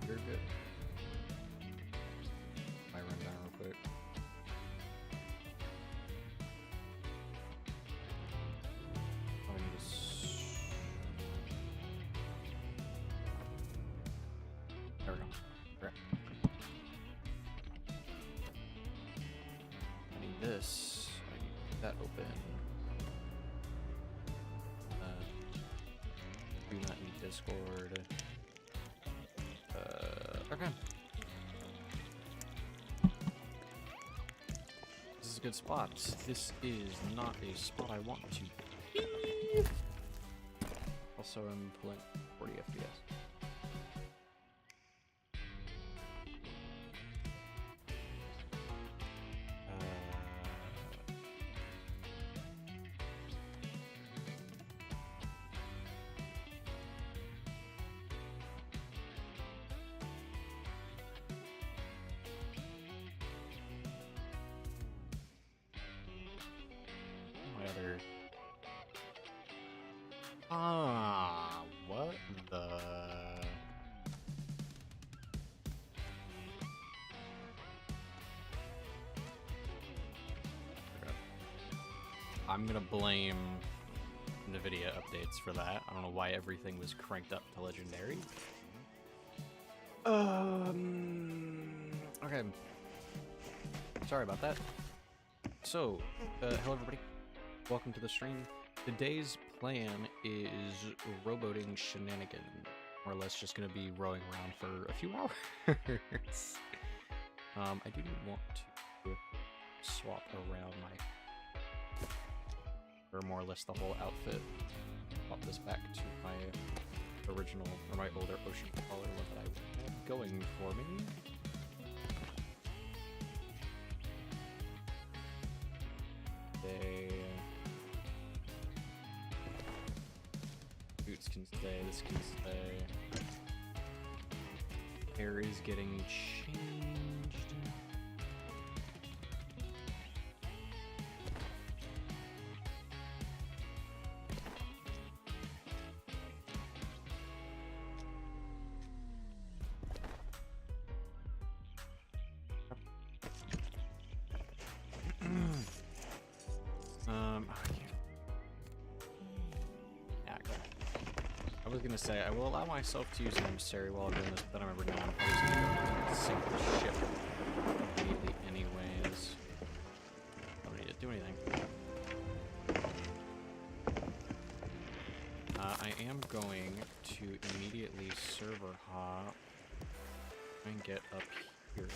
You're good. I run down real quick. Oh, I need to there we go. Great. I need this. I need that open. Do not need Discord. Okay. This is a good spot. This is not a spot I want to be. Also, I'm pulling 40 FPS. What the? Okay. I'm gonna blame NVIDIA updates for that. I don't know why everything was cranked up to legendary. Okay. Sorry about that. So, hello everybody. Welcome to the stream. Today's plan is rowboating shenanigan. More or less just going to be rowing around for a few hours. I do want to swap around or more or less the whole outfit. Swap this back to my original, or my older ocean color one that I had going for me. Boots can stay, this can stay. Hair is getting changed. I was gonna say, I will allow myself to use an emissary while I'm doing this, but then I remember now I'm probably just gonna sink the ship immediately anyways. I don't need to do anything. I am going to immediately server hop and get up here.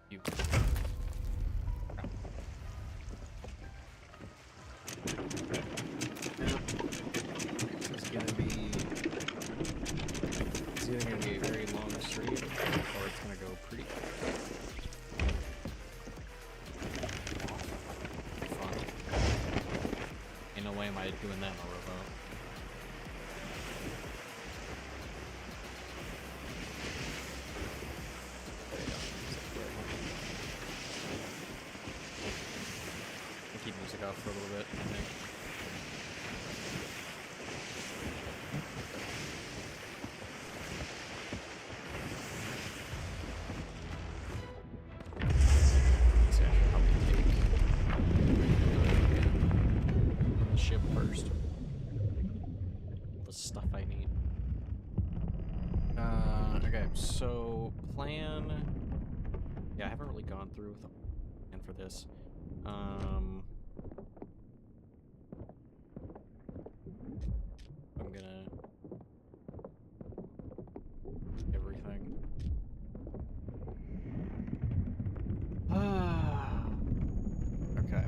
You. It's either going to be a very long stream, or it's going to go pretty quick. Fun. Ain't no way am I doing that in a rowboat. I'll keep music off for a little bit, I think. So, plan... Yeah, I haven't really gone through with the plan for this. I'm gonna... everything. Okay.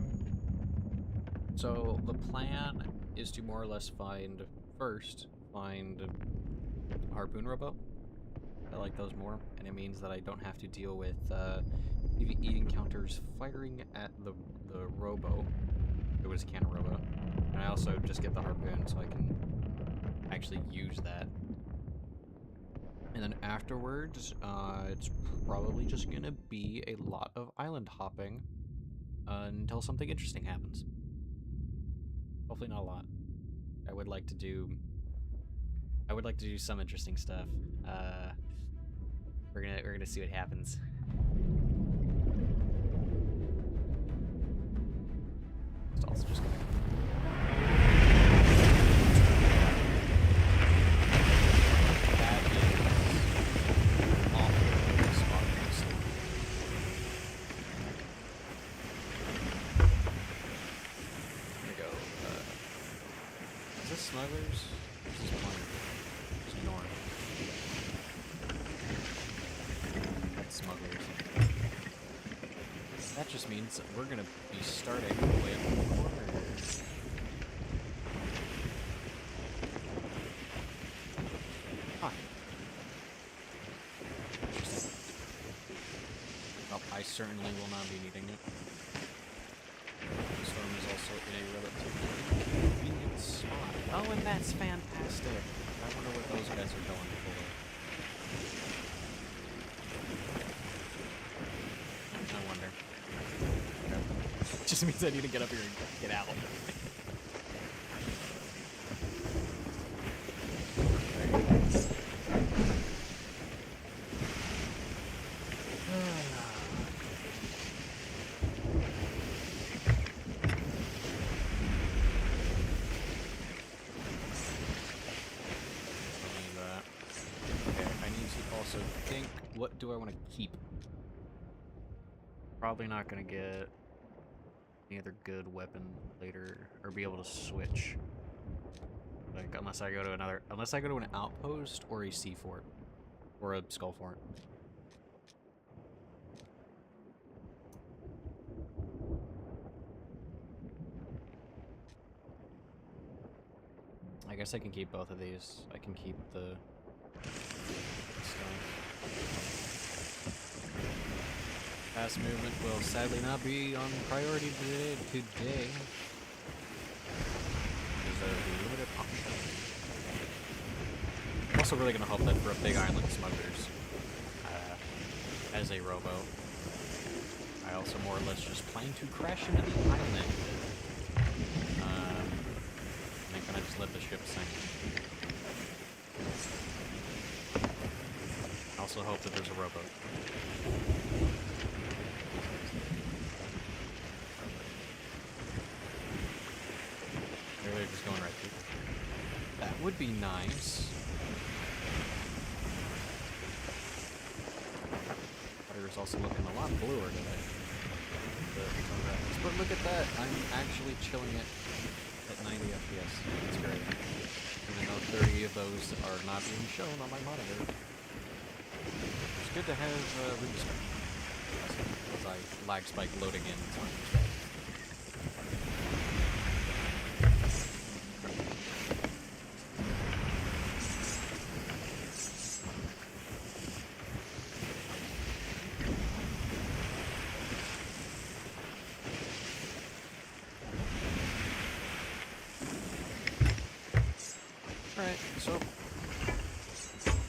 So, the plan is to more or less find a harpoon rowboat. I like those more, and it means that I don't have to deal with PvE encounters firing at the rowboat. It was a cannon rowboat. And I also just get the harpoon so I can actually use that. And then afterwards, it's probably just gonna be a lot of island hopping until something interesting happens. Hopefully not a lot. I would like to do some interesting stuff. We're gonna see what happens. It's also just gonna. That is awful spot. Here we go. Is this Smugglers? This is Point. Just north. That's Smugglers. That just means that we're gonna be starting with corners. Huh. Interesting. Well, I certainly will not be needing it. The storm is also in a relatively convenient spot. Oh, and that's fantastic. I wonder what those guys are going for. I wonder. Just means I need to get up here and get out. What do I want to keep? Probably not gonna get any other good weapon later, or be able to switch. Like unless I go to an outpost or a sea fort, or a skull fort. I guess I can keep both of these. I can keep the stuff. Fast movement will sadly not be on priority today. There's a limited option. I'm also really going to hope that for a big island Smugglers, as a rowboat, I also more or less just plan to crash into the island. And kind of just let the ship sink. I also hope that there's a rowboat. They're just going right through. That would be nice. Water's also looking a lot bluer today. But look at that. I'm actually chilling it at 90 FPS. That's great. Even though 30 of those are not being shown on my monitor. It's good to have restart. As I lag spike loading in. Alright, so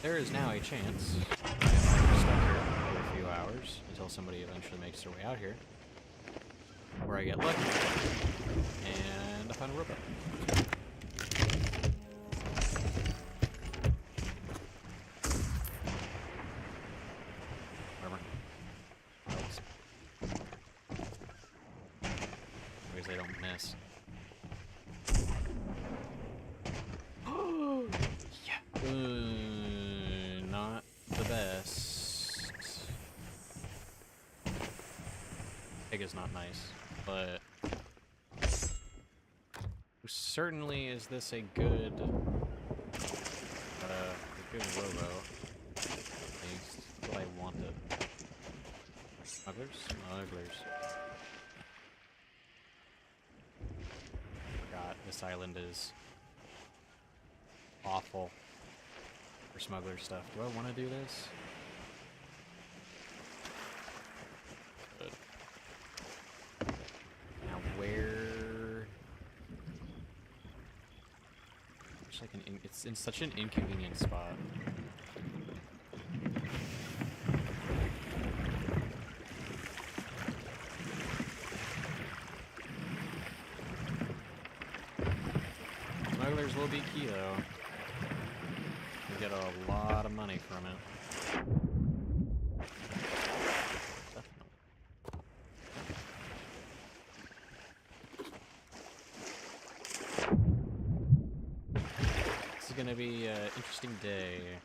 there is now a chance I might be stuck here for a few hours until somebody eventually makes their way out here, where I get lucky and I find a rowboat. Whatever. Ways they don't miss. Not the best. Pig is not nice, but certainly is this a good rowboat. At least what I wanted. Smugglers? Smugglers. Forgot this island is awful for smuggler stuff. Do I want to do this? Good. Now where? It's like it's in such an inconvenient spot. smugglers will be key, though. We get a lot of money from it. This is gonna be an interesting day.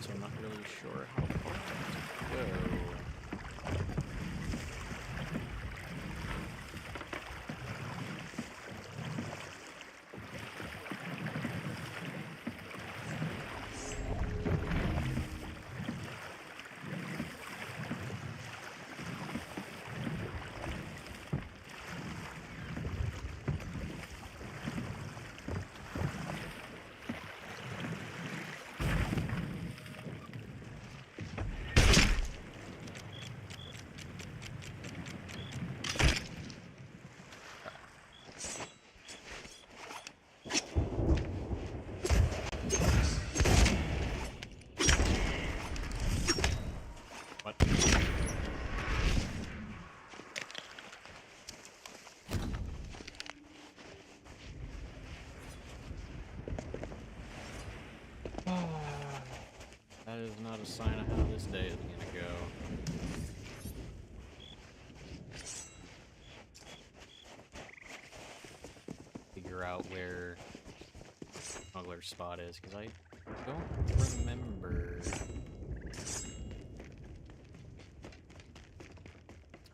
So I'm not really sure how far to go. That is not a sign of how this day is gonna go. Figure out where Smuggler's spot is, because I don't remember.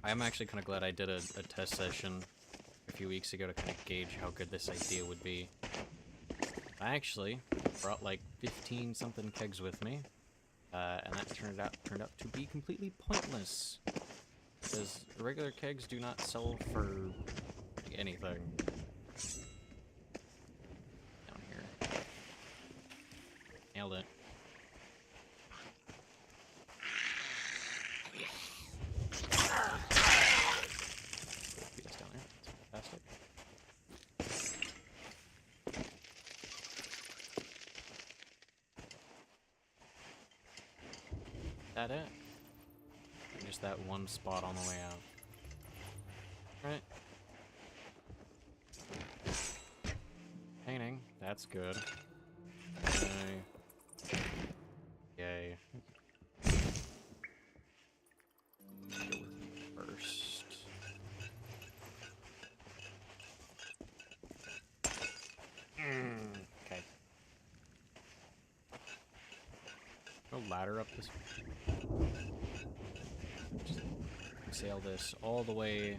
I'm actually kind of glad I did a test session a few weeks ago to kind of gauge how good this idea would be. I actually brought like 15 something kegs with me, and that turned out to be completely pointless, because regular kegs do not sell for anything. Down here, nailed it. That's down there. That's fantastic. That it? Just that one spot on the way out. Right. Painting. That's good. Yay. Yay. Go with you first. Okay. No ladder up this. Just sail this all the way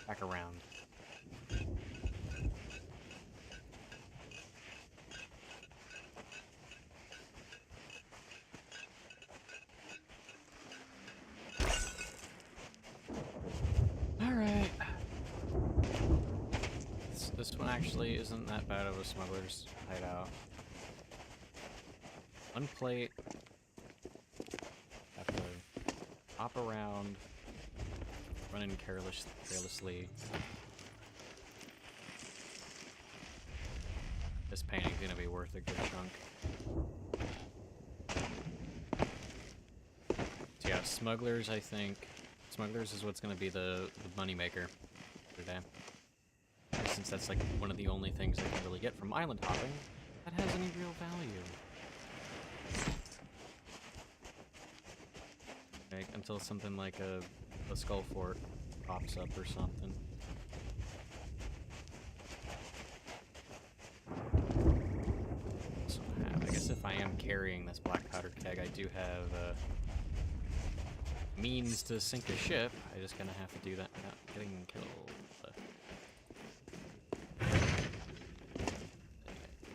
back around. Alright. This one actually isn't that bad of a smuggler's hideout. One plate. Have to hop around, run in carelessly. This painting's gonna be worth a good chunk. So yeah, smugglers, I think. Smugglers is what's gonna be the moneymaker today. Since that's like one of the only things I can really get from island hopping that has any real value. Like, until something like a skull fort pops up or something. So I guess if I am carrying this black powder keg, I do have means to sink a ship. I just gonna have to do that without getting killed.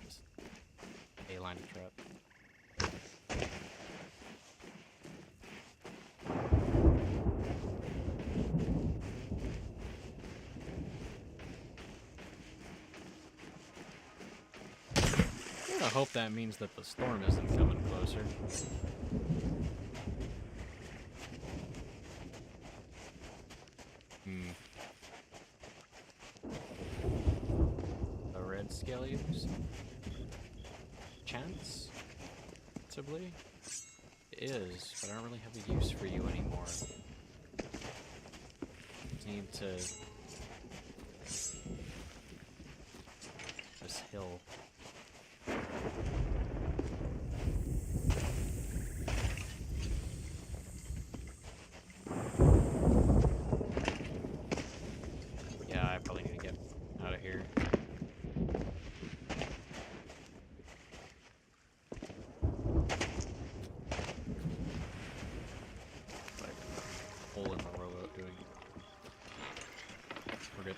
Just a line of trap. I hope that means that the storm isn't coming closer. The red scallions? Chance? Possibly? It is, but I don't really have a use for you anymore. need to... This hill. Yeah, I probably need to get out of here. Like, hole in the rowboat doing it. We're good.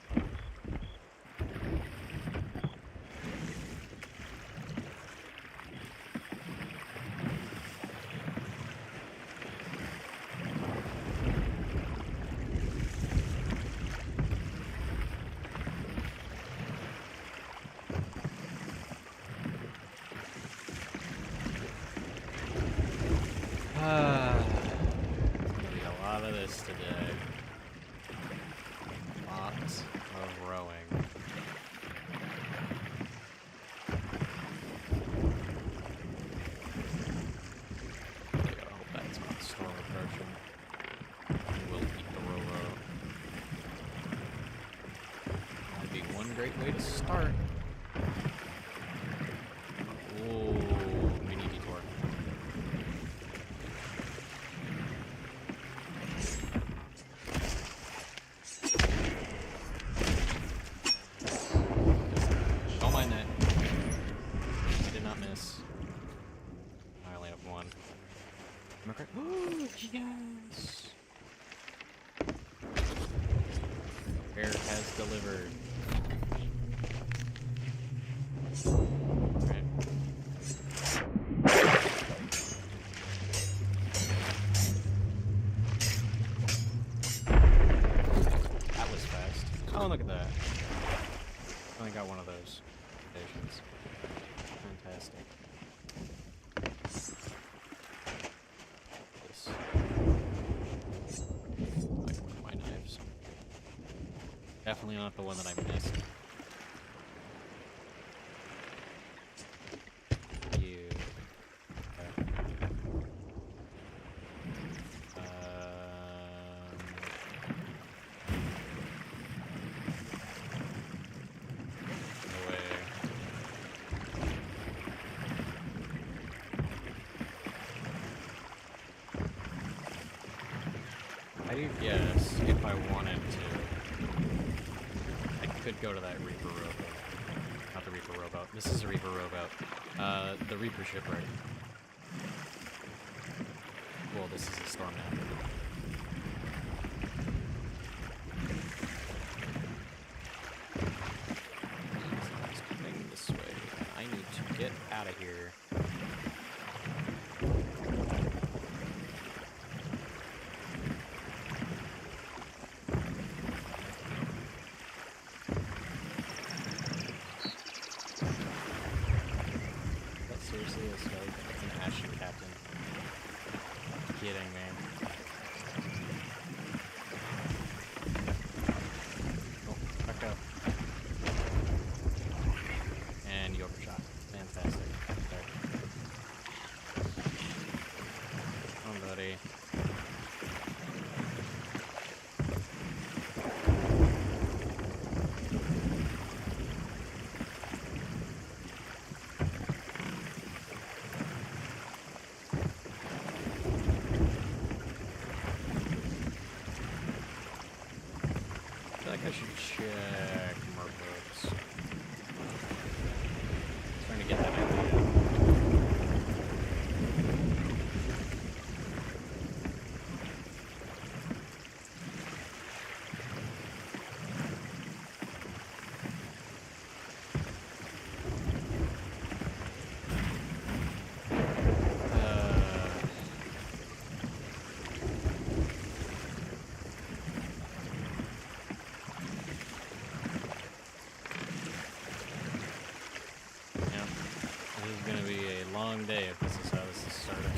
Gonna be a lot of this today. Lots of rowing. There we go. I hope that's not storm approaching. We'll eat the rowboat. That'd be one great way to start. Ooh, mini detour. Don't mind that. I did not miss. I only have one. Am I correct? Oh, yes! Merrick has delivered. Alright. That was fast. Oh, look at that. Only got one of those stations. Fantastic. This. Like one of my knives. Definitely not the one that I missed. You. Okay. No way. I do guess if I wanted to, I could go to that Reaper rowboat. Not the Reaper rowboat. This is a Reaper rowboat. The Reaper shipwright. Well, this is a storm now. It's coming this way. I need to get out of here. That seriously is like an Ashen Captain. Kidding, man. Oh, back up. And you overshot. Fantastic. Okay. Come on, buddy. I feel like I should check Rowboats. Trying to get that idea. Gonna be a long day if this is how this is starting.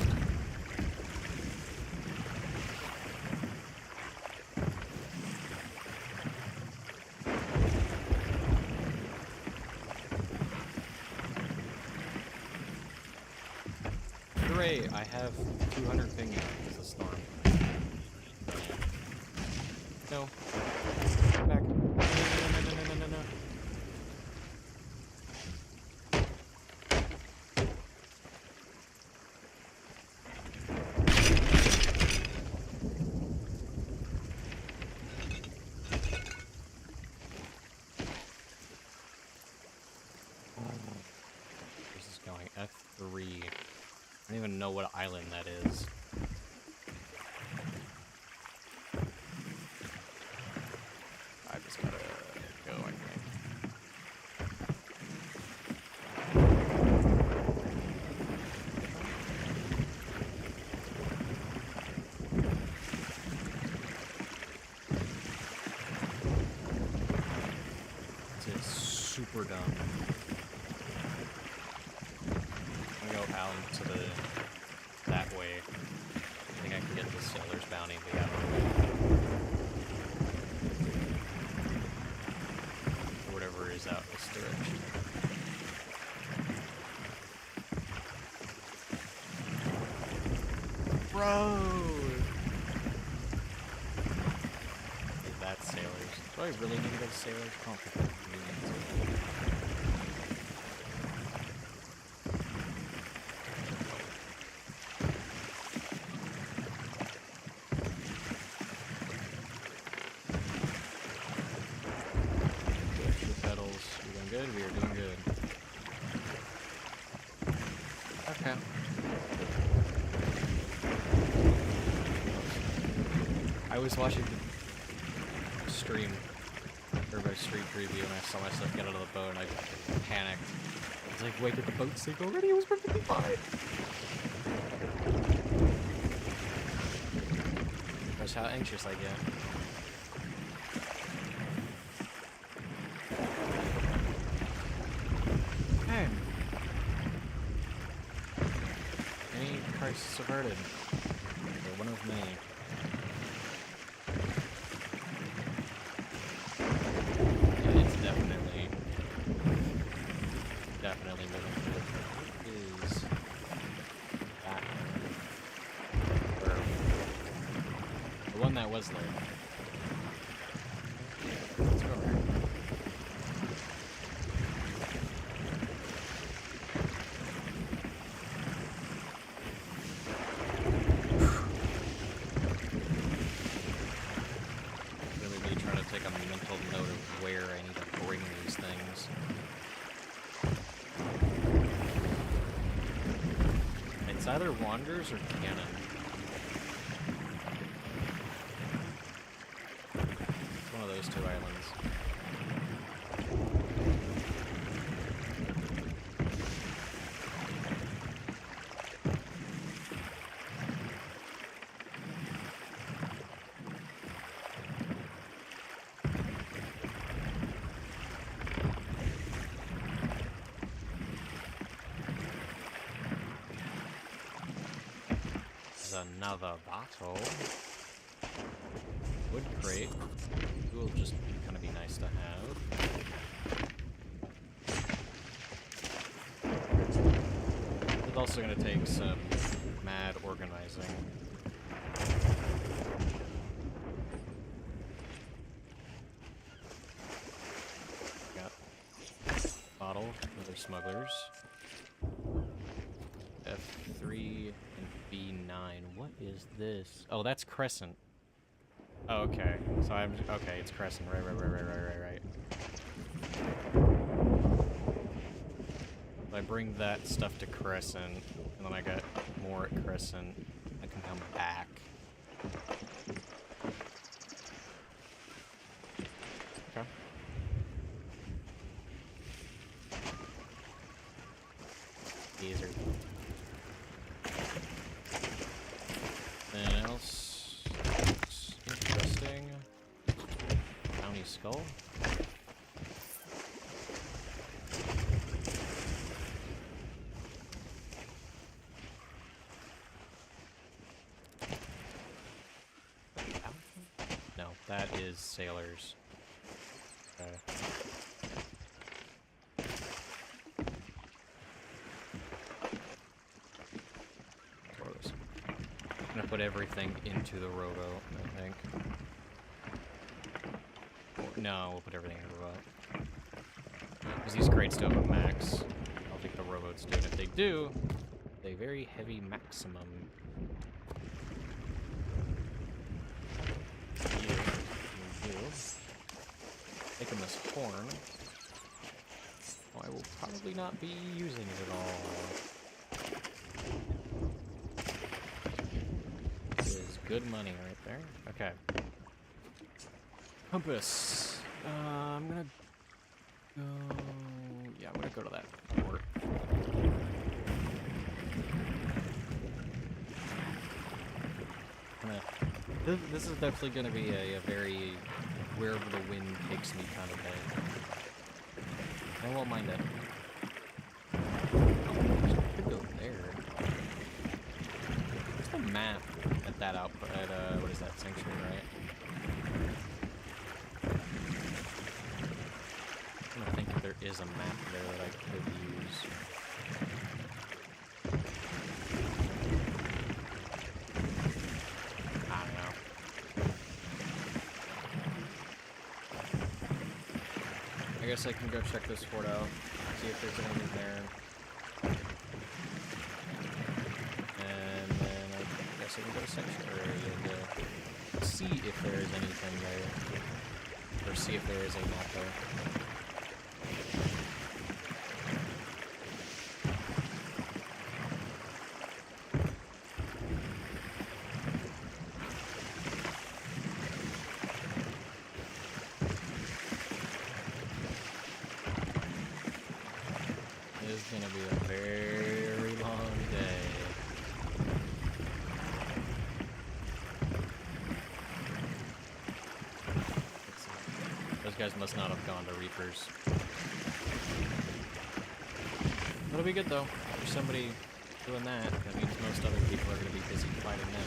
Hooray! I have 200 ping now because of storm. No. F3. I don't even know what island that is. I just gotta go, I think. This is super dumb. I'm gonna go out to that way. I think I can get the sailor's bounty and be out of the way. Or whatever is out this direction. Bro! Okay, that's sailors. Do I really need to go to sailors? I don't think I really need to. Good, we are doing good. Okay. I was watching the stream, everybody's stream preview, and I saw myself get out of the boat, and I panicked. I was like, wait, did the boat sink already? It was perfectly fine. That's how anxious I get. Crisis averted. They're one of many. Yeah, it's definitely moving. What is that? Or the one that was there. Let's go over here. Either Wanderers or Cannon. It's one of those two islands. Another bottle. Wood crate. It will just kind of be nice to have. It's also going to take some mad organizing. Got bottle, another smugglers. F3 and B9. What is this? Oh, that's Crescent. Oh, okay. So I'm okay. It's Crescent. Right. I bring that stuff to Crescent, and then I got more at Crescent. I can come back. Okay. These are. Anything else? Looks interesting. Bounty skull. No, that is sailors. Okay. I'm gonna put everything into the rowboat, I think. No, we'll put everything in the rowboat. Because these crates don't have a max. I don't think the rowboats do, and if they do, they very heavy maximum. Making this horn. I will probably not be using it at all. It is good money right there. Okay. Compass. I'm gonna go... Yeah, I'm gonna go to that port. This is definitely gonna be a very wherever the wind takes me kind of day. I won't mind it. I could go there. What's the map at that output? At what is that, Sanctuary, right? I think if there is a map there that I could use. I don't know. I guess I can go check this fort out, see if there's anything there. And then I guess I can go to Sanctuary and see if there is anything there. Or see if there is a map there. It's gonna be a very long day. Those guys must not have gone to Reapers. It'll be good though. If there's somebody doing that, that means most other people are gonna be busy fighting them.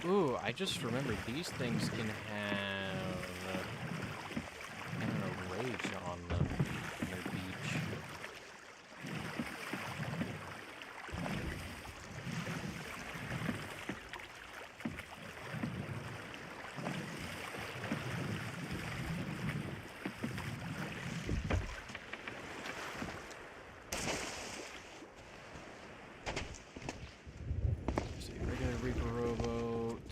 Ooh, I just remembered these things can have a rage on them in their beach. See, regular Reaper Rowboat.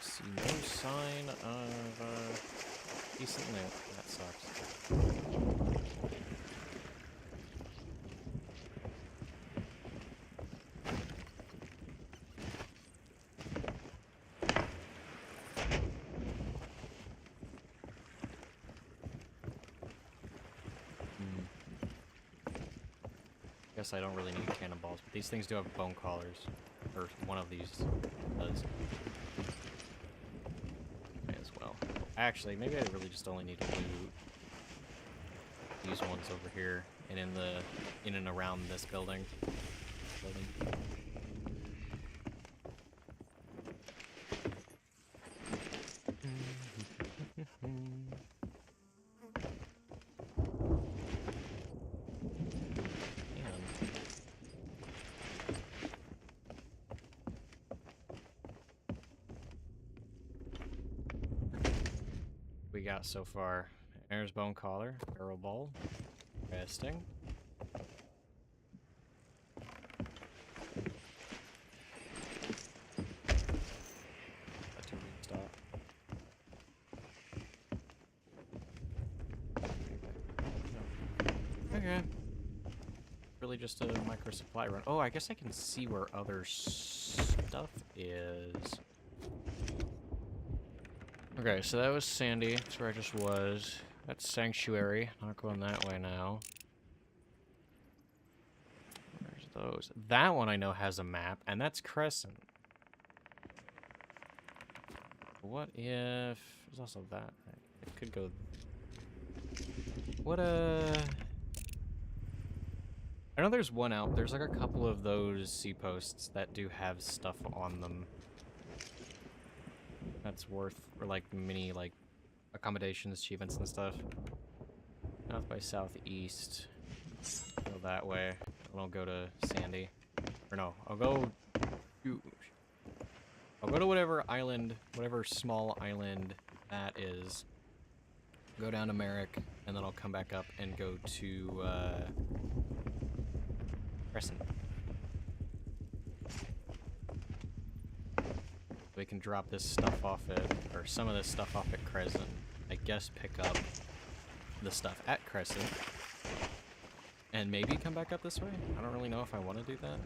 See no sign of decent loot. That sucks. Guess I don't really need cannonballs, but these things do have bone collars. Or one of these does. May as well. Actually, maybe I really just only need to loot these ones over here and in and around this building. We got so far. There's bone collar, barrel ball, resting. Stop. Okay. Really just a micro supply run. Oh, I guess I can see where other stuff is. Okay, so that was Sandy. That's where I just was. That's Sanctuary. Not going that way now. Where's those? That one I know has a map, and that's Crescent. What if There's also that. It could go... What, I know there's one out. There's like a couple of those sea posts that do have stuff on them. That's worth, or like mini, like, accommodations, achievements, and stuff. South by southeast. Go that way. And I'll go to Sandy. Or no, I'll go to whatever island, whatever small island that is. Go down to Merrick, and then I'll come back up and go to, Crescent. We can drop this stuff off at, or some of this stuff off at Crescent. I guess pick up the stuff at Crescent. And maybe come back up this way? I don't really know if I want to do that.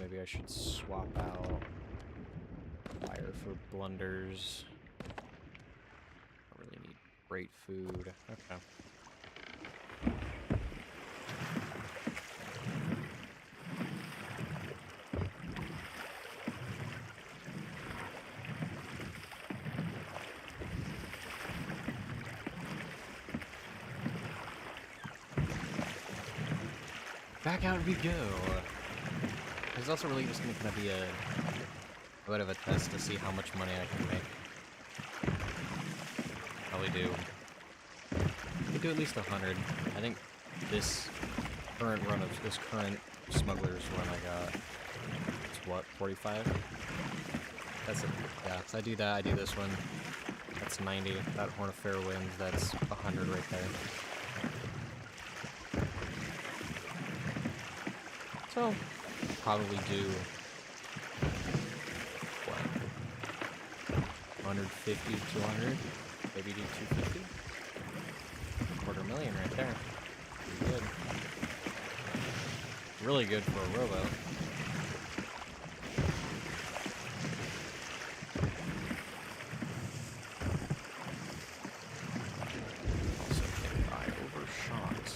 Maybe I should swap out fire for blunders. I really need great food. Okay. Back out we go. It's also really just going to kind of be a bit of a test to see how much money I can make. Probably do. I could do at least 100. I think this current run of this current Smugglers run I got. It's what, 45? That's it. Yeah, so I do that. I do this one. That's 90. That Horn of Fair Winds. That's 100 right there. So. Probably do what, 150 to 200, maybe do 250. $250,000 right there. Pretty good. Really good for a rowboat. Also think I overshot.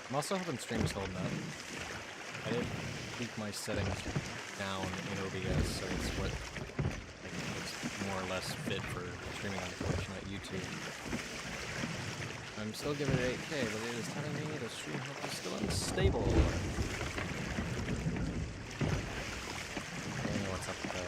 I'm also hoping stream's holding up. I did tweak my settings down in OBS, so it's what it's more or less fit for streaming on Twitch, not YouTube. I'm still giving it 8K, but it is telling me the stream health is still unstable. I don't know what's up with that.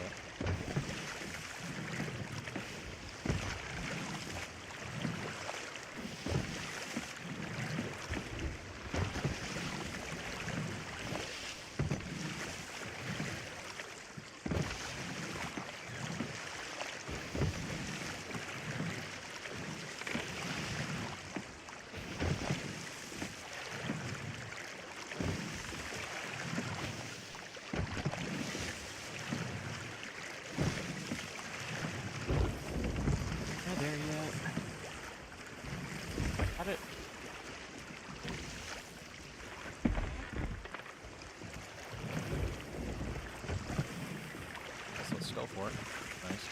Go for it. Nice.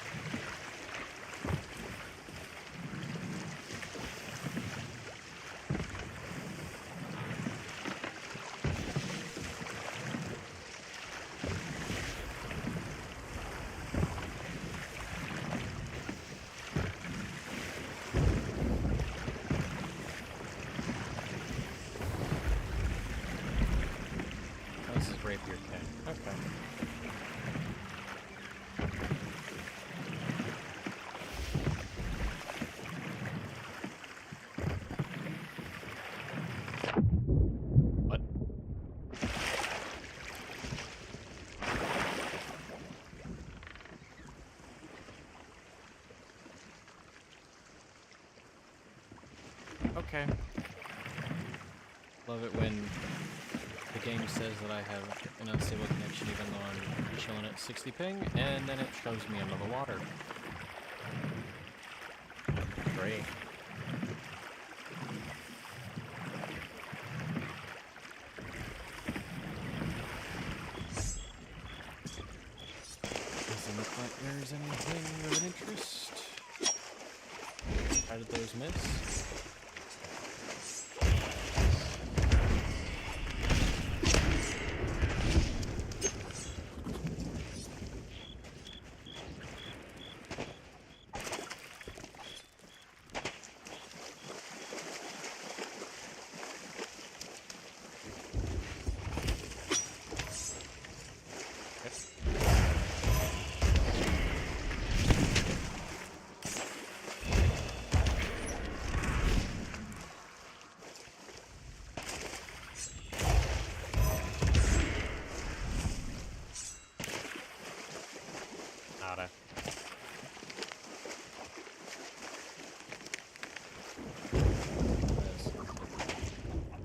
Oh, this is Rapier Cay. Okay. Okay. Love it when the game says that I have an unstable connection even though I'm chilling at 60 ping, and then it shoves me into the water. Great. Doesn't look like there's anything of an interest. How did those miss?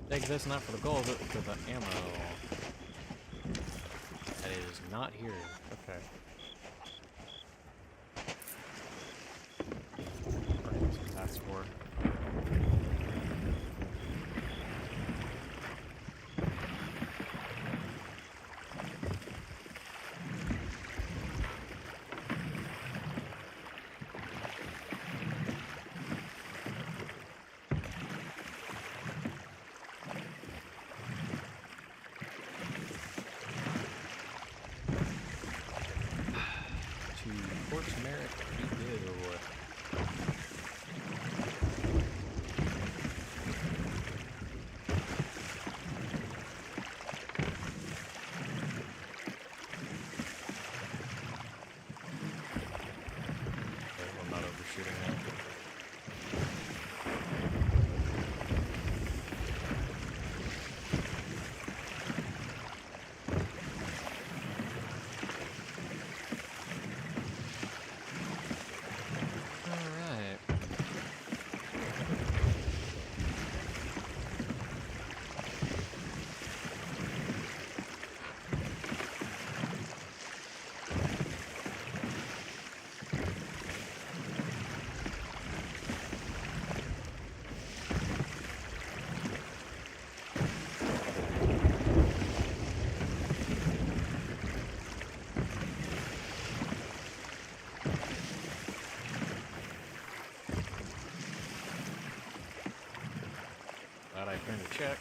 Take this not for the gold, but for the ammo. That is not here. Okay. Right, that's what that's for. Merrick, we do. I'm not overshooting now. I turned to check.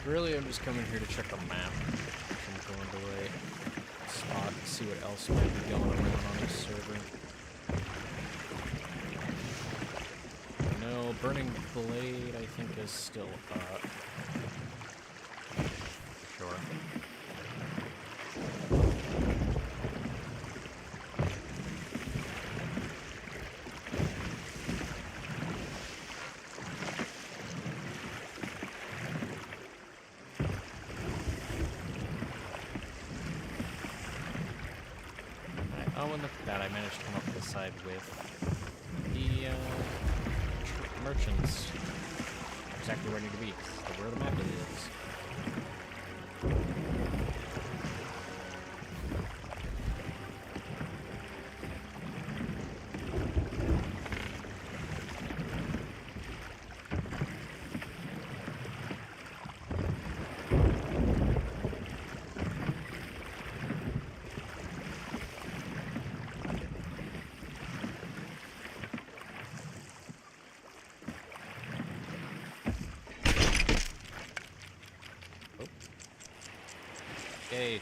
Really, I'm just coming here to check the map. I'm going to a spot to see what else might be going around on this server. No, Burning Blade, I think, is still up. Sure. Oh, and look at that, I managed to come up this side with the merchants exactly where I need to be, so where the map is. Yay,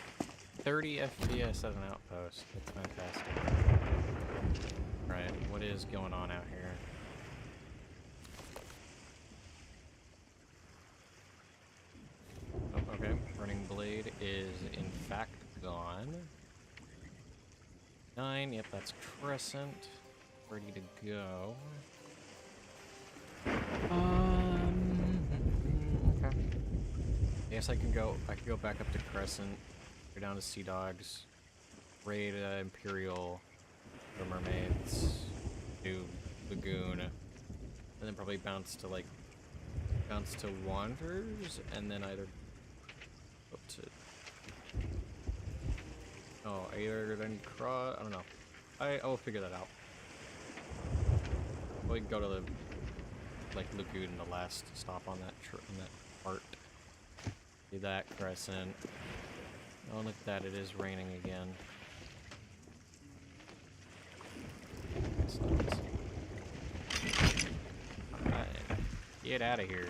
30 FPS at an outpost. That's fantastic. Right, what is going on out here? Oh, okay. Burning Blade is in fact gone. 9, yep, that's Crescent. Ready to go. Okay. guess I could go back up to Crescent, go down to Sea Dogs, raid Imperial, the Mermaids, do Lagoon, and then probably bounce to Wanderers, and then either up to either then cross. I don't know. I will figure that out. We can go to the Lagoon, the last stop on that part. Do that Crescent. Oh, look at that! It is raining again. Alright, get out of here.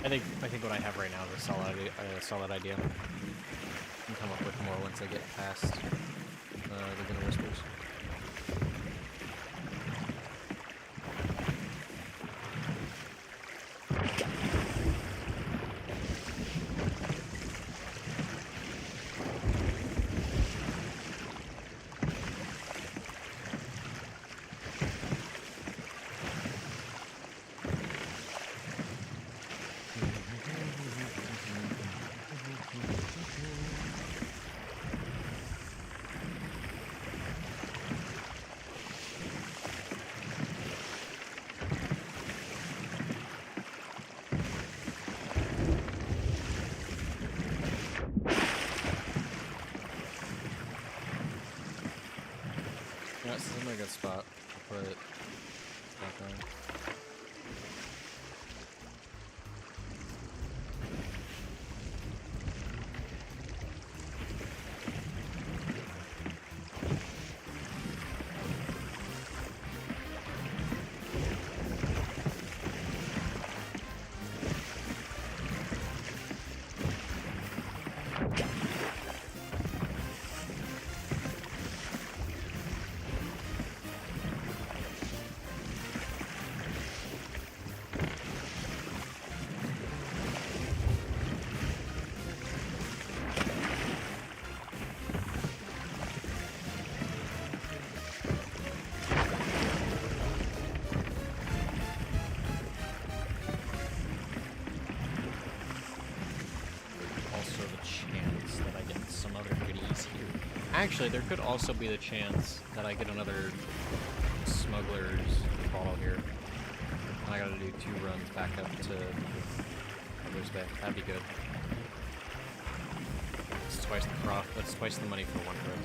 I think what I have right now is a solid idea. I can come up with more once I get past the Dinner Whispers. This is a good spot to put stuff in. Actually, there could also be the chance that I get another Smugglers follow here. And I gotta do 2 runs back up to Smugglers Bay. That'd be good. That's twice the profit. That's twice the money for 1 trip.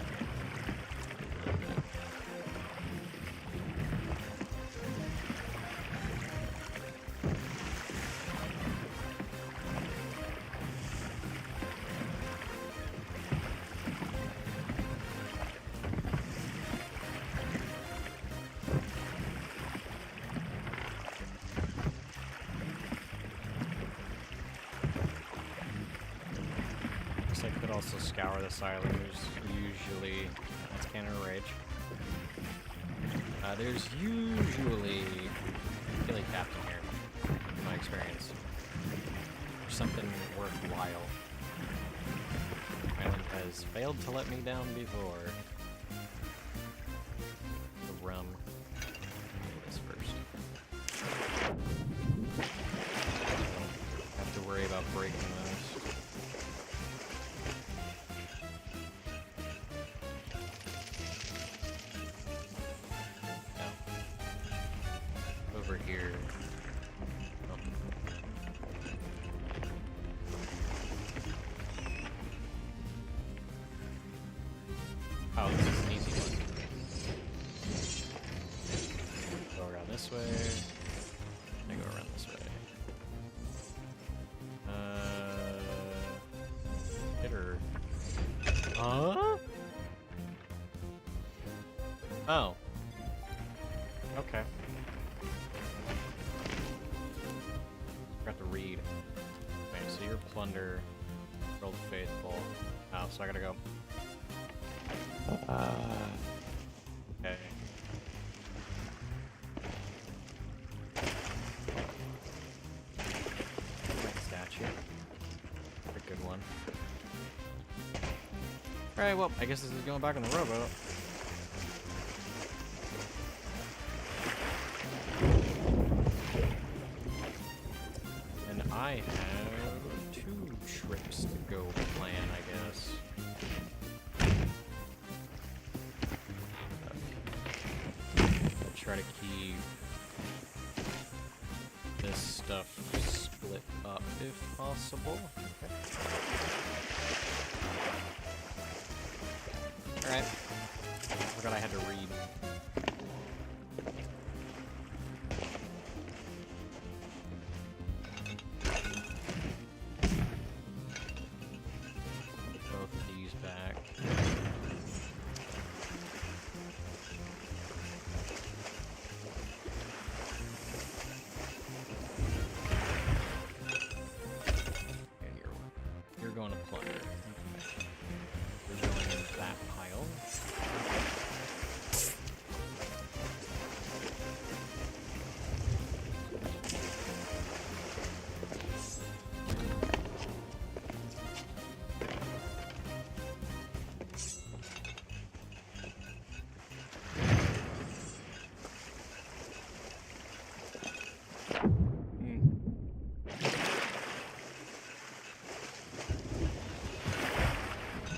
I could also scour the silos. Usually, that's Cannon Rage. There's usually a Gilly Captain here, in my experience. There's something worthwhile. Island has failed to let me down before. The rum. Do this first. Don't have to worry about breaking those. Here. Oh, this is an easy one. Go around this way. And go around this way. Hit her. Huh? Oh. Okay. Forgot to read. Nice. Clear plunder. World faithful. Oh, so I gotta go. Okay. Statue. A good one. Alright, well, I guess this is going back on the rowboat. And I have 2 trips to go plan, I guess. I'll try to keep this stuff split up if possible. Okay. Alright. I forgot I had to read. Both of these back. You're going to plunder. You're going in that pile.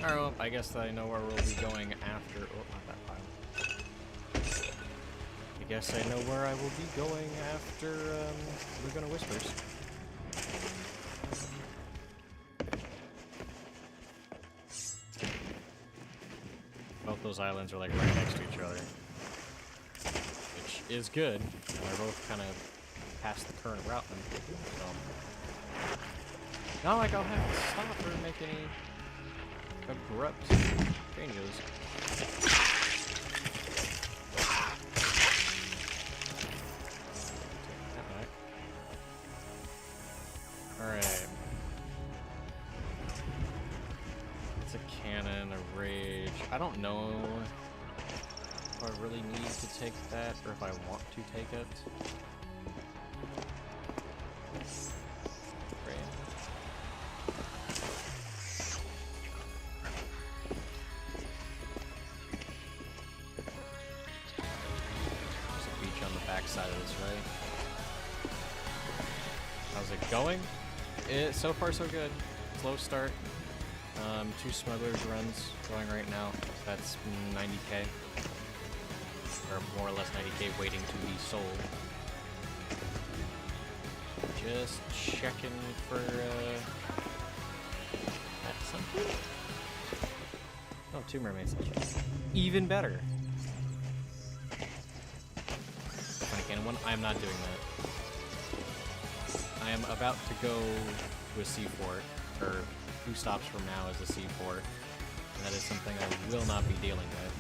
Alright, well, I guess I know where we'll be going after. Oh, not that pile. I guess I know where I will be going after Lagoon of Whispers. Both those islands are like right next to each other, which is good. They're both kind of past the current route I'm taking, so not like I'll have to stop or make any abrupt changes. Alright. It's a cannon, a rage. I don't know if I really need to take that or if I want to take it. Side of this, right? How's it going? So far so good. Slow start. 2 smugglers runs going right now. That's 90k. Or more or less 90k waiting to be sold. Just checking for that's something? Oh, 2 mermaids. Even better. One, I'm not doing that. I am about to go to a seaport, or 2 stops from now is a seaport, and that is something I will not be dealing with.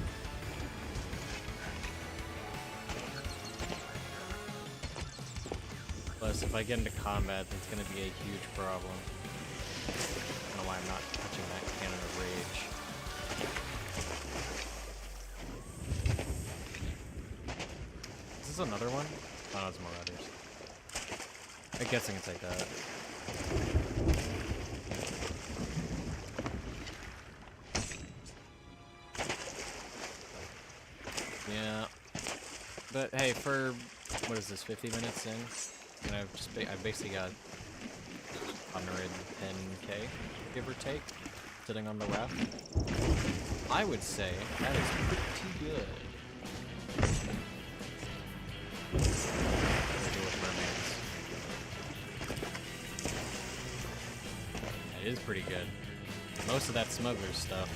Plus, if I get into combat, that's going to be a huge problem. I don't know why I'm not touching that cannon of rage. Another one? Oh, it's more others. I'm guessing it's like that. Yeah. But hey, for what is this, 50 minutes in? And I've basically got 110k, give or take, sitting on the raft. I would say that is pretty good. It is pretty good. Most of that smuggler stuff.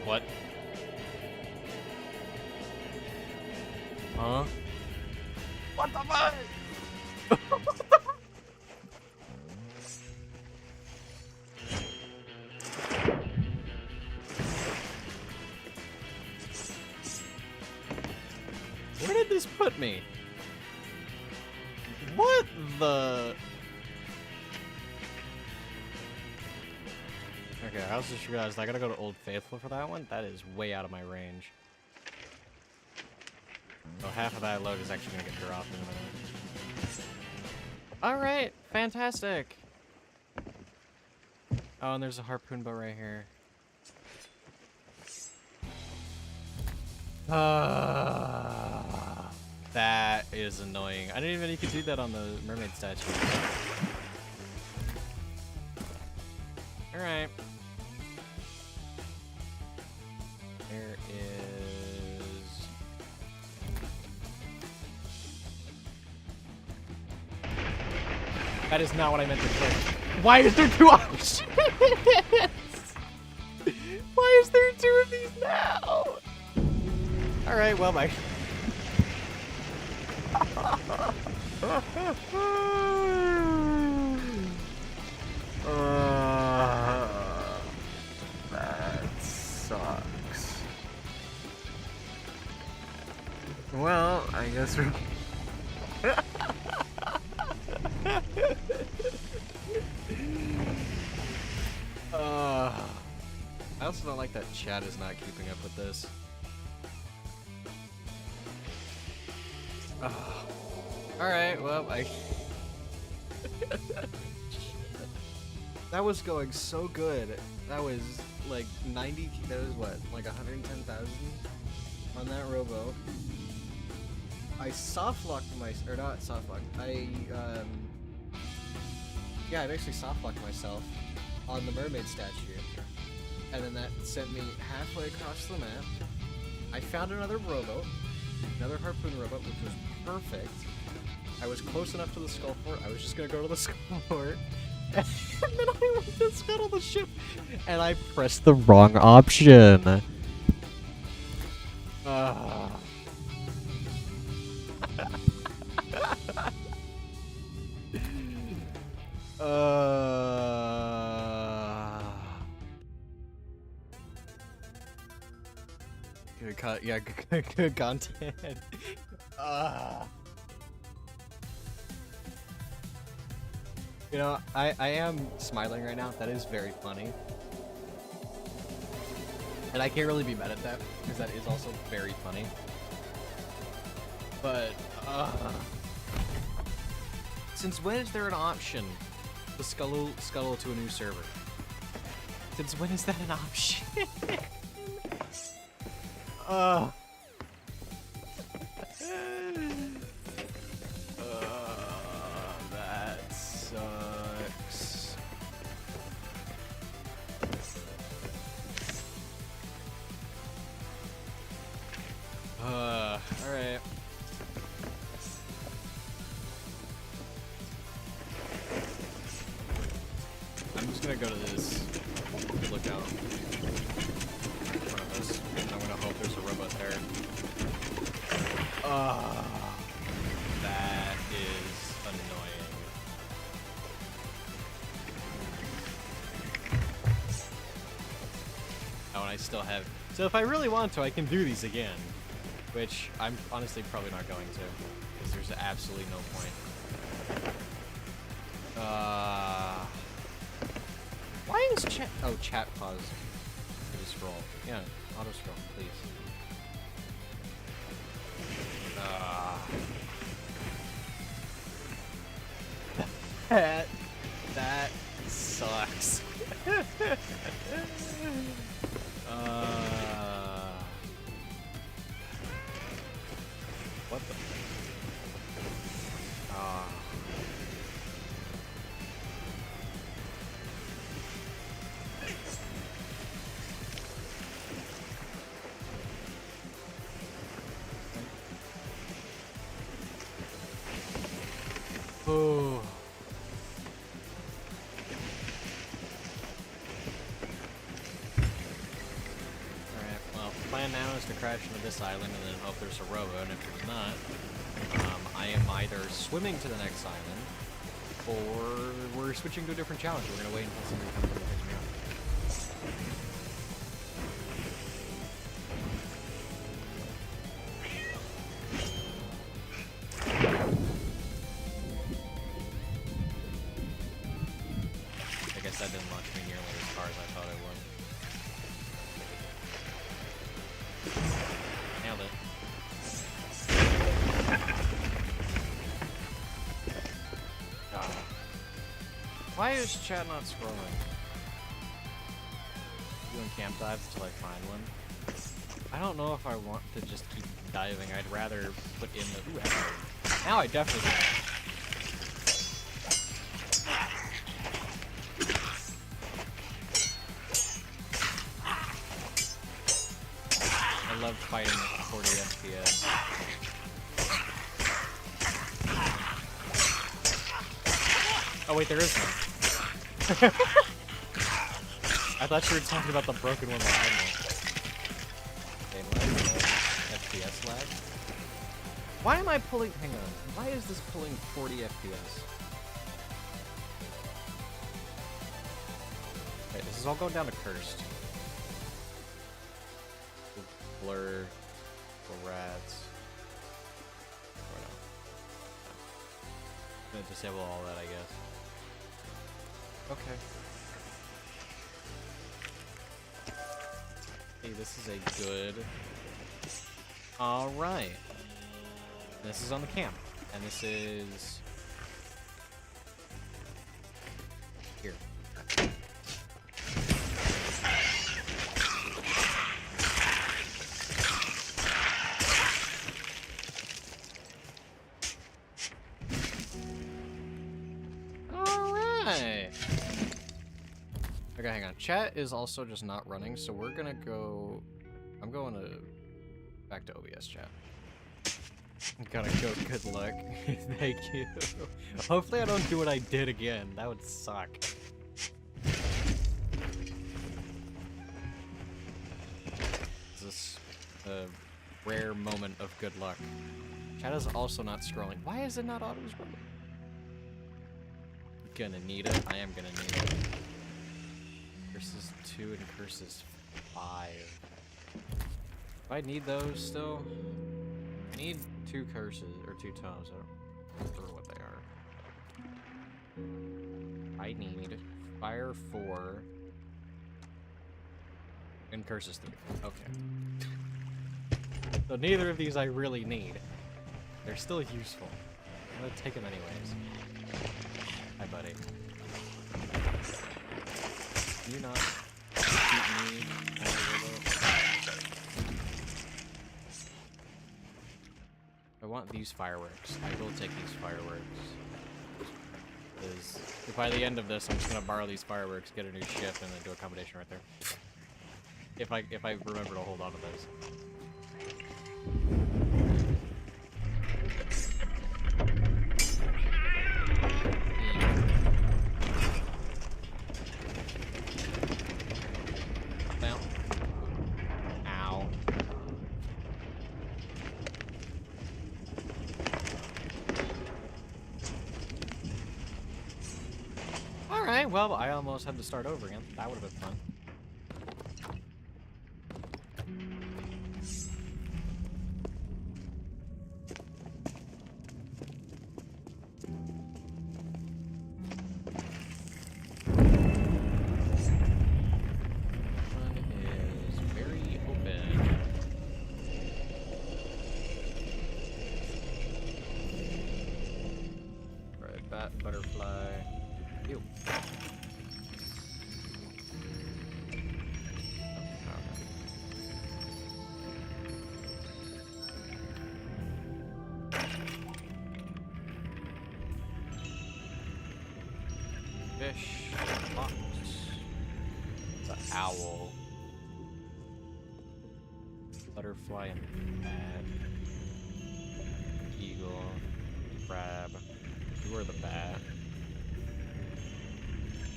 What? Huh? What the fuck? this put me? What the? Okay, I also just realized I gotta go to Old Faithful for that one. That is way out of my range. So half of that load is actually gonna get dropped in a minute. Alright, fantastic. Oh, and there's a harpoon boat right here. That is annoying. I didn't even know you could do that on the mermaid statue. Alright. There is... That is not what I meant to say. Why is there 2 options? Why is there 2 of these now? Alright, well, my... That sucks. Well, I guess we're... I also don't like that chat is not keeping up with this. Alright, well, that was going so good. That was like 90, that was what, like 110,000 on that rowboat. I soft-locked or not soft-locked, yeah, I basically soft-locked myself on the mermaid statue. And then that sent me halfway across the map. I found another rowboat, another harpoon rowboat, which was perfect. I was close enough to the skull fort. I was just gonna go to the skull fort. And then I went to scuttle the ship. And I pressed the wrong option. Good content. You know, I am smiling right now. That is very funny. And I can't really be mad at that, because that is also very funny. But, since when is there an option to scuttle to a new server? Since when is that an option? That sucks. Alright. I'm just gonna go to this lookout in front of us, and I'm gonna hope there's a rowboat there. That is annoying. Oh, and I still have... So if I really want to, I can do these again. Which I'm honestly probably not going to, because there's absolutely no point. Why is chat... Oh, chat pause. Auto scroll. Yeah, auto scroll, please. That sucks. What the? Oh. Alright, well, plan now is to crash into this island and then hope there's a rowboat, and if there's not, I am either swimming to the next island, or we're switching to a different challenge. We're gonna wait until somebody comes and picks me up. Why is chat not scrolling? Doing camp dives till I find one. I don't know if I want to just keep diving. I'd rather put in the... Ooh, echo. Now I definitely do. I love fighting at 40 FPS. Oh wait, there is one. I thought you were talking about the broken one behind me. Okay, FPS lag. Why am I pulling? Hang on. Why is this pulling 40 FPS? Okay, this is all going down to cursed. Blur, the rats. Or no. I'm gonna disable all that, I guess. Okay. Hey, this is a good... Alright. This is on the camp. And this is... Here. Alright! Okay, hang on. Chat is also just not running, so we're gonna go... I'm going to... back to OBS chat. Gotta go, good luck. Thank you. Hopefully I don't do what I did again. That would suck. Is this a rare moment of good luck? Chat is also not scrolling. Why is it not auto-scrolling? Gonna need it. I am gonna need it. Curses 2 and curses 5. Do I need those still? I need 2 curses, or 2 tomes. I don't remember what they are. I need fire 4 and curses 3. Okay. So neither of these I really need. They're still useful. I'm gonna take them anyways. Hi, buddy. Can you not shoot me? I want these fireworks. I will take these fireworks. Because by the end of this, I'm just gonna borrow these fireworks, get a new ship, and then do a combination right there. If I remember to hold on to those. Well, I almost had to start over again. That would have been fun. One is very open. Right, bat, butterfly. Ew. Fish, fox, the owl, butterfly and bat, eagle, crab, you are the bat,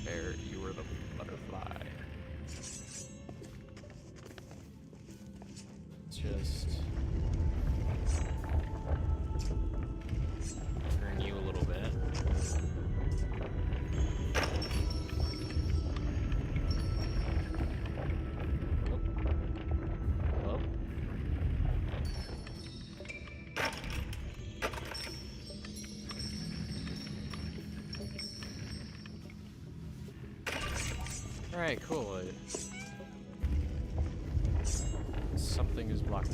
bear, you are the butterfly. It's just turn you a little bit. Alright, cool. Something is blocked.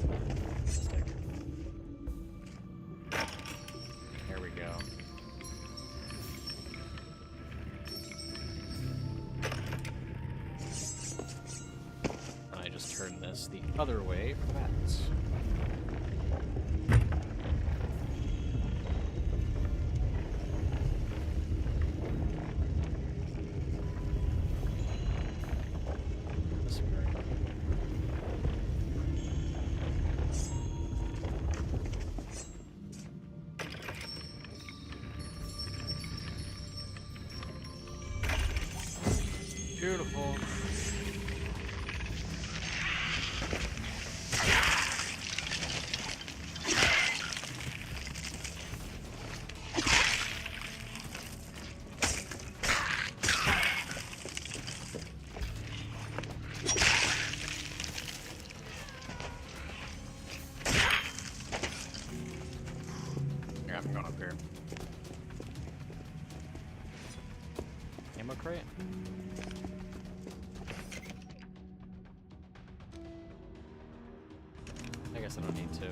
There we go. just turn this the other way for that. Beautiful. Here, I'm going up here. Ammo crate? I guess I don't need to.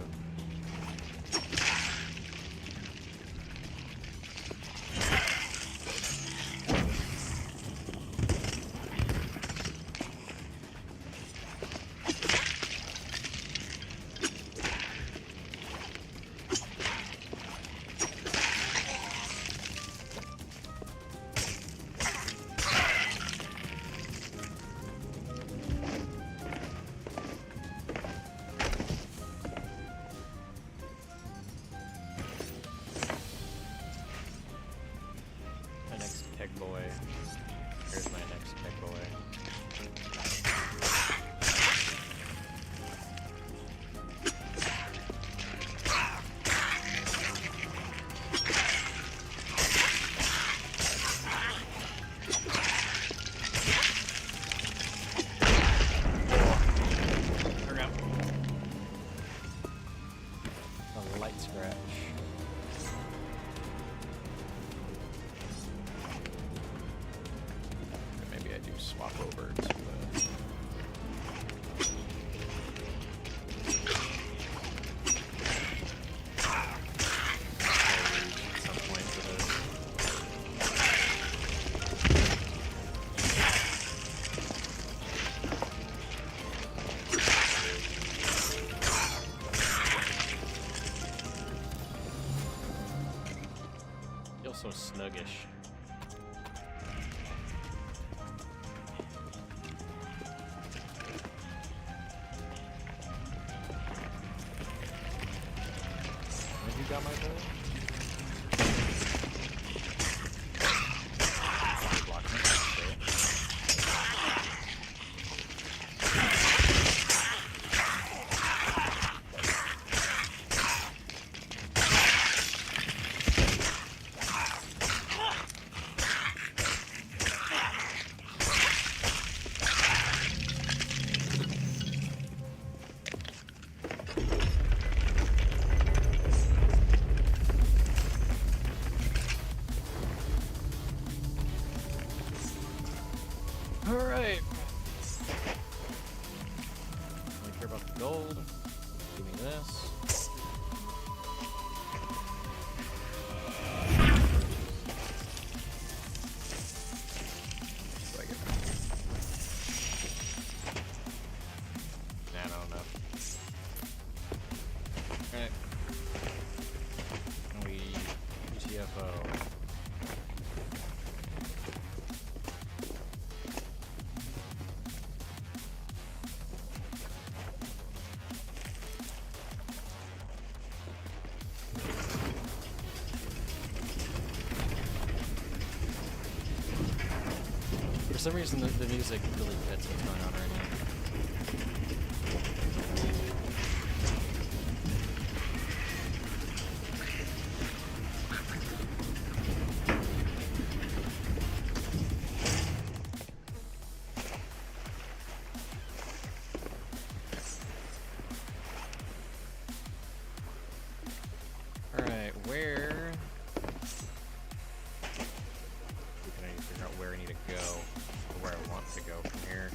Boy. Here's my next keg boy. There we go. A light scratch. Swap over to some point for this. Feels so snuggish. Got my bow? Alright. Don't care about the gold. Give me this. What do I get back? Nah, I don't know. Alright. We GTFO. For some reason, the music really fits what's going on right now. Alright, where... I need to figure out where I need to go. Where I want to go from here.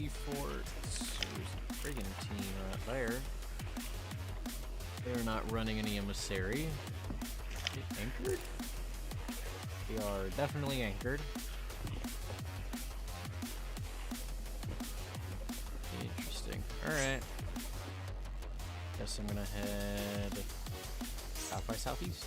forts. There's a brigantine right there. They're not running any emissary. Is it anchored? They are definitely anchored. Interesting. Alright. Guess I'm gonna head south by southeast.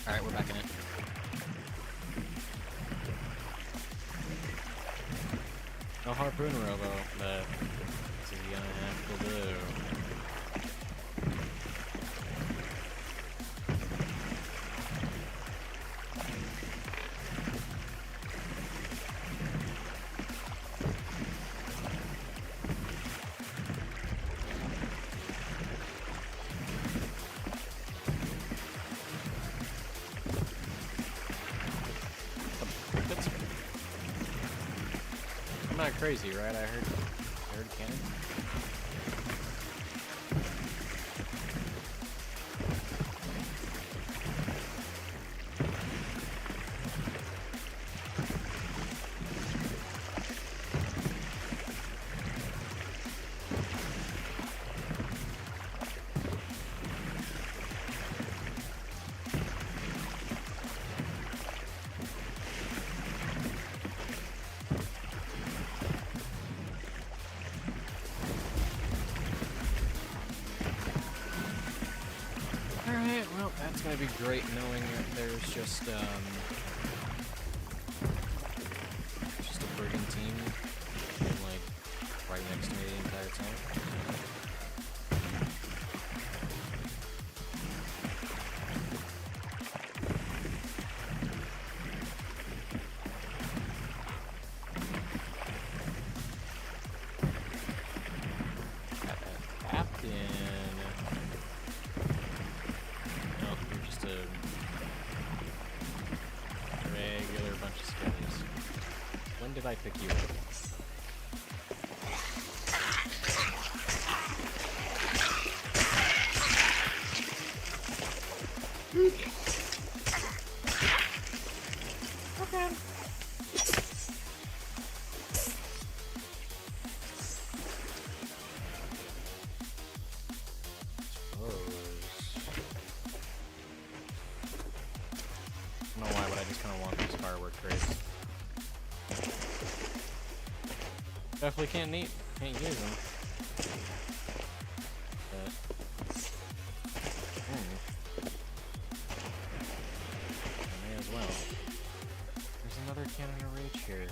Alright, we're back in it. No harpoon rowboat, but this is gonna have to do. I'm not crazy, right? I heard cannon. Alright, well, that's gonna be great knowing that there's just a brigantine like right next to me the entire time. When did I pick you up? Okay. I don't know why, but I just kind of want these firework crates. Definitely can't use them. But I may as well. There's another cannon array here.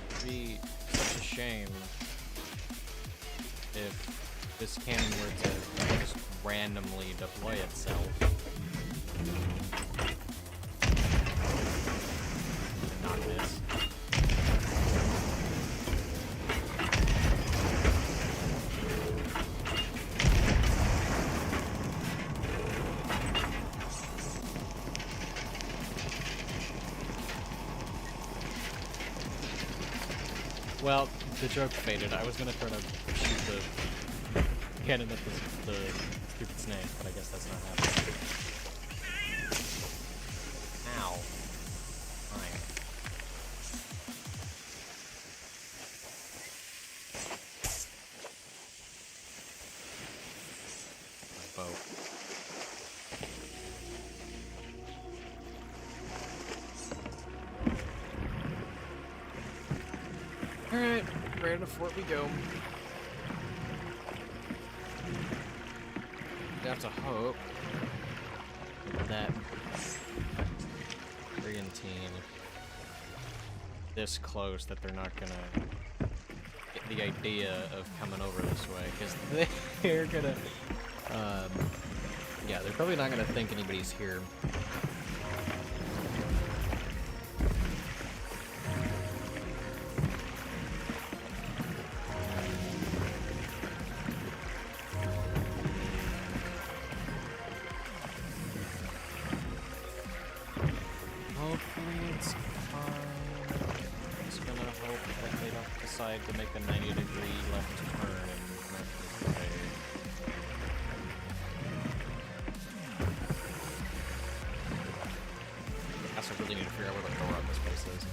It'd be such a shame if this cannon were to just randomly deploy itself. And not miss. Well, the joke faded. I was gonna try to shoot the cannon at the stupid snake, but I guess that's not happening. Ow. Fine. My boat. Alright, ready to fort we go. You have to hope that brigantine this close that they're not gonna get the idea of coming over this way, because they're gonna, yeah, they're probably not gonna think anybody's here. decide to make a 90-degree left turn and Merrick Bay. I also really need to figure out where the door on this place is.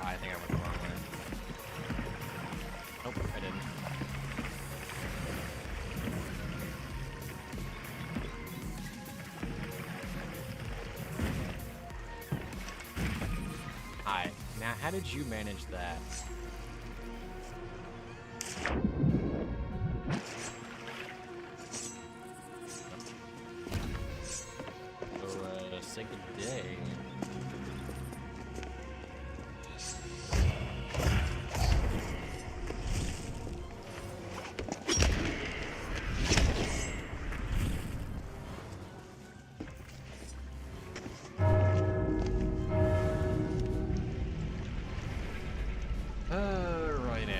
I think I went the wrong way. Nope, I didn't. Hi. Now, how did you manage that? So, say good day. Righty.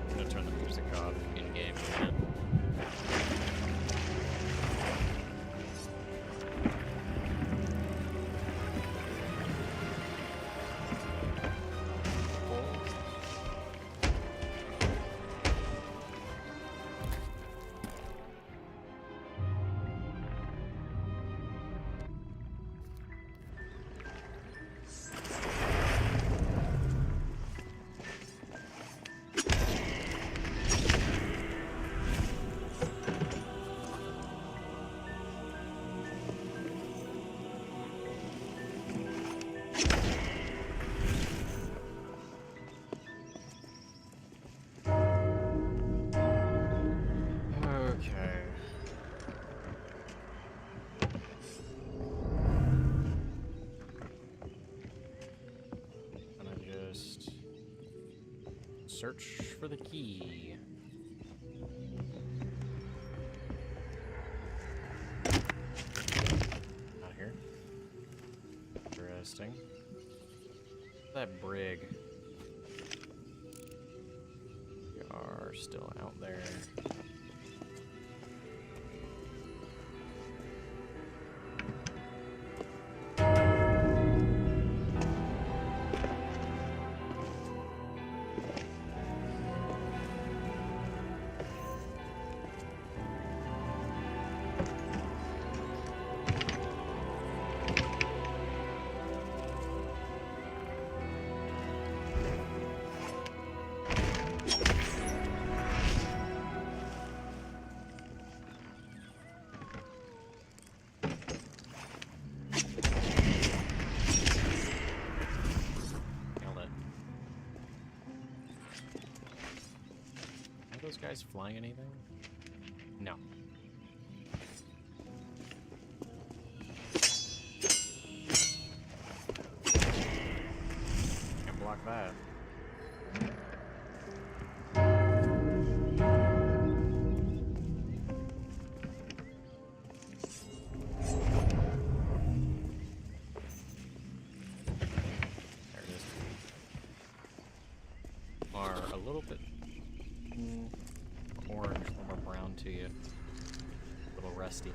I'm gonna turn the music off in game. Okay. Gonna just search for the key. Not here. Interesting. That brig. We are still out there. Those guys flying anything? No. Can't block that. There it is. Are a little bit orange, a little more brown to you. A little rusty.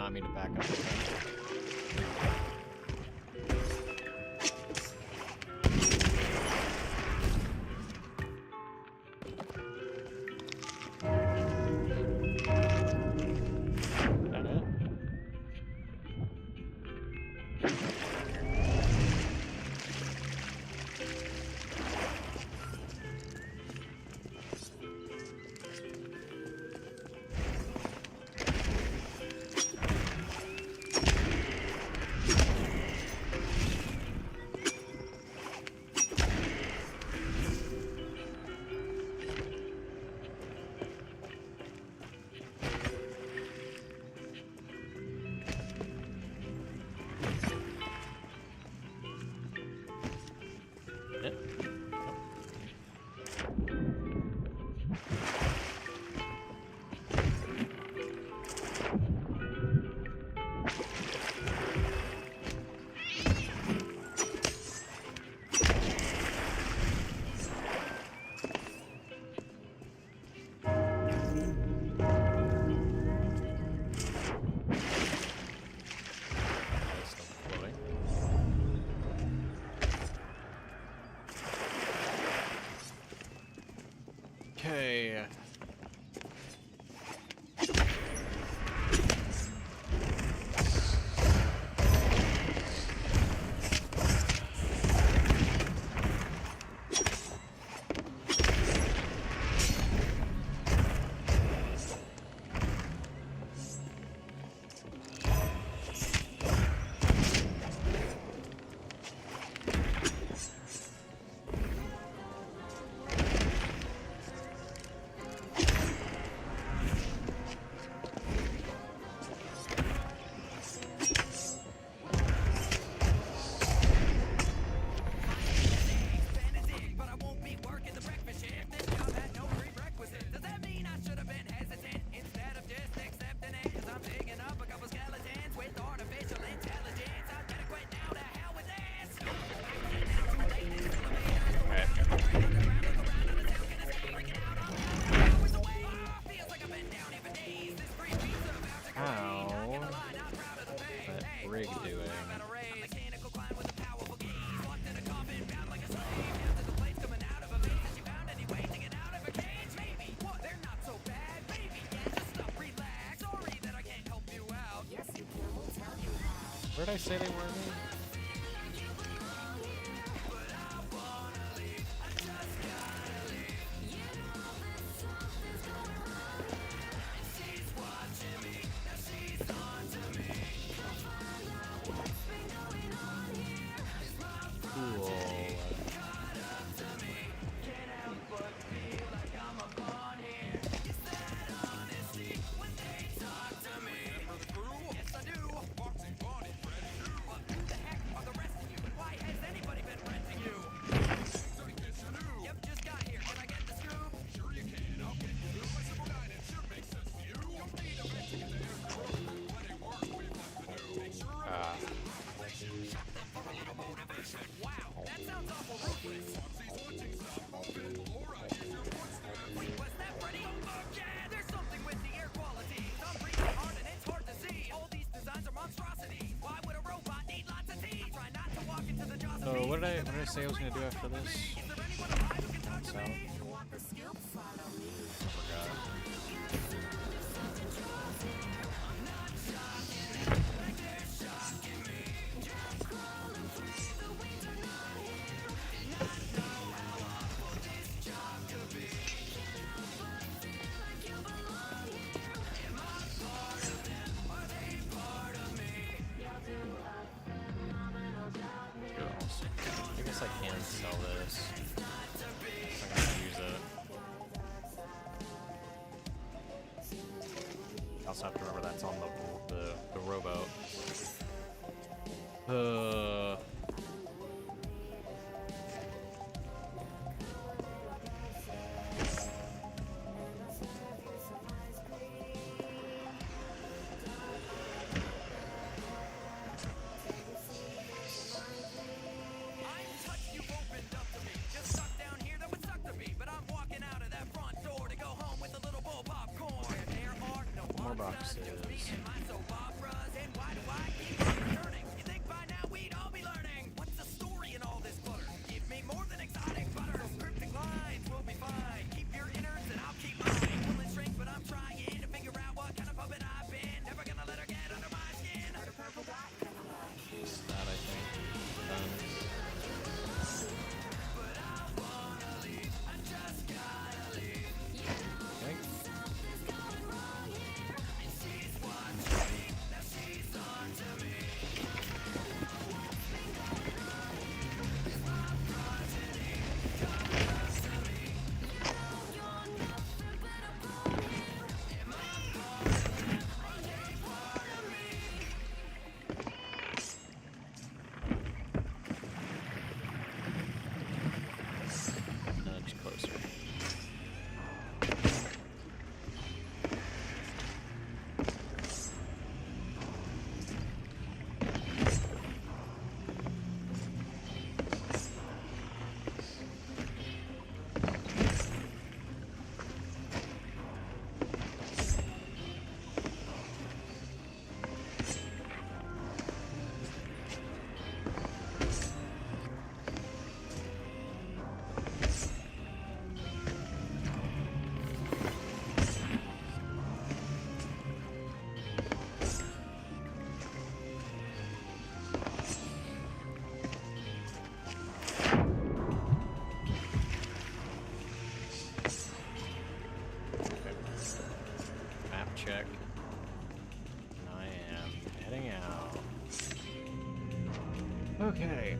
not mean to back up. Okay. Where'd I say they were again? Cool. So what did I say I was gonna do after this? So, I guess I can sell this. I'm gonna use it. I also have to remember that's on the rowboat. More boxes.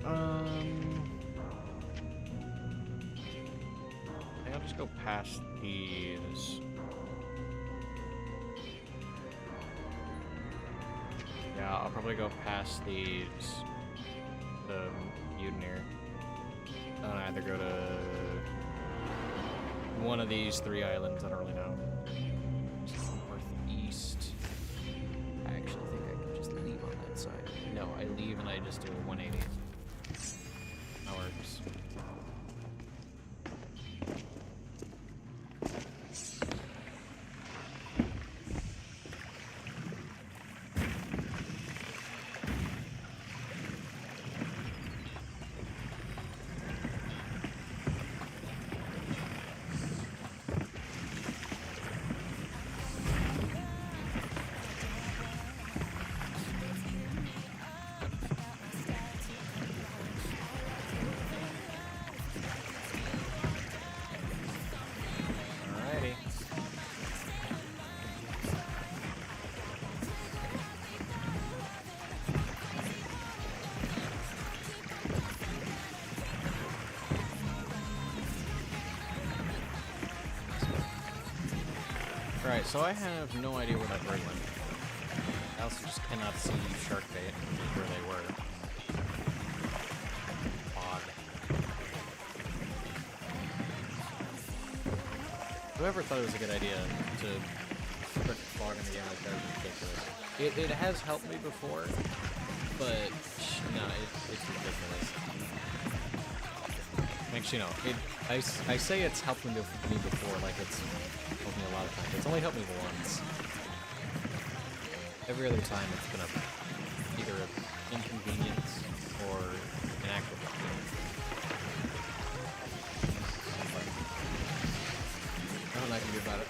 Alright, I think I'll just go past these. Yeah, I'll probably go past these, the Mutineer. And either go to one of these 3 islands, I don't really know. Northeast. I actually think I can just leave on that side. No, I leave and I just do a 180. That works. Right, so I have no idea where that bird went. I also just cannot see shark bait, which is where they were. Odd. Whoever thought it was a good idea to put fog in the game like that is ridiculous. It has helped me before, but no, it's ridiculous. Actually, no. I say it's helped me before, like it's helped me a lot of times. It's only helped me once. Every other time it's been either an inconvenience or an actual inconvenience. Nothing I can do about it.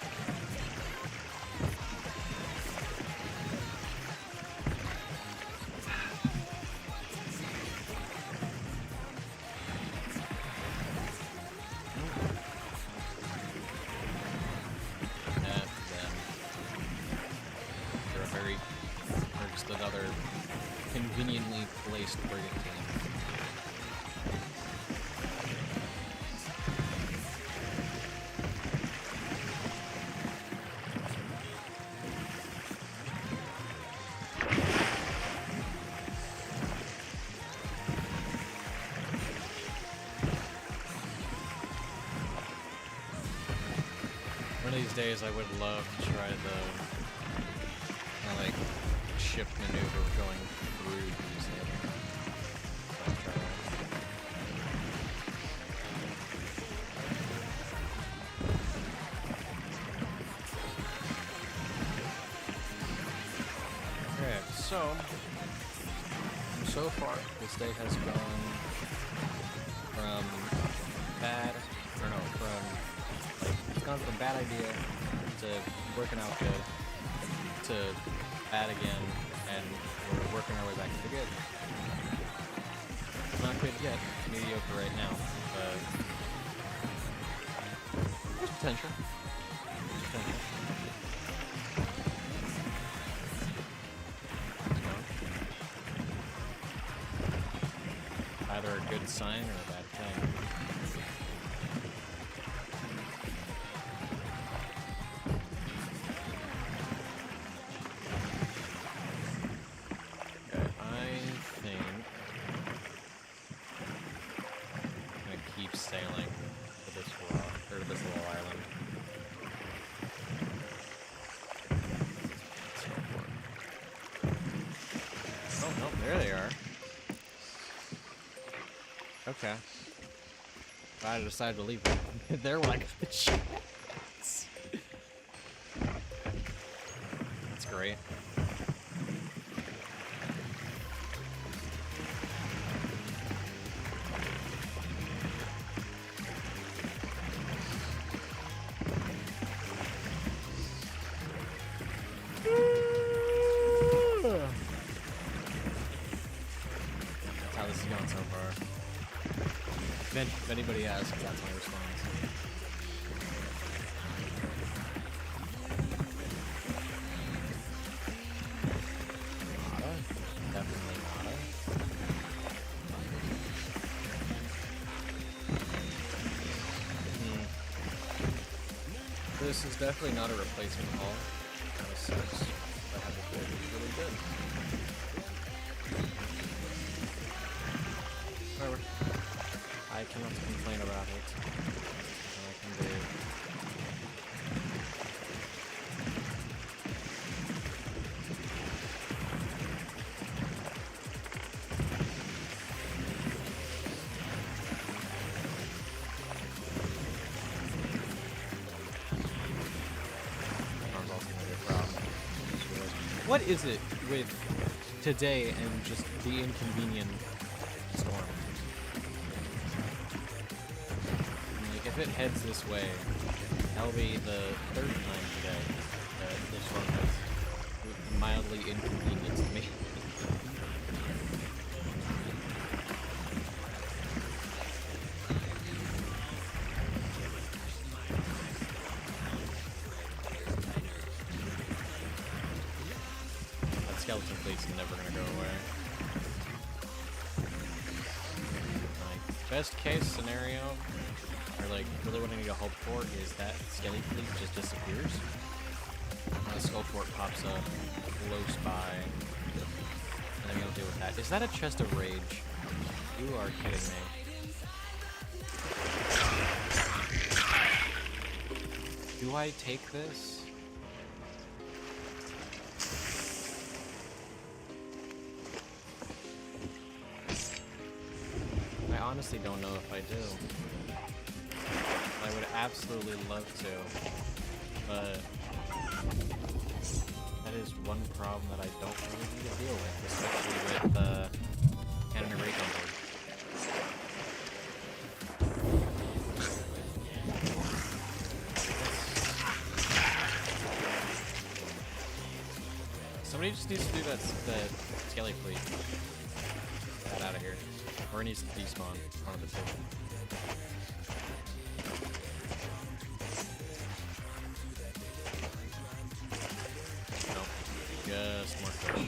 Another conveniently placed brigand team. One of these days I would love to try the like ship maneuver going through these things. I'll try that. Okay, so far this day has gone from bad, it's gone from bad idea to working out good to bad again, and we're working our way back to good. It's not good yet. It's mediocre right now, but there's potential. There's potential. So, either a good sign or a bad thing. There they are. Okay. I decided to leave them. They're like the chance. That's great. So far. If anybody asks, that's my response. Nada. Definitely nada. This is definitely not a replacement haul. Kind of sucks. I have the build is really good. Whatever. I cannot complain about it. I can do. What is it with today and just the inconvenient storm? Like, if it heads this way, that'll be the third time today that the storm has mildly inconvenienced me. Skeleton fleet's never gonna go away. Like, best case scenario, or like really what I need to hope for, is that skeleton fleet just disappears. The skull fort pops up close by, and then we'll deal with that. Is that a chest of rage? You are kidding me. Do I take this? I honestly don't know if I do. I would absolutely love to, but that is one problem that I don't really need to deal with, especially with cannon and rake on board. Somebody just needs to do that skelly fleet. Get that out of here. Or it needs to despawn. One of the two. No. Just more fish.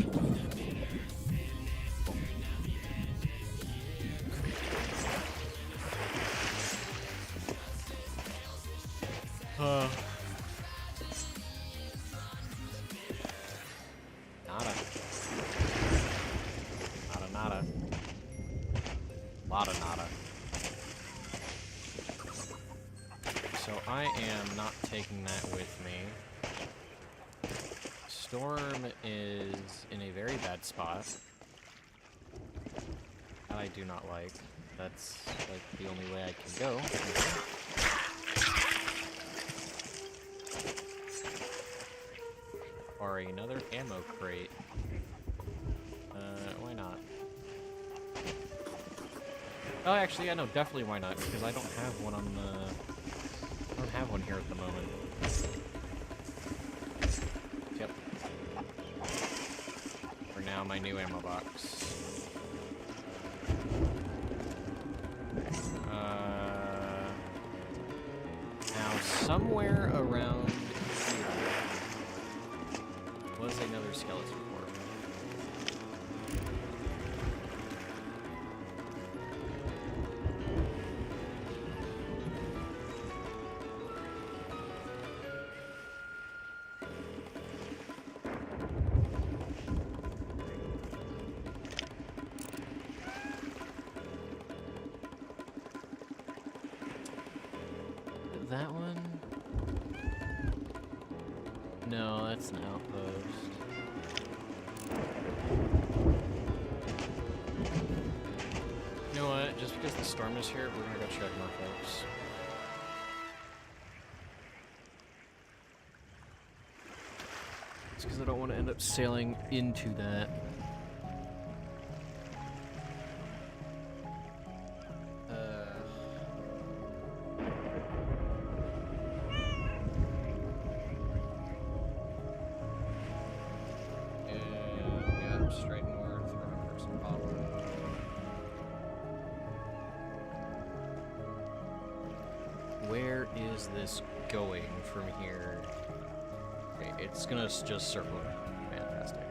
Nada. Lotta nada. So I am not taking that with me. Storm is in a very bad spot. That I do not like. That's like the only way I can go. Or another ammo crate. Why not? Oh, actually, yeah, no, definitely why not, because I don't have one on the... I don't have one here at the moment. Yep. For now, my new ammo box. Now, somewhere around here was another skeleton fort. That one? No, that's an outpost. You know what? Just because the storm is here, we're gonna go check more folks. It's because I don't want to end up sailing into that. Straight north, remember some follow. Where is this going from here? Okay, it's gonna just circle. Fantastic.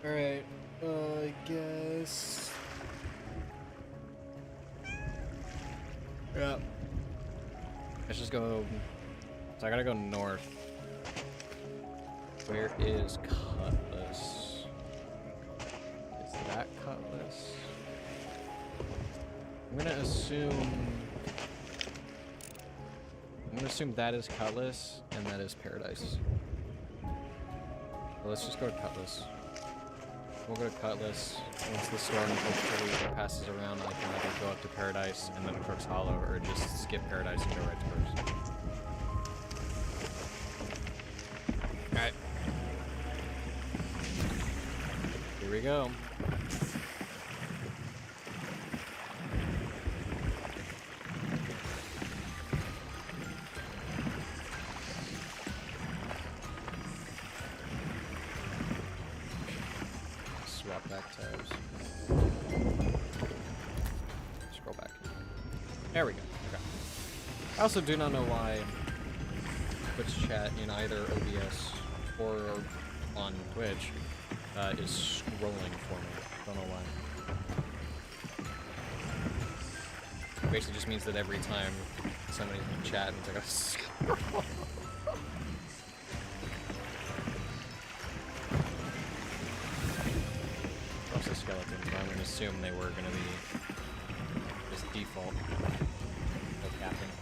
Alright, I guess... Yeah. Let's just go. So I gotta go north. Where is Cutlass? Is that Cutlass? I'm gonna assume that is Cutlass and that is Paradise. So let's just go to Cutlass. We'll go to Cutlass. Once the storm hopefully passes around, I can either go up to Paradise and then Crooks Hollow, or just skip Paradise and go right to Crooks. Alright. Here we go. Swap back tabs. Scroll back. There we go. Okay. I also do not know why Twitch chat in either OBS or on Twitch is scrolling for me. Don't know why. Basically just means that every time somebody's in chat, it's like a scroll. Also skeletons, but I'm going to assume they were going to be just default. No capping.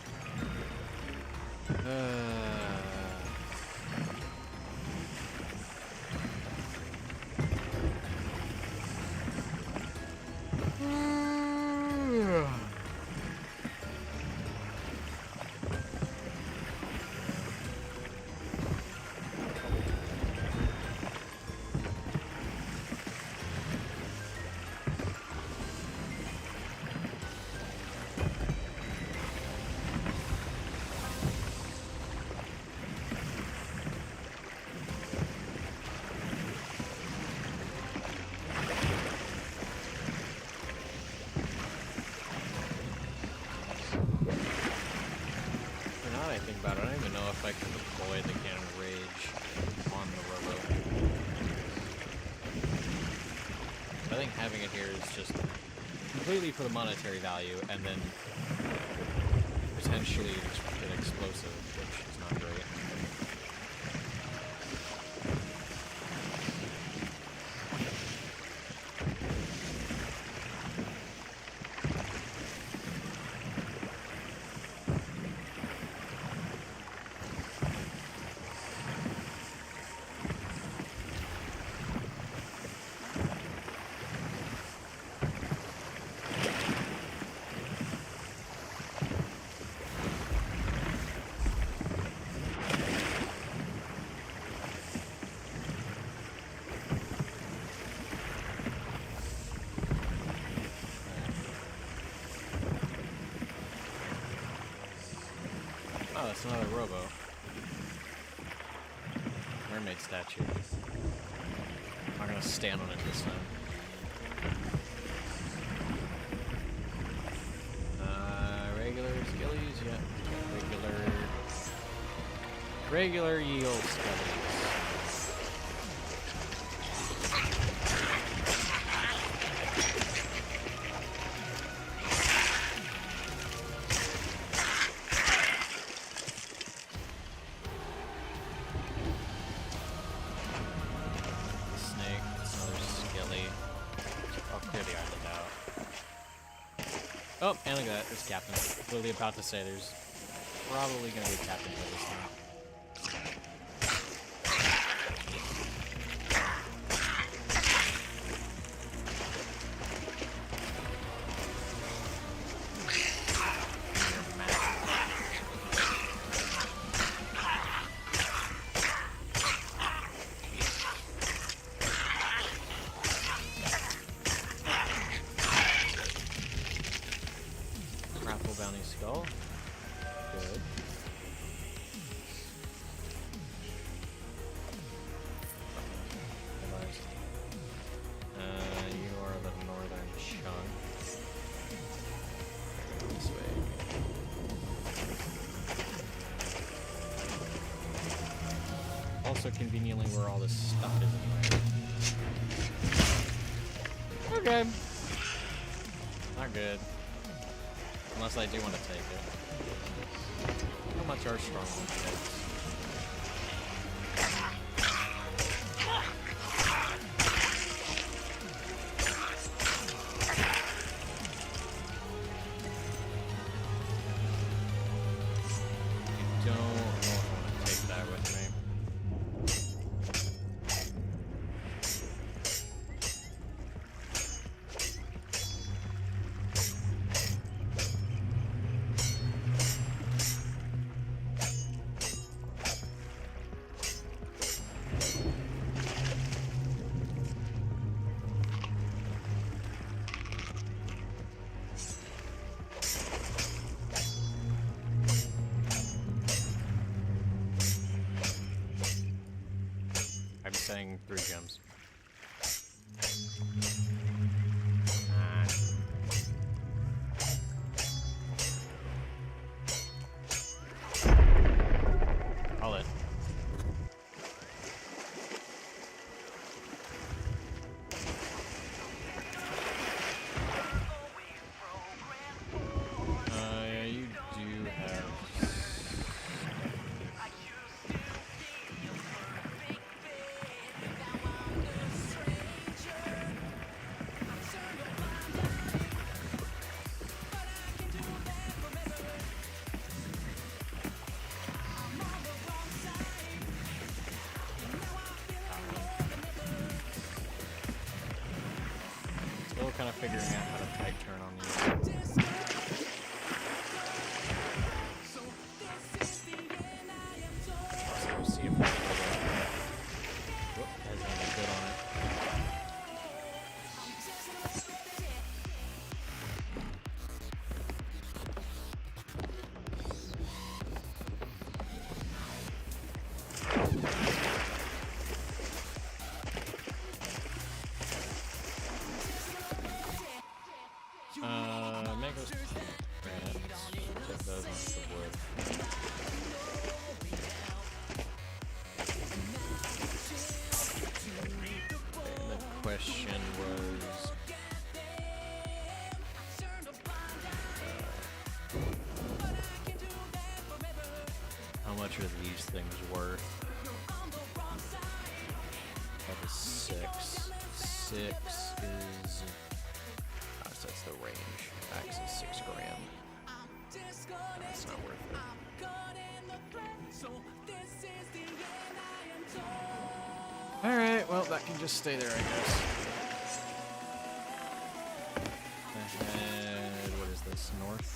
About it. I don't even know if I can deploy the Cannon Rage on the Rowboat. I think having it here is just completely for the monetary value, and then potentially an explosive, which is not great. Oh, that's another Rowboat. Mermaid statue. I'm not gonna stand on it this time. Regular skillies, yeah. Regular eel skillies. Oh, and look at that, there's Captain. Literally about to say there's probably gonna be a Captain for this time. Bounty skull. Good. You are the northern chunk. This way. Also conveniently where all this stuff is anyway. Okay. Not good. Unless I do want to take it. How much are stronghold takes? I'm saying 3 gems. Call it. Yeah, you do have. Still kind of figuring out how to tight turn on these. Also, see if I can whoop, has anything good on it. Mangoes, granite, take those off the wood. Okay, the question was, how much are these things worth? That is 6. 6 is... so that's the range. Max is 6 grand. That's not worth it. Alright, well, that can just stay there, I guess. Ahead, what is this? North?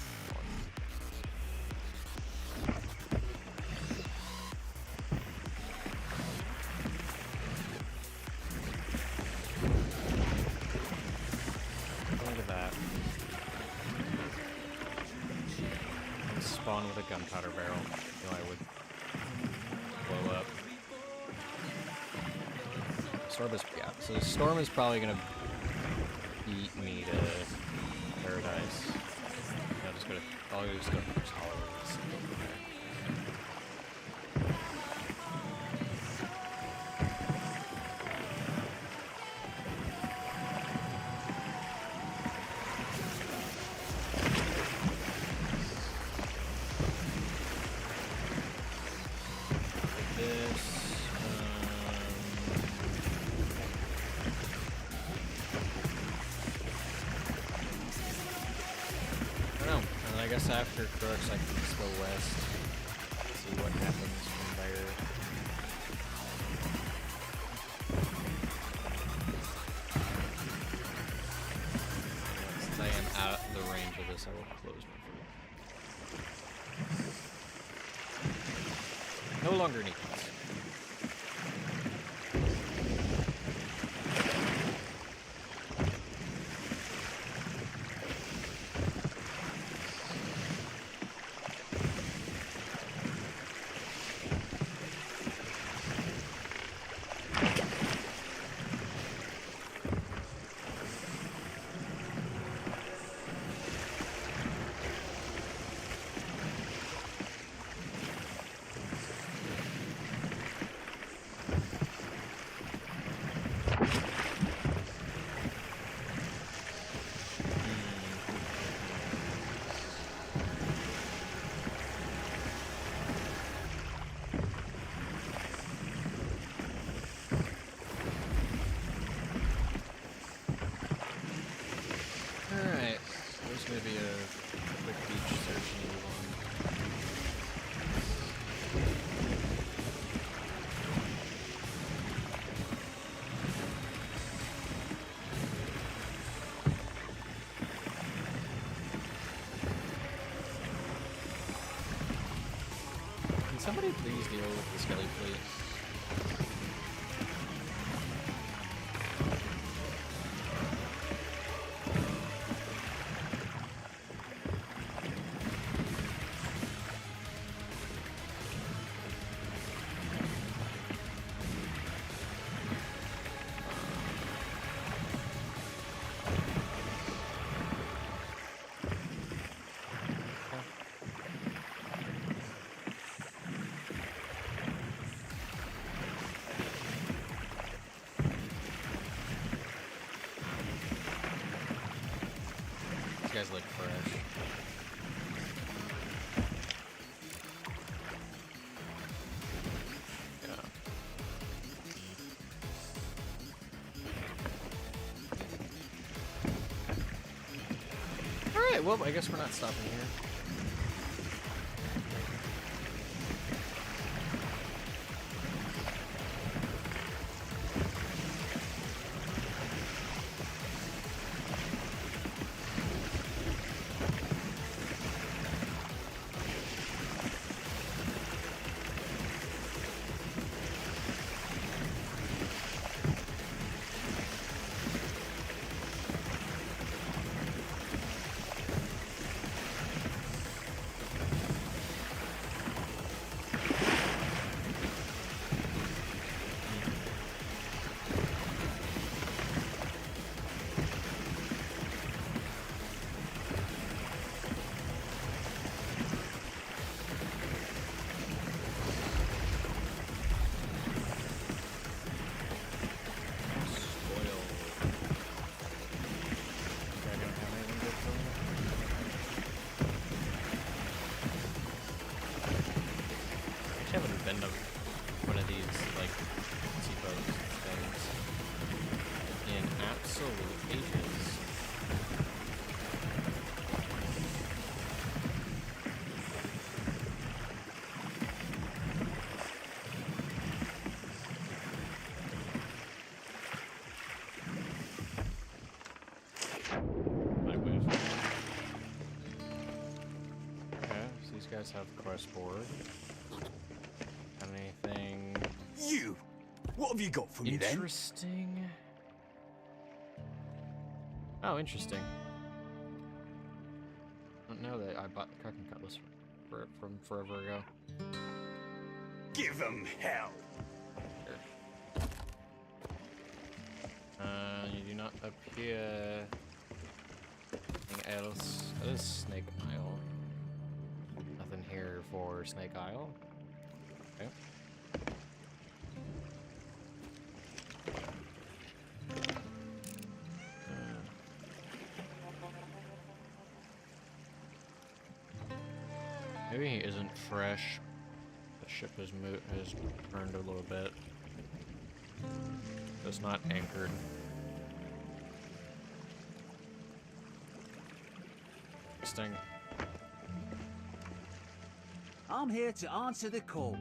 Look at that. And spawn with a gunpowder barrel. You know, I would blow up. Storm is, yeah, so Storm is probably gonna beat me to Paradise. I'll just go to Crooks Hollow. I guess after Crooks, I can just go west, see what happens from there. Since I am out of the range of this, I will close my food. No longer need this. somebody please deal with the skelly fleet? These guys look fresh. Yeah. Alright, well, I guess we're not stopping here. One of these, like, seaboat things in absolute ages. My whiff. Okay, so these guys have quest board. Anything You! What have you got for me then? interesting? Oh, interesting. I don't know that I bought the cracking cutlass from forever ago. Give 'em hell! Here. You do not appear. Anything else? That is Snake Isle. Nothing here for Snake Isle. Okay. Maybe he isn't fresh. The ship has turned a little bit. It's not anchored. Interesting. I'm here to answer the call.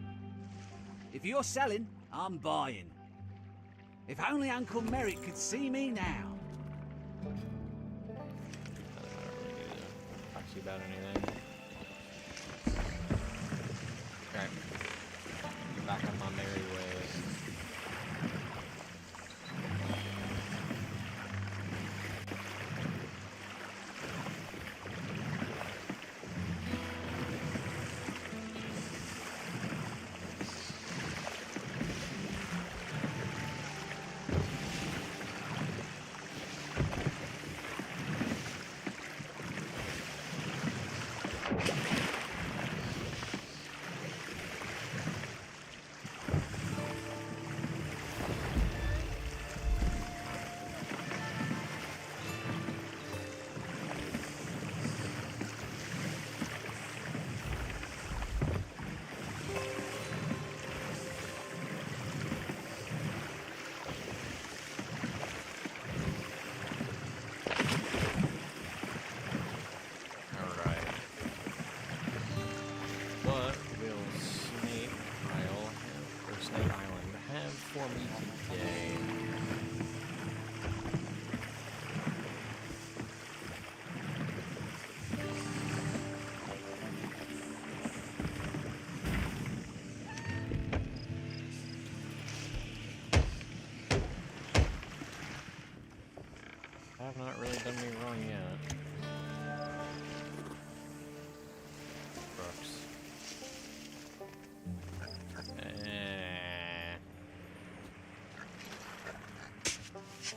If you're selling, I'm buying. If only Uncle Merrick could see me now. I don't really need to talk to you about anything. Okay. Get back on my merry ways. For me today.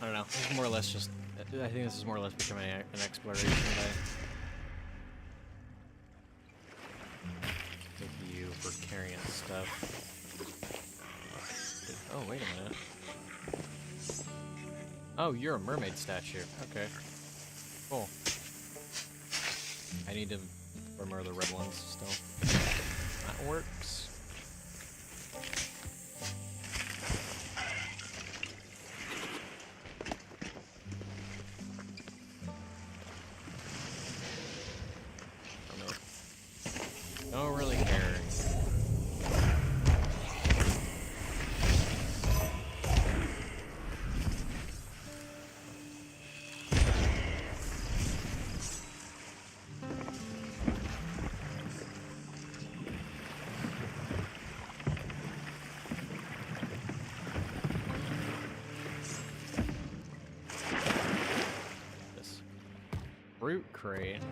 I don't know. This is more or less just. I think this is more or less becoming an exploration day. Thank you for carrying stuff. Oh, wait a minute. Oh, you're a mermaid statue. Okay. Cool. I need to remember the red ones still. That works. Don't really care. This fruit crate.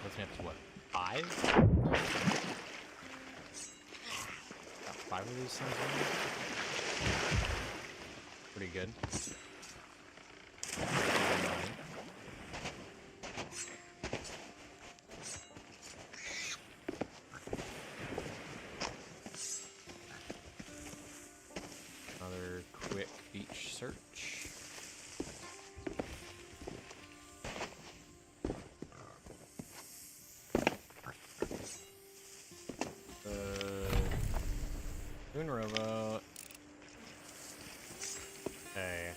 Okay. What, 5? Got 5 of these things in there? Pretty good. Another quick beach search. Rowboat. Okay.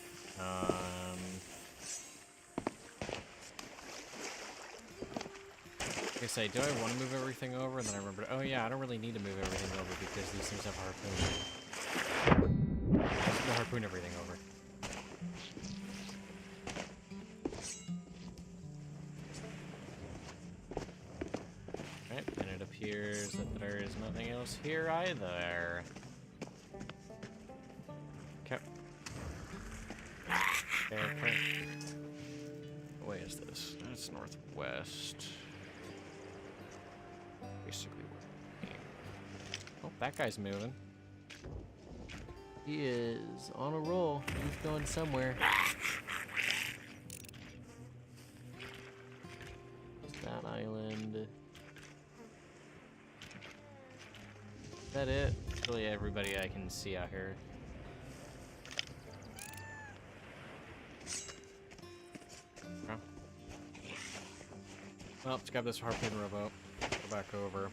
I say, do I want to move everything over? And then I remembered, oh yeah, I don't really need to move everything over because these things have harpoon. They'll harpoon everything over. Right, and it appears that there is nothing else here either. Okay. What way is this? That's northwest. Basically where we came. Oh, that guy's moving. He is on a roll. He's going somewhere. That island. Is that it? That's really everybody I can see out here. Well, let's grab this harpoon rowboat. Go back over.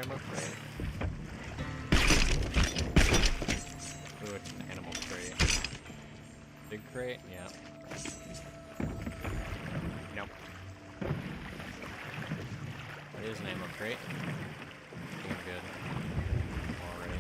Ammo crate. Ooh, it's an animal crate. Big crate? Yeah. Nope. It is an ammo crate. Doing good. Already.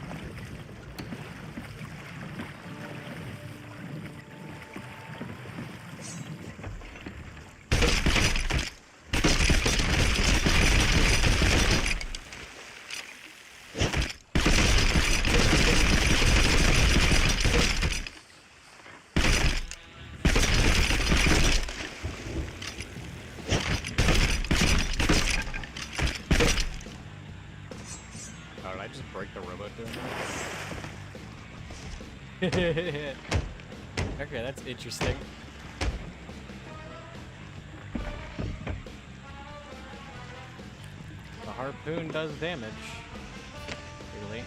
like the rowboat doing that. Okay, that's interesting. The harpoon does damage. Really?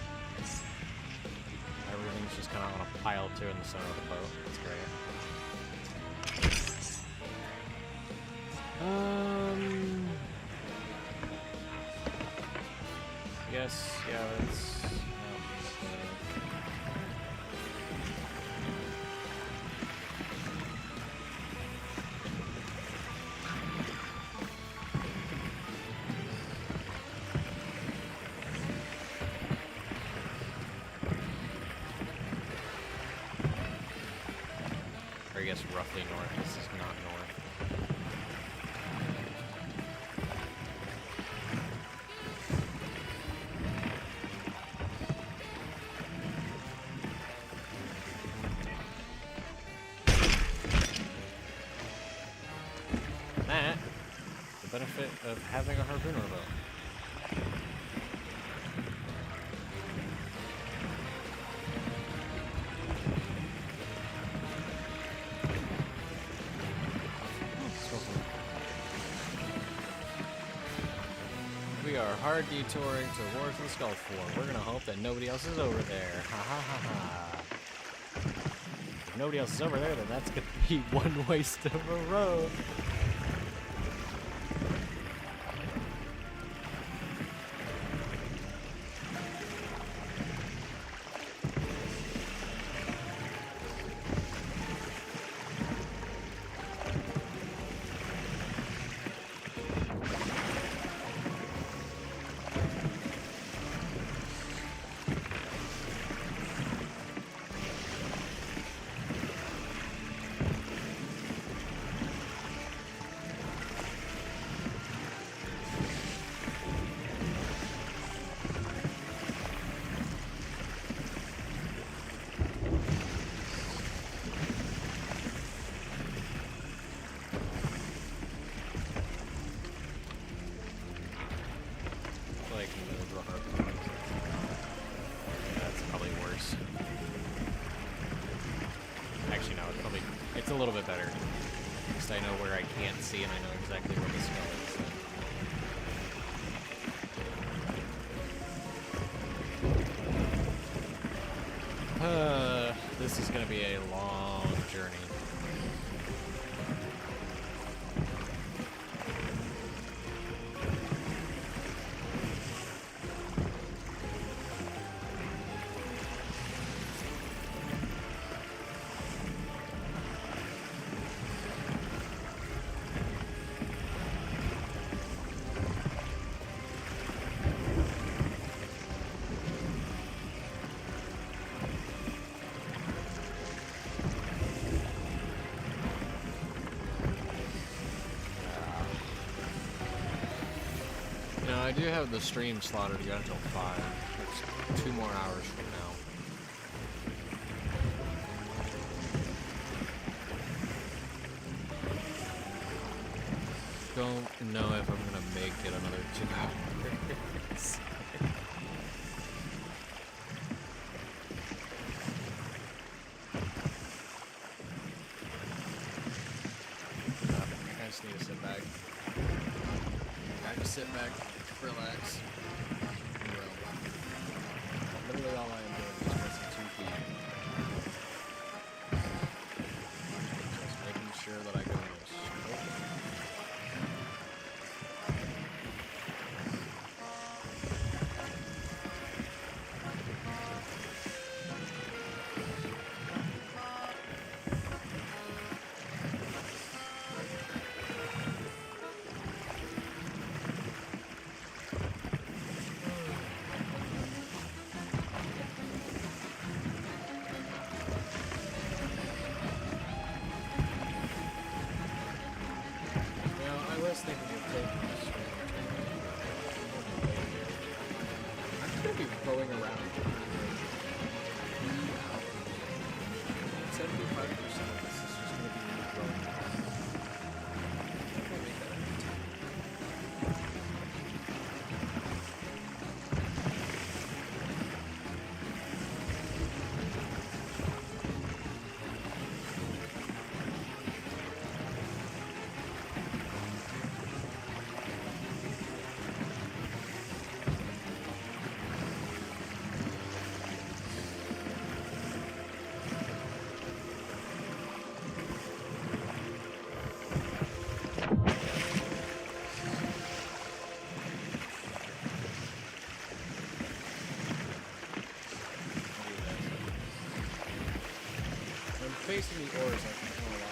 Everything's just kind of on a pile too in the center of the boat. That's great. Yes, yeah, let's... Or I guess roughly north. This is not north. That, the benefit of having a harpoon rowboat. We are hard detouring towards the Skull Fort. We're gonna hope that nobody else is over there. Ha ha ha ha. If nobody else is over there, then that's gonna be one waste of a road. It's a little bit better. At least I know where I can't see and I know exactly where the skull is. This is going to be a long journey. I do have the stream slotted to go until 5. It's 2 more hours from now. Don't know if I'm gonna make it another 2 hours. I just need to sit back. I just sit back. Relax. Literally all I am doing is pressing 2 keys. Just making sure that I go in this. I'm just gonna be going around. 75% of this is just gonna be me going around. basically oars. Like, a lot.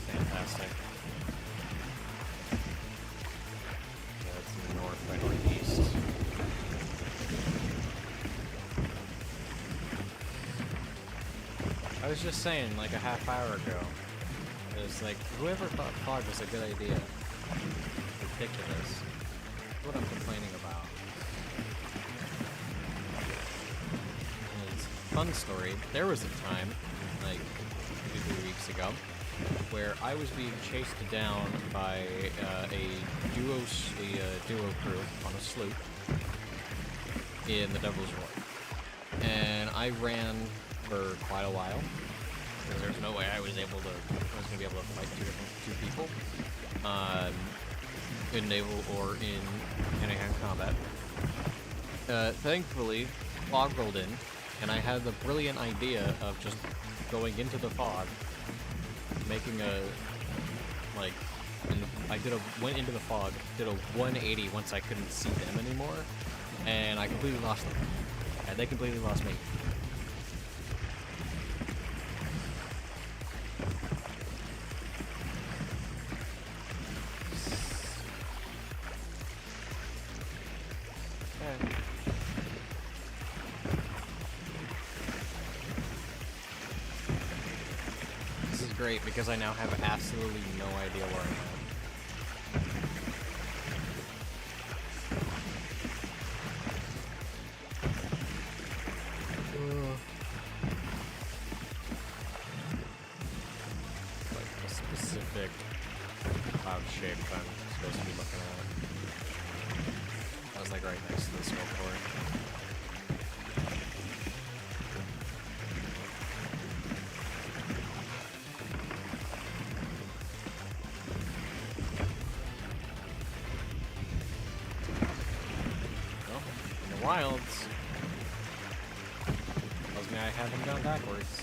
Fantastic. Yeah, it's in the north by northeast. I was just saying, like a half hour ago, it was like, whoever thought fog was a good idea. Ridiculous. That's what I'm complaining about. And it's a fun story. There was a time, like 2-3 weeks ago, where I was being chased down by a duo crew on a sloop in the Devil's Roar, and I ran for quite a while because there's no way I was gonna be able to fight two people in naval or in hand-to-hand combat. Thankfully, fog rolled in, and I had the brilliant idea of just going into the fog, making a, like, went into the fog, did a 180 once I couldn't see them anymore, and I completely lost them. And they completely lost me. Great, because I now have absolutely no idea where I'm at. Like a specific cloud shape I'm supposed to be looking at. I was like right next to the smoke port. Wilds tells me I have him gone backwards.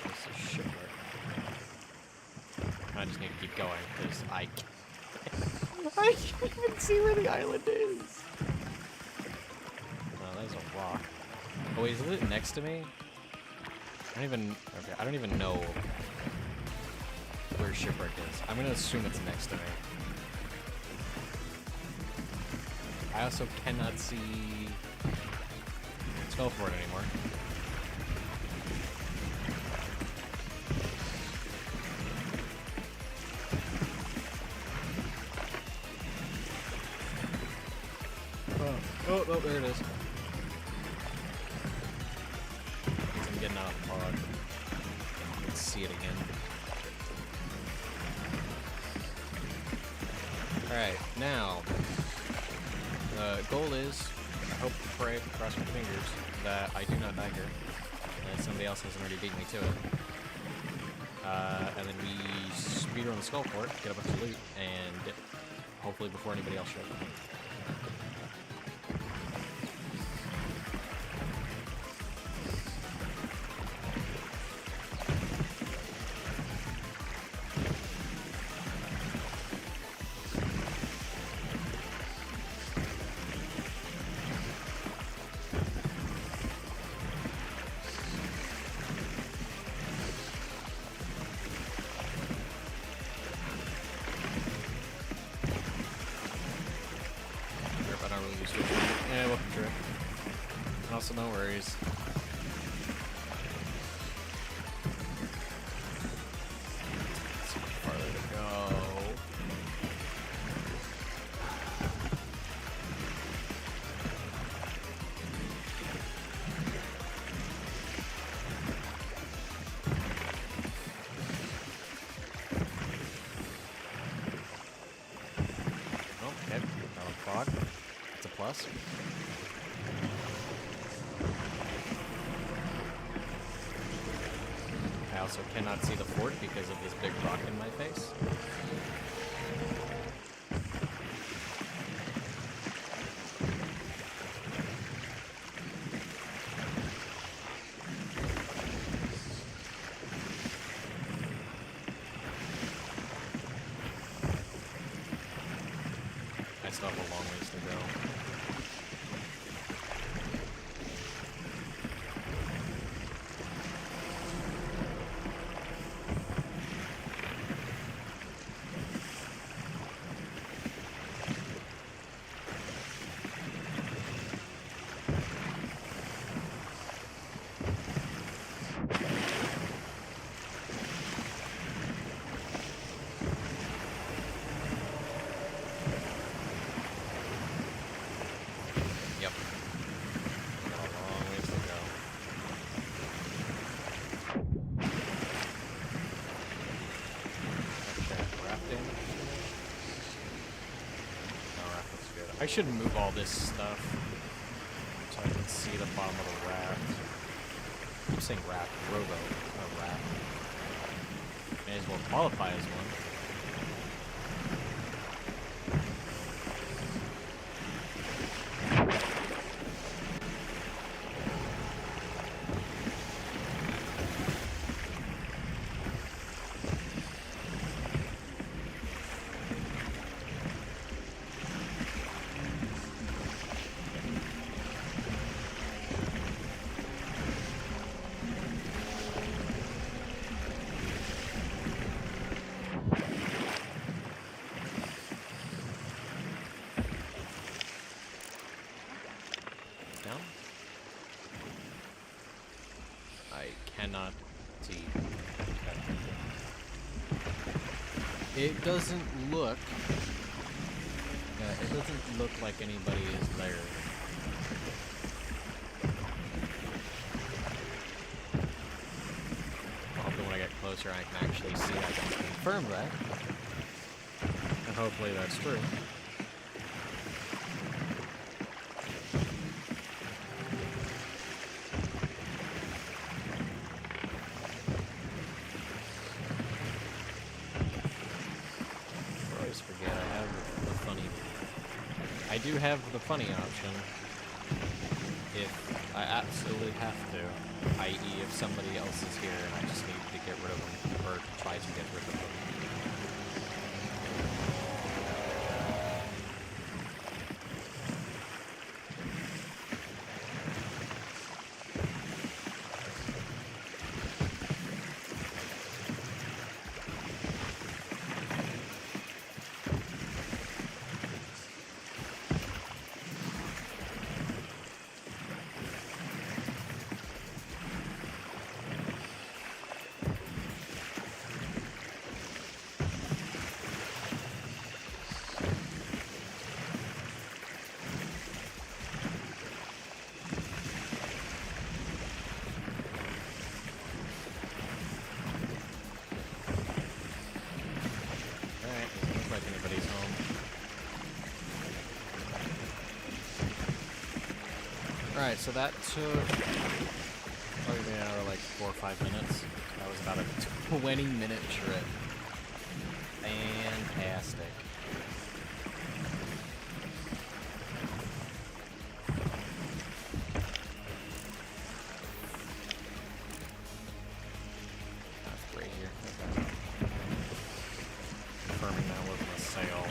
This is shipwreck. I just need to keep going because I can't even see where the island is. There's a rock. Oh wait, is it next to me? I don't even know where shipwreck is. I'm gonna assume it's next to me. I also cannot see Skullport anymore. Oh, there it is. I'm getting out of the fog. Let's see it again. Alright, now, the goal is, I hope, pray, cross my fingers, that I do not dagger, and somebody else hasn't already beaten me to it. And then we speedrun the Skullport, get a bunch of loot, and hopefully before anybody else shows up. so no worries. So farther to go. Oh, okay. Got a fog. It's a plus. I also cannot see the fort because of this big rock in my face. I still have a long ways to go. Yep. Got a long ways to go. Okay, raft damage. No, raft looks good. I should move all this stuff so I can see the bottom of the raft. I'm saying raft, rowboat, not raft. May as well qualify as one. Down? I cannot see. Okay. It doesn't look like anybody is there. Hopefully when I get closer I can actually see I can confirm that. And hopefully that's true. I do have the funny option if I absolutely have to, i.e. if somebody else is here and I just need to get rid of them, or try to get rid of them. Alright, so that took probably another like 4 or 5 minutes. That was about a 20-minute trip. Fantastic. That's right here. Okay. Confirming that wasn't a sail.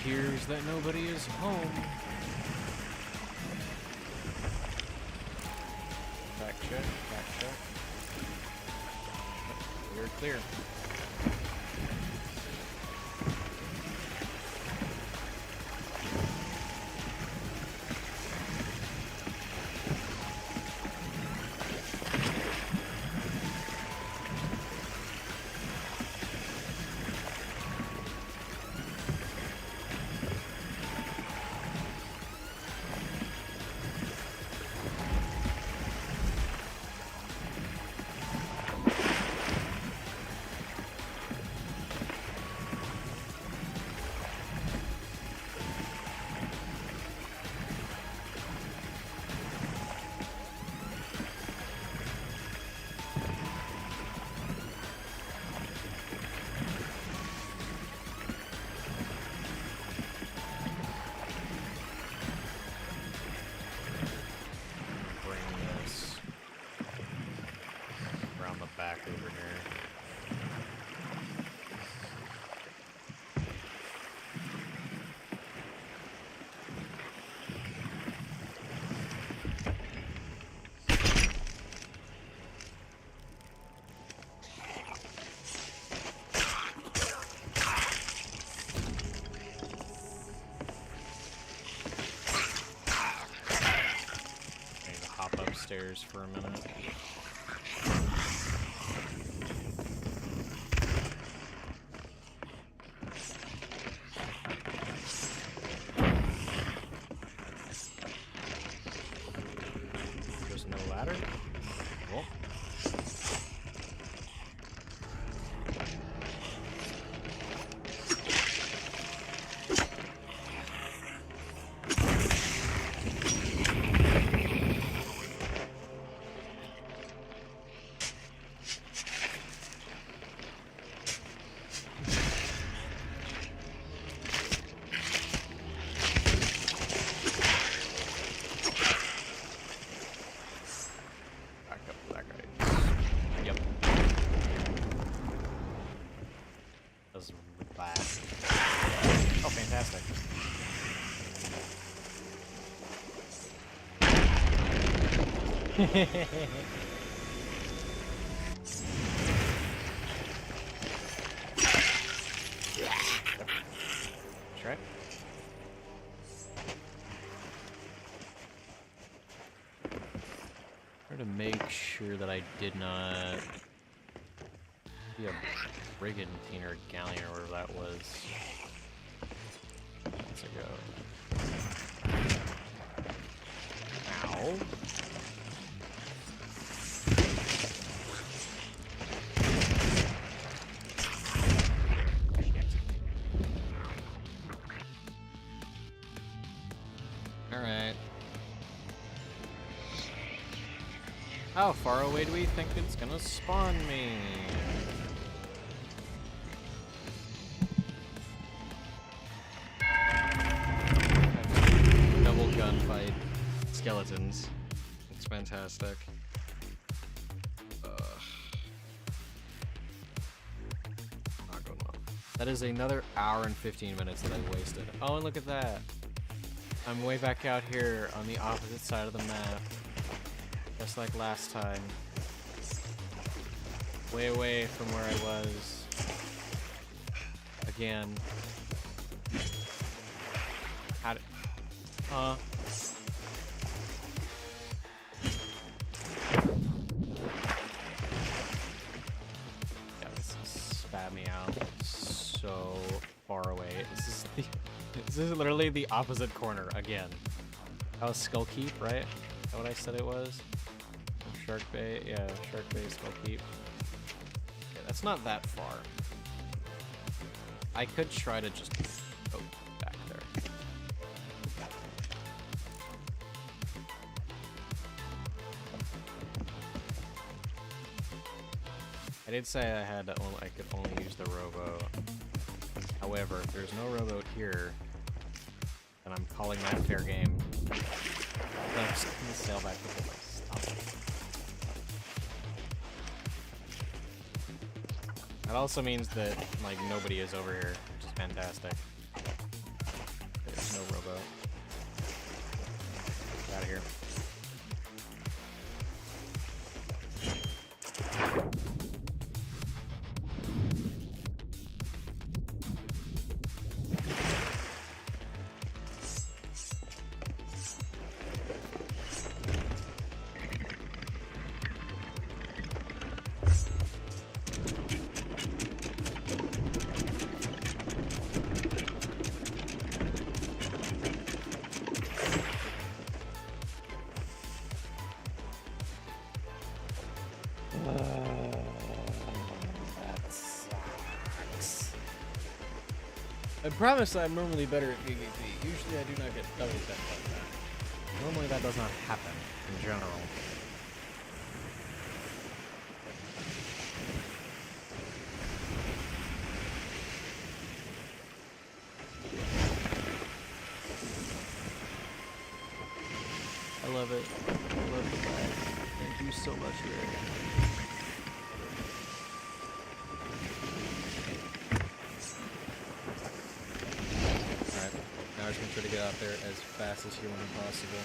appears that nobody is home. Back check, back check. We're clear. Over here. I need to hop upstairs for a minute. Try. Try to make sure that I did not be a brigantine or a galleon or whatever that was. Let's go. Ow. Alright. How far away do we think it's gonna spawn me? Double gunfight. Skeletons. It's fantastic. Not going well. That is another hour and 15 minutes that I wasted. Oh, and look at that. I'm way back out here on the opposite side of the map. Just like last time. Way away from where I was. Again. How did... Huh? Yeah, this is spat me out so far away. This is literally the opposite corner again. That was Skull Keep, right? Is that what I said it was? Shark Bay, yeah, Shark Bay, Skull Keep. Yeah, that's not that far. I could try to just go back there. I did say I could only use the rowboat. However, if there's no rowboat here, then I'm calling that fair game. I'm just gonna sail back to the place. Stop it. That also means that like nobody is over here, which is fantastic. I promise I'm normally better at PvP. Usually I do not get double death like that. Normally that does not happen in general. I love it. I love the flag. Thank you so much, Merrick. Alright, now we're just gonna try to get out there as fast as humanly possible.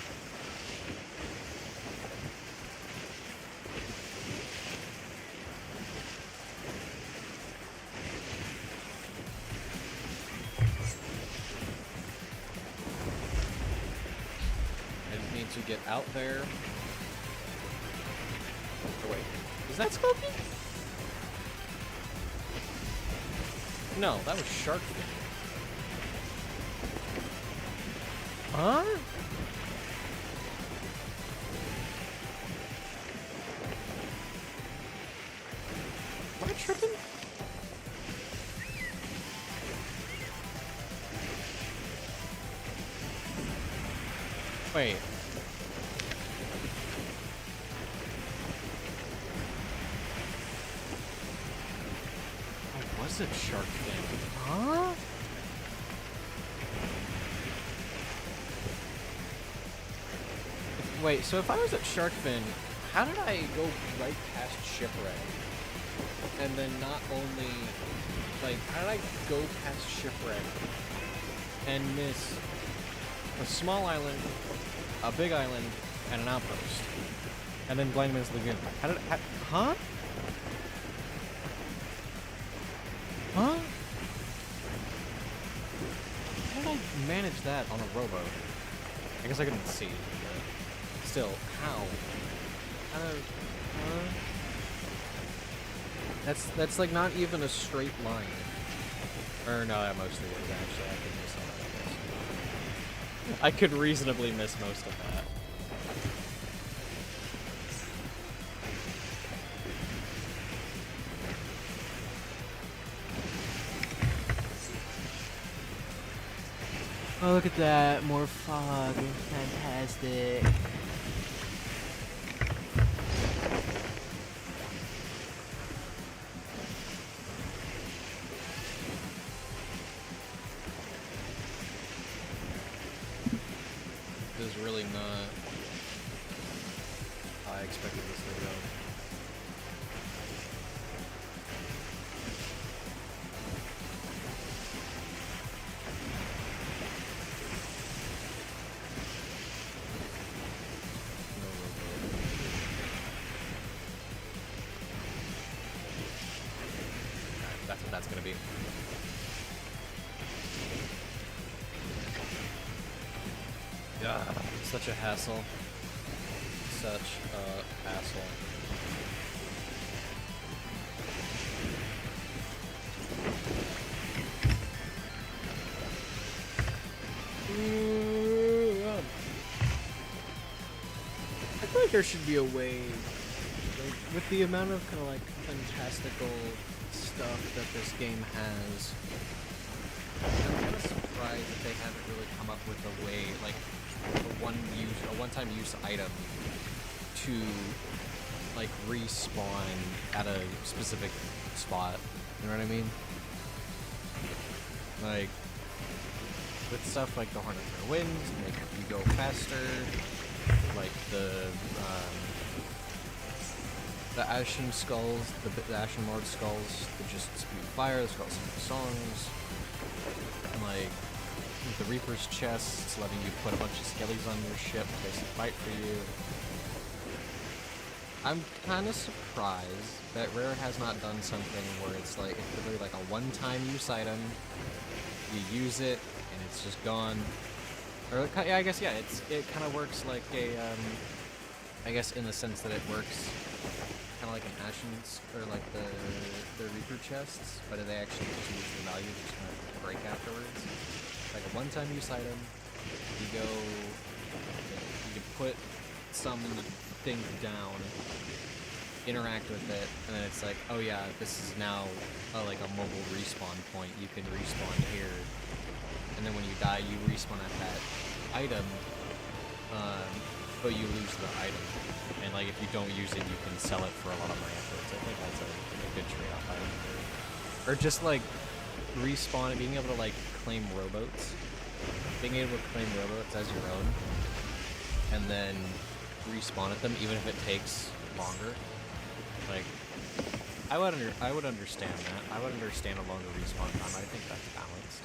To get out there. Oh wait, is that Smoky? No, that was Sharkfin. Huh? Am I tripping? Wait. Was it Sharkfin? Huh? Wait, so if I was at Sharkfin, how did I go right past Shipwreck? And then not only, like, how did I go past Shipwreck and miss a small island, a big island, and an outpost? And then blind miss Lagoon. How did I, huh? Huh? How did I manage that on a rowboat? I guess I couldn't see, but still, how? That's like not even a straight line. Or no, that mostly is actually. I could miss all that. I could reasonably miss most of that. Oh, look at that. More fog. Fantastic. This is really not how I expected this to go. That's gonna be. Such a hassle. Such a hassle. I feel like there should be a way, like, with the amount of kind of like fantastical stuff that this game has. I'm kind of surprised that they haven't really come up with a way, like a one-time use item to like respawn at a specific spot. You know what I mean? Like with stuff like the Horn of Fair Winds, make you go faster. Like the Ashen Skulls, the Ashen Lord Skulls that just spew fire, the Skulls sing songs. And like the Reaper's chests, letting you put a bunch of skellies on your ship to basically fight for you. I'm kind of surprised that Rare has not done something where it's like, it's literally like a one-time use item. You use it, and it's just gone. Or, yeah, I guess, yeah, it kind of works like a, I guess in the sense that it works kind of like an Ashen, or like the Reaper chests, but they actually just use the value just kind of break afterwards. Like a one-time use item, you go, you can put some things down, interact with it, and then it's like, oh yeah, this is now like a mobile respawn point. You can respawn here and then when you die, you respawn at that item, but you lose the item. And like if you don't use it, you can sell it for a lot of money afterwards. I think that's a good trade-off item. Or just like respawn and being able to like claim rowboats. Being able to claim rowboats as your own, and then respawn at them, even if it takes longer. Like, I would understand that. I would understand a longer respawn time. I think that's balanced.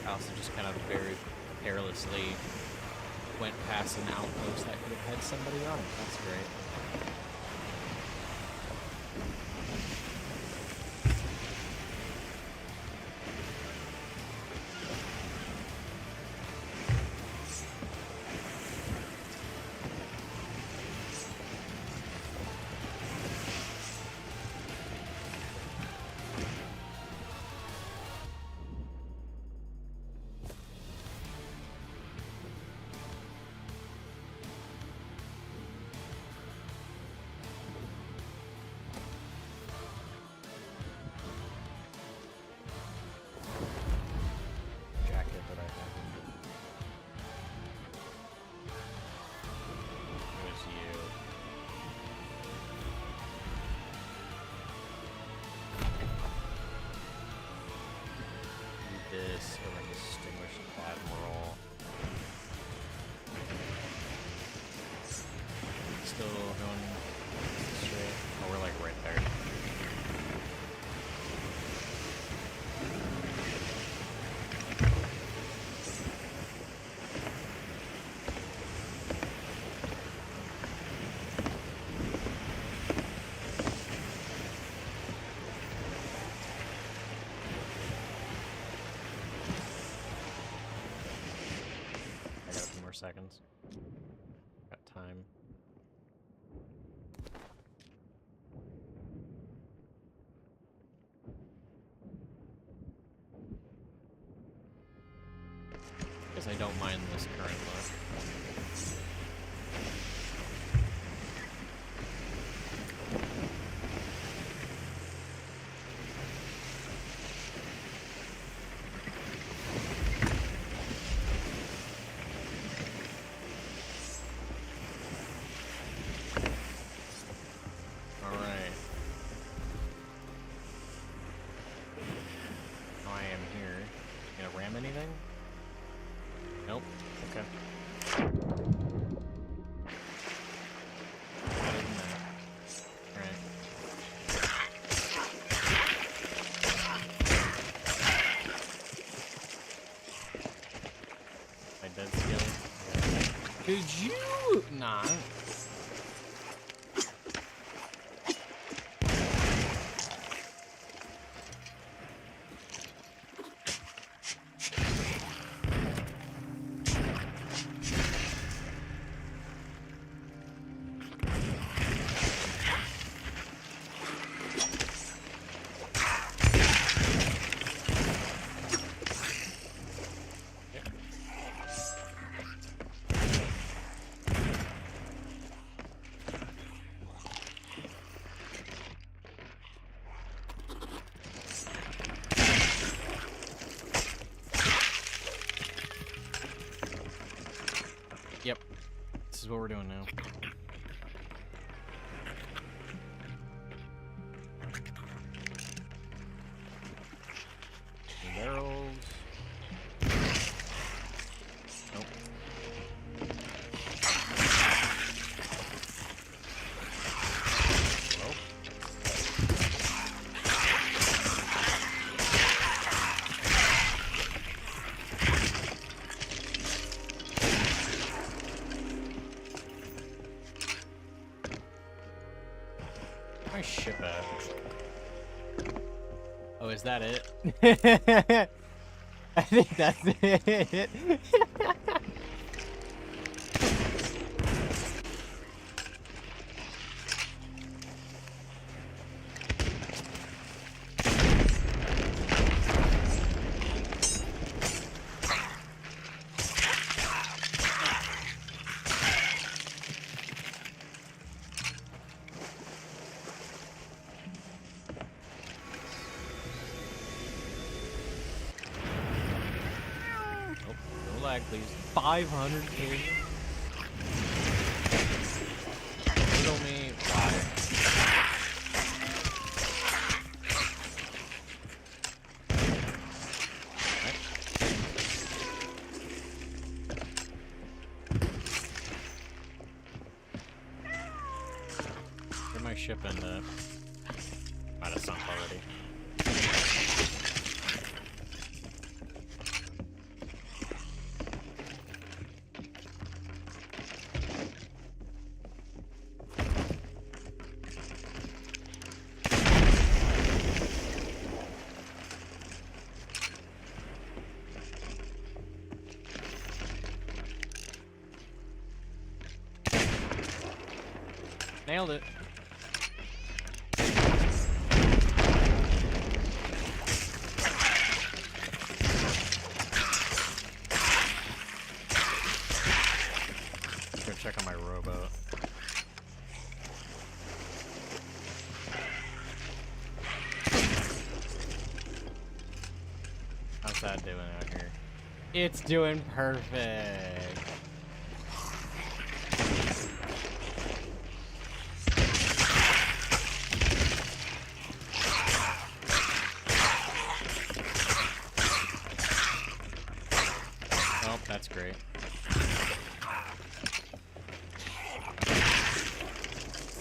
I also just kind of very carelessly went past an outpost that could have had somebody on it. That's great. Seconds. Got time. Guess I don't mind this current look. Anything? Nope. Okay. Other than that. Alright. My dead skillet. Yeah. Could you not? Yep. This is what we're doing now. Barrels. Nope. Hello? My ship at? Oh, is that it? I think that's it. flag, please. 500 ping. Riddle me why. Get my ship in the... Might have sunk already. Nailed it. Go check on my rowboat. How's that doing out here? It's doing perfect. That's great.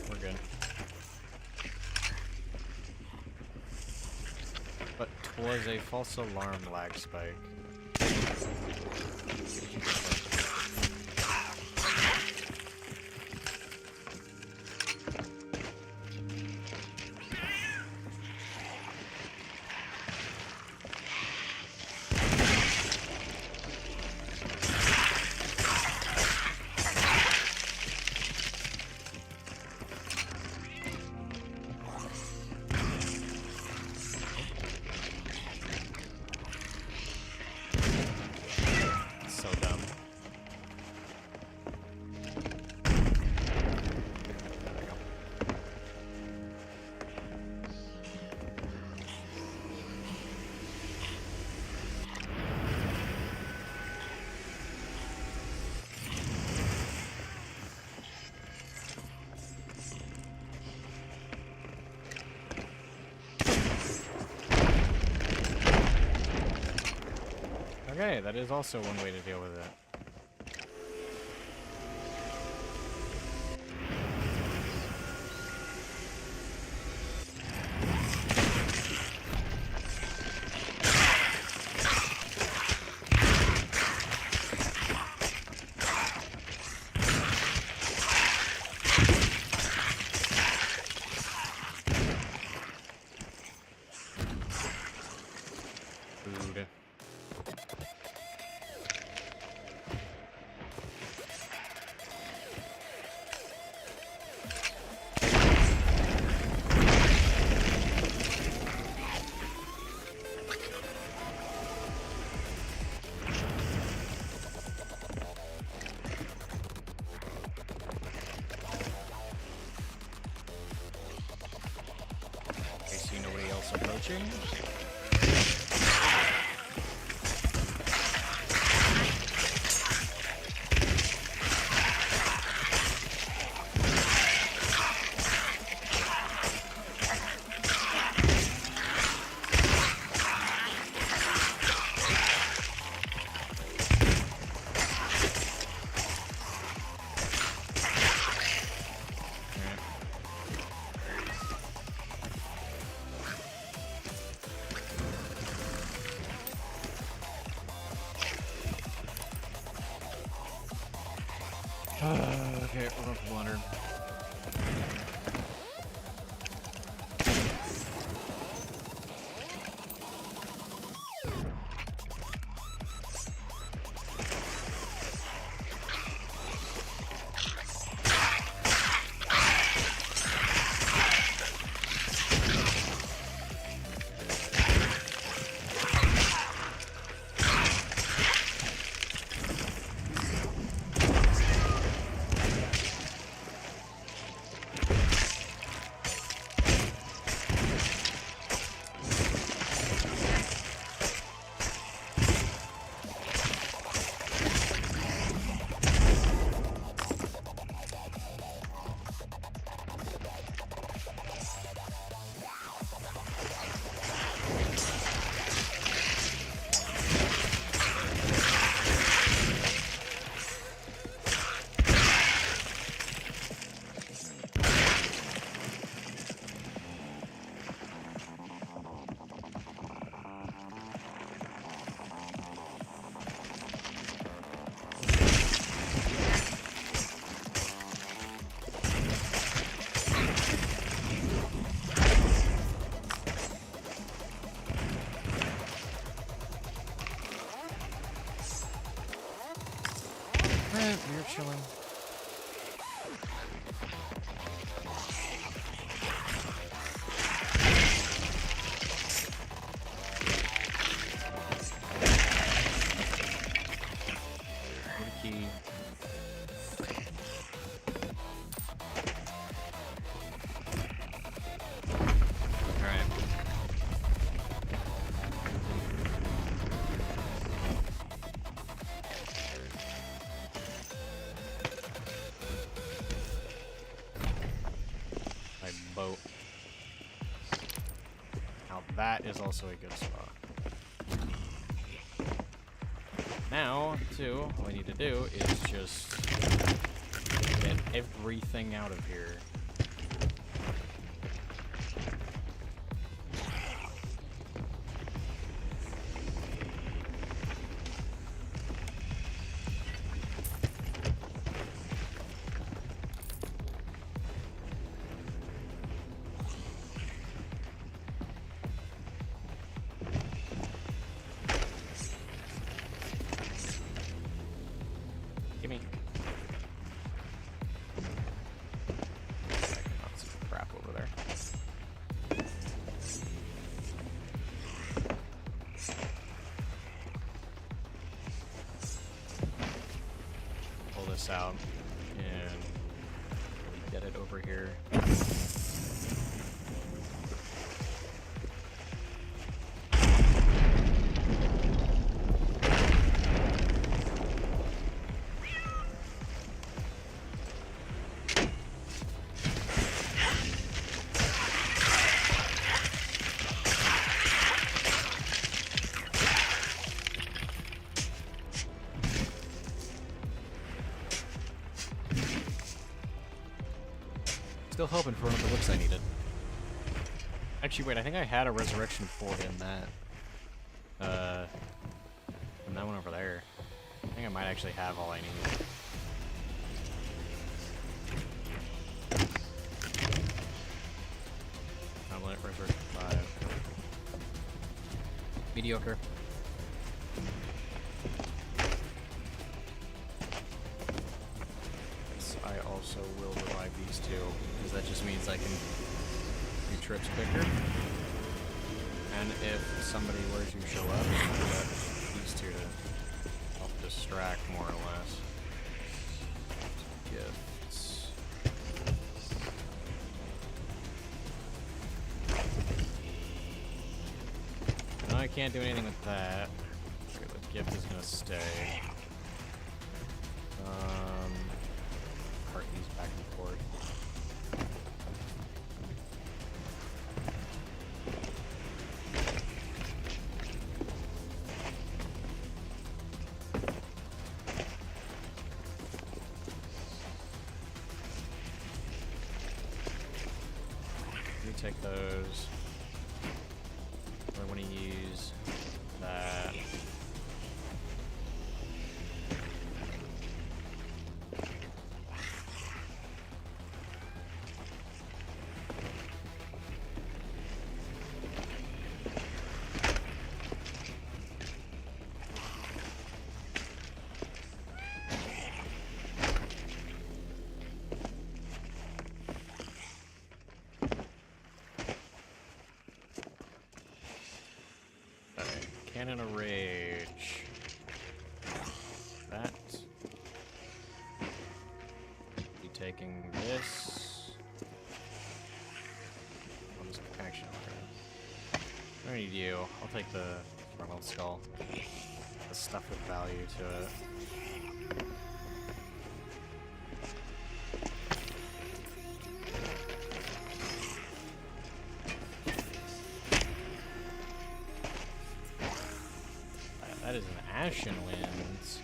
We're good. But 'twas a false alarm lag spike. Okay, that is also one way to deal with it. Food. I see nobody else approaching. Okay, we're going for blunder. boat. Now that is also a good spot. Now, too, all we need to do is just get everything out of here. Out and get it over here. Still hoping for one of the looks I needed. Actually, wait, I think I had a resurrection fort in that one over there. I think I might actually have all I need. Omelet, resurrection 5. Mediocre. I also will revive these two, because that just means I can do trips quicker. And if somebody were to show up, I'll get these two to help distract more or less. Gifts. No, I can't do anything with that. Okay, the gift is gonna stay. Cart these back and forth. Let me take those. I want to use that. Cannon of Rage. That. Be taking this. I'll just action order. I don't need you. I'll take the Ronald Skull. The stuff with value to it. That is an Ashen Winds.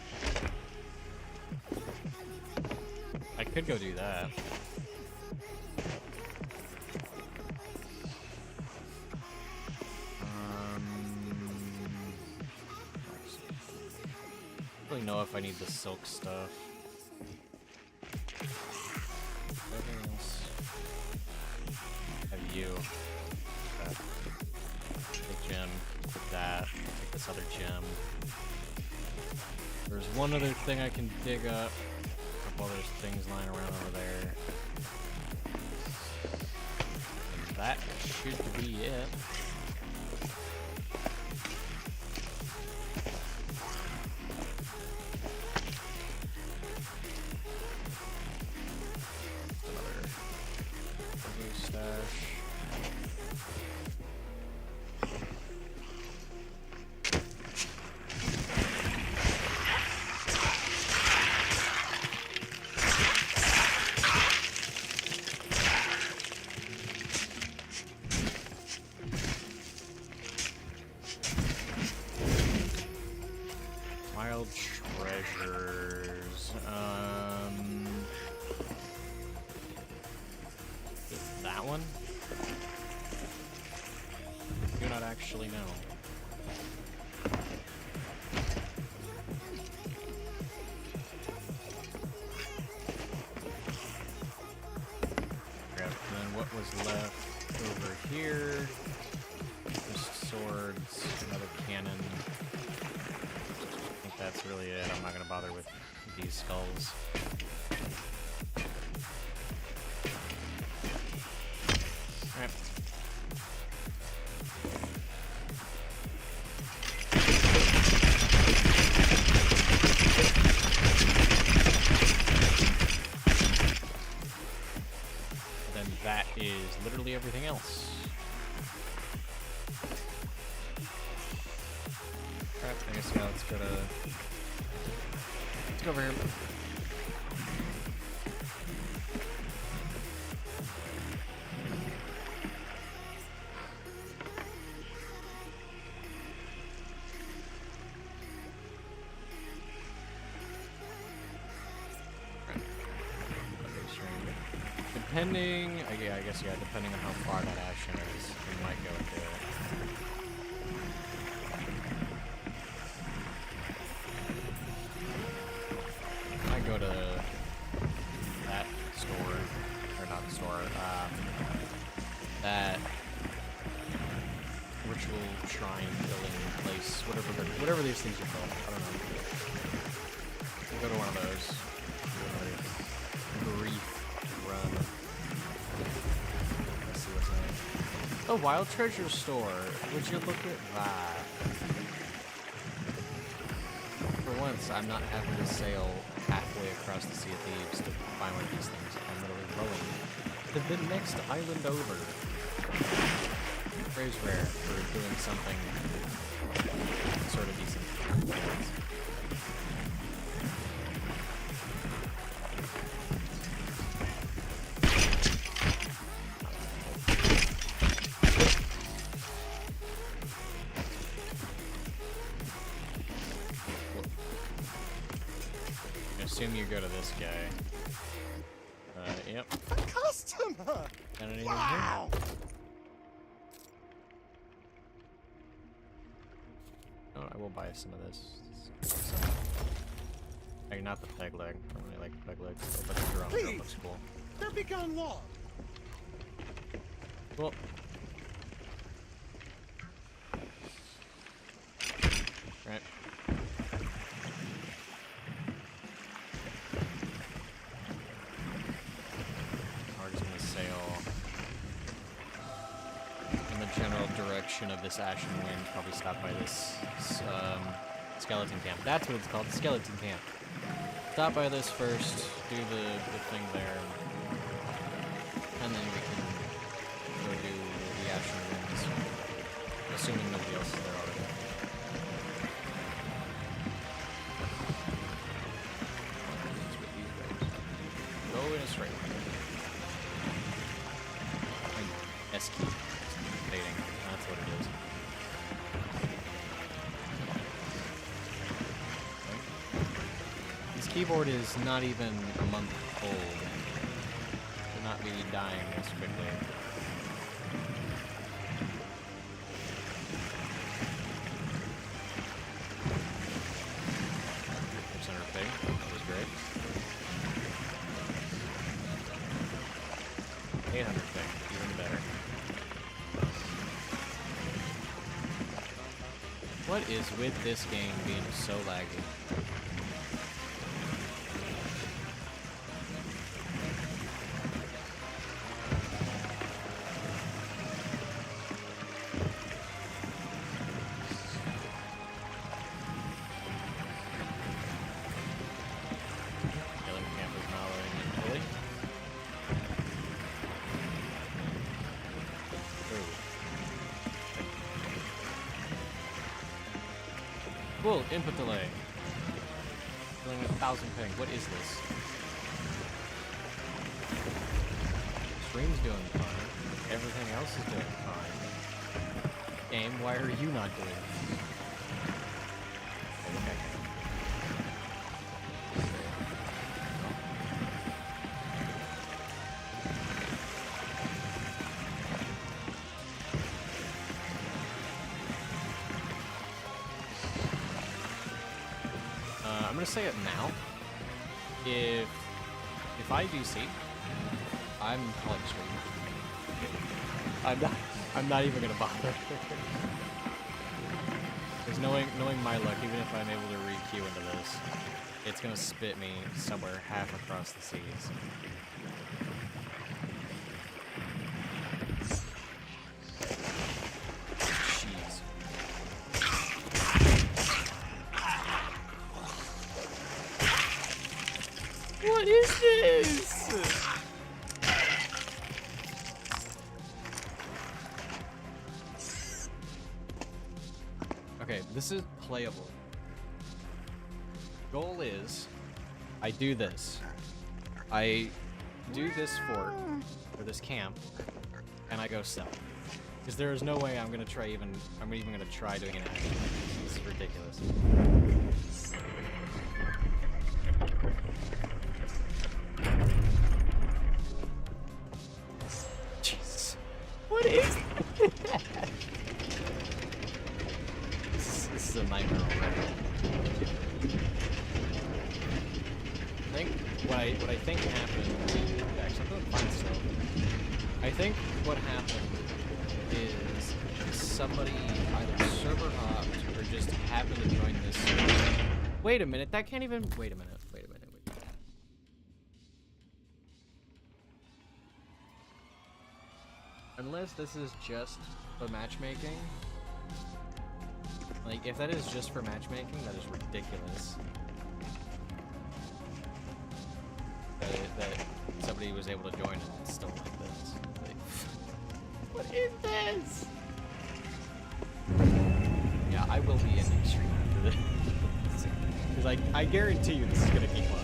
I could go do that. I don't really know if I need the silk stuff. Have you? Take gem. Take that. Take this other gem. There's one other thing I can dig up. A couple other things lying around over there. And that should be it. Another stash. not actually know. And then what was left over here? Just swords, another cannon. I think that's really it. I'm not gonna bother with these skulls. Alright. Then that is literally everything else. Alright, I guess yeah, let's go over here. Depending, yeah, I guess, yeah, depending on how far that action is, we might go into it. I go to that store, or not the store, that ritual shrine building place, whatever these things are called, I don't know. We'll go to one of those. Brief run. Let's see what's in it. A wild treasure store. Would you look at that? For once, I'm not having to sail halfway across the Sea of Thieves to find one of these things. I'm literally rowing to the next island over. Very rare for doing something sort of decent. Assume you go to this guy. Yep. A customer! Wow! Oh, I will buy some of this. Hey, not the peg leg. I don't really like the peg leg. But the drone Please. looks cool. There be gone what? Cool. Right. We're just gonna sail in the general direction of this ashen wind. Probably stop by this skeleton camp. That's what it's called, the skeleton camp. Stop by this first, do the thing there, and then we can go do the ashen winds. Assuming nobody else is there already. Go in a straight line. S key. Dating. That's what it is. This keyboard is not even a month old. Should not be dying this quickly. Center pig. That was great. 800 ping, even better. What is with this game being so laggy? Killing camp is not loading in fully. Cool, input delay. Feeling 1,000 ping. What is this? Stream's doing fine. Everything else is doing fine. Game, why are you not doing it? Okay. gonna say it now. If I do see, I'm calling stream. I'm not even gonna bother. Because knowing my luck, even if I'm able to re-queue into this, it's gonna spit me somewhere half across the seas. Jeez. What is this? Okay, this is playable. Goal is, I do this. I do this fort, or this camp, and I go sell. Because there is no way I'm even gonna try doing an action. This is ridiculous. Jesus. What is that? This is a nightmare already. What I think happened. Actually, I'm doing fine still. I think what happened is somebody either server hopped or just happened to join this server. Wait a minute, that can't even. Wait a minute. Unless this is just for matchmaking. Like, if that is just for matchmaking, that is ridiculous. That somebody was able to join and it's still like this. Like, what is this? Yeah, I will be ending stream after this. Because I guarantee you this is going to keep up.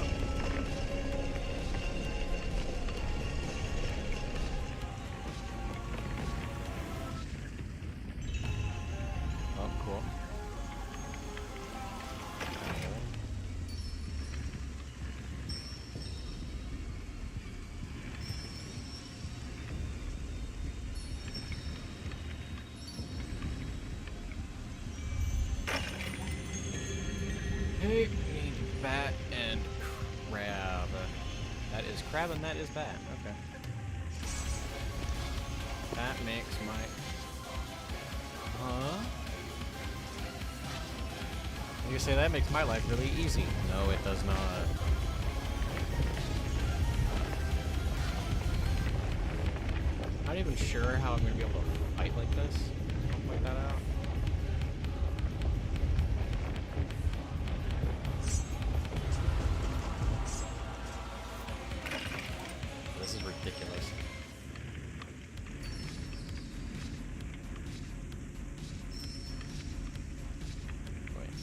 And that is bad. Okay. That makes my... Huh? You say that makes my life really easy. No, it does not. Not even sure how I'm going to be able to fight like this. I'll point that out. Ridiculous. Wait.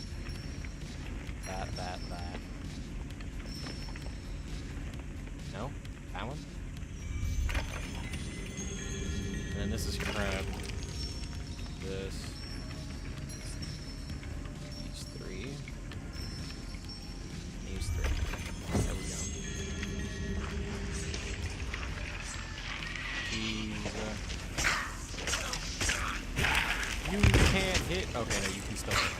That. No? That one? And then this is crab. This. These three. These three. There we go. You can't hit. Okay, no, you can still hit.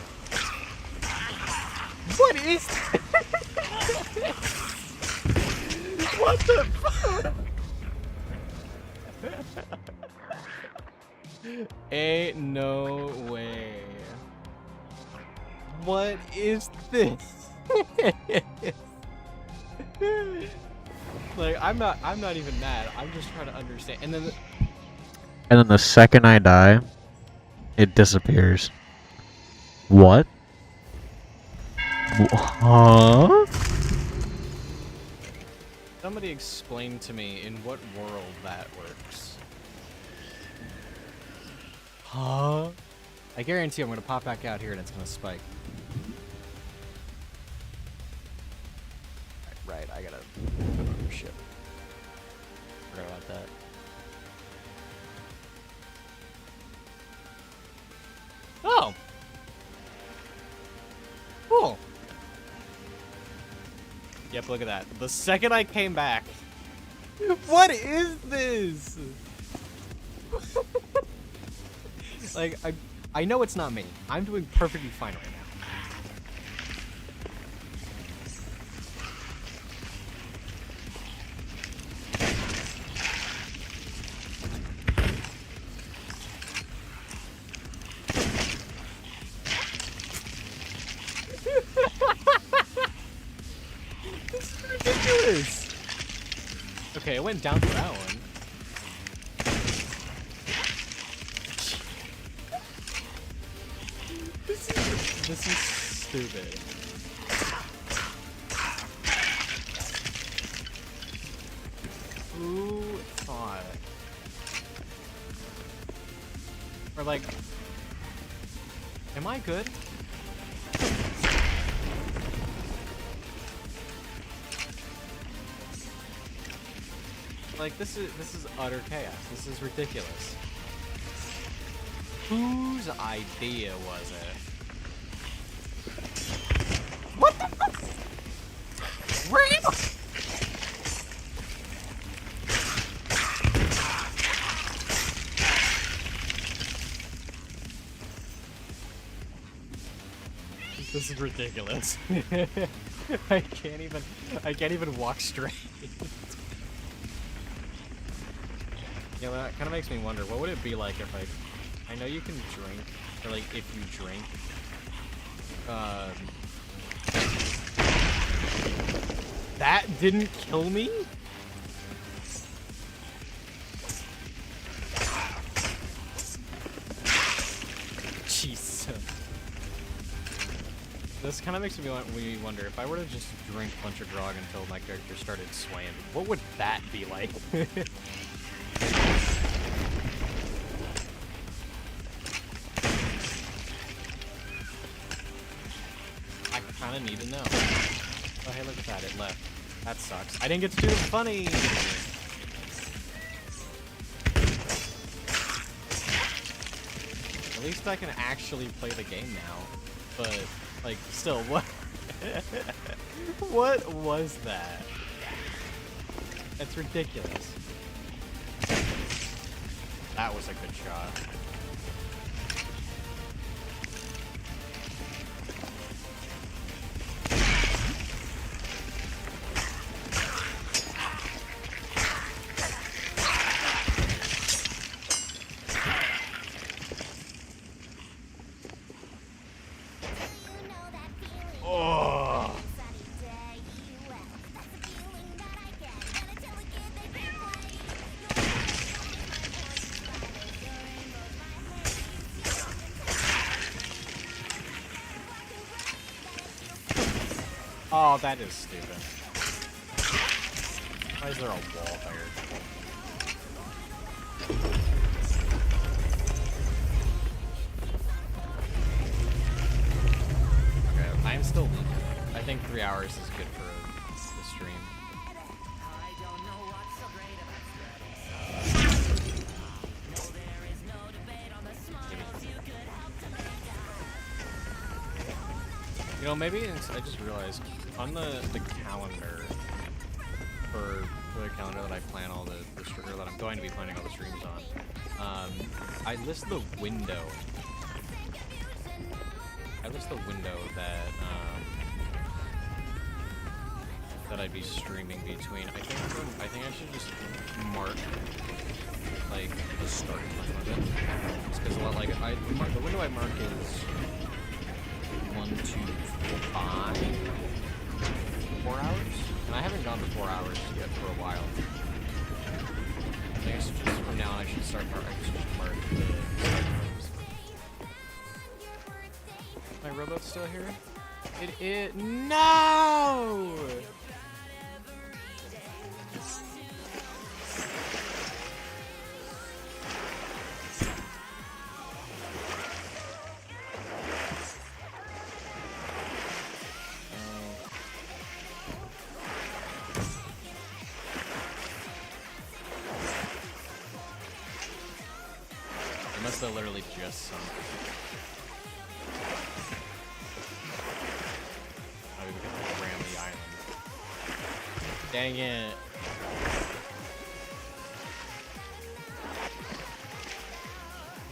What is that? What the fuck? Ain't no way. What is this? Like, I'm not even mad. I'm just trying to understand. And then the second I die, it disappears. What? Huh? Somebody explain to me in what world that works. Huh? I guarantee I'm gonna pop back out here and it's gonna spike. Right, I gotta put on your ship. Forgot about that. Oh! Cool. Yep, look at that. The second I came back. What is this? Like, I know it's not me. I'm doing perfectly fine right now. Okay, it went down for that one. This is stupid. Who thought? Or like, am I good? Like this is utter chaos. This is ridiculous. Whose idea was it? What the fuck? Where are you? This is ridiculous. I can't even walk straight. Yeah, that kind of makes me wonder, what would it be like if I know you can drink, or like if you drink, that didn't kill me? Jeez. This kind of makes me wonder, if I were to just drink a bunch of grog until my character started swaying, what would that be like? I kind of need to know. Oh, hey, look at that. It left. That sucks. I didn't get to do the funny. At least I can actually play the game now. But, like, still, what? What was that? That's ridiculous. That was a good shot. Oh, that is stupid. Why is there a wall there? Okay, I'm still leaking. I think 3 hours is good for the stream. You know, maybe I just realized on the calendar for the calendar that I plan all the or that I'm going to be planning all the streams on, I list the window. I list the window that that I'd be streaming between. I think I should just mark like the start time of it. Just because a lot like the window I mark is 1, 2, 5, 4 hours, and I haven't gone to 4 hours yet for a while. I think I should just from now on I should start mark the my rowboat's still here? It no! Unless they literally just sunk. Maybe we can ram the island. Dang it.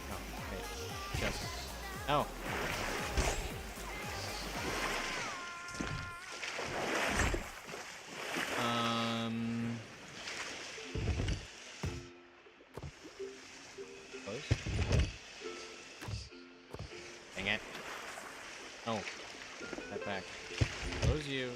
Oh, hey. Just. No. Close? Dang it. Oh. That back. Close you.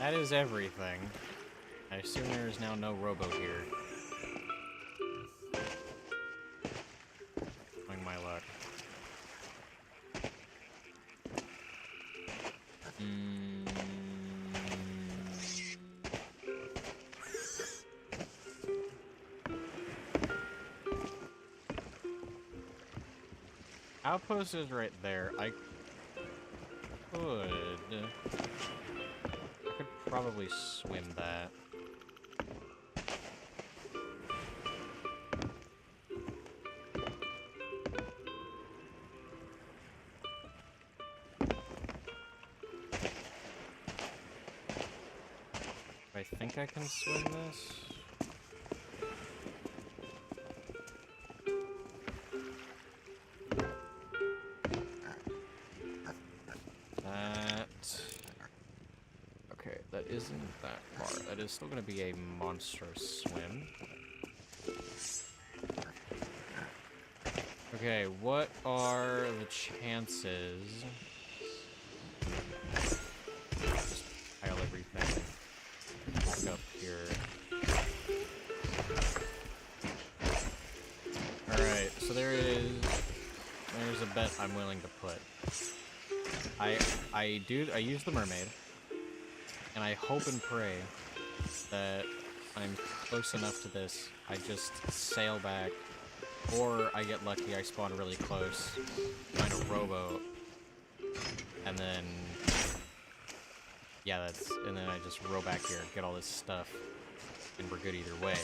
That is everything. I assume there is now no rowboat here. Knowing my luck. Outpost is right there. I could probably swim that. I think I can swim this. Okay, that isn't that far. That is still going to be a monstrous swim. Okay, what are the chances? Just pile everything back up here. Alright, so there's a bet I'm willing to put. I use the mermaid, and I hope and pray that I'm close enough to this, I just sail back, or I get lucky, I spawn really close, find a rowboat, and then, yeah, and then I just row back here, get all this stuff, and we're good either way.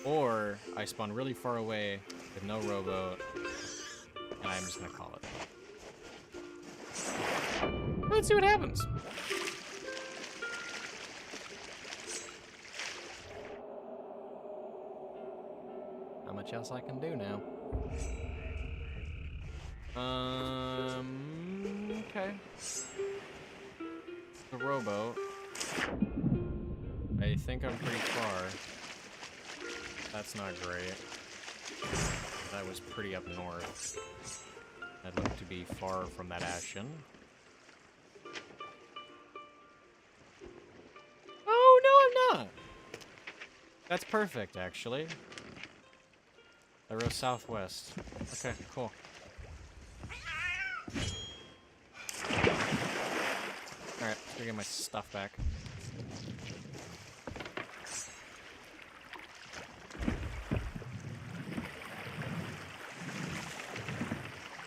Or, I spawn really far away with no rowboat, and I'm just gonna call it. Let's see what happens. How much else I can do now? Okay. The rowboat. I think I'm pretty far. That's not great. That was pretty up north. I'd look to be far from that action. Oh, no, I'm not! That's perfect, actually. I row southwest. Okay, cool. Alright, let's go get my stuff back.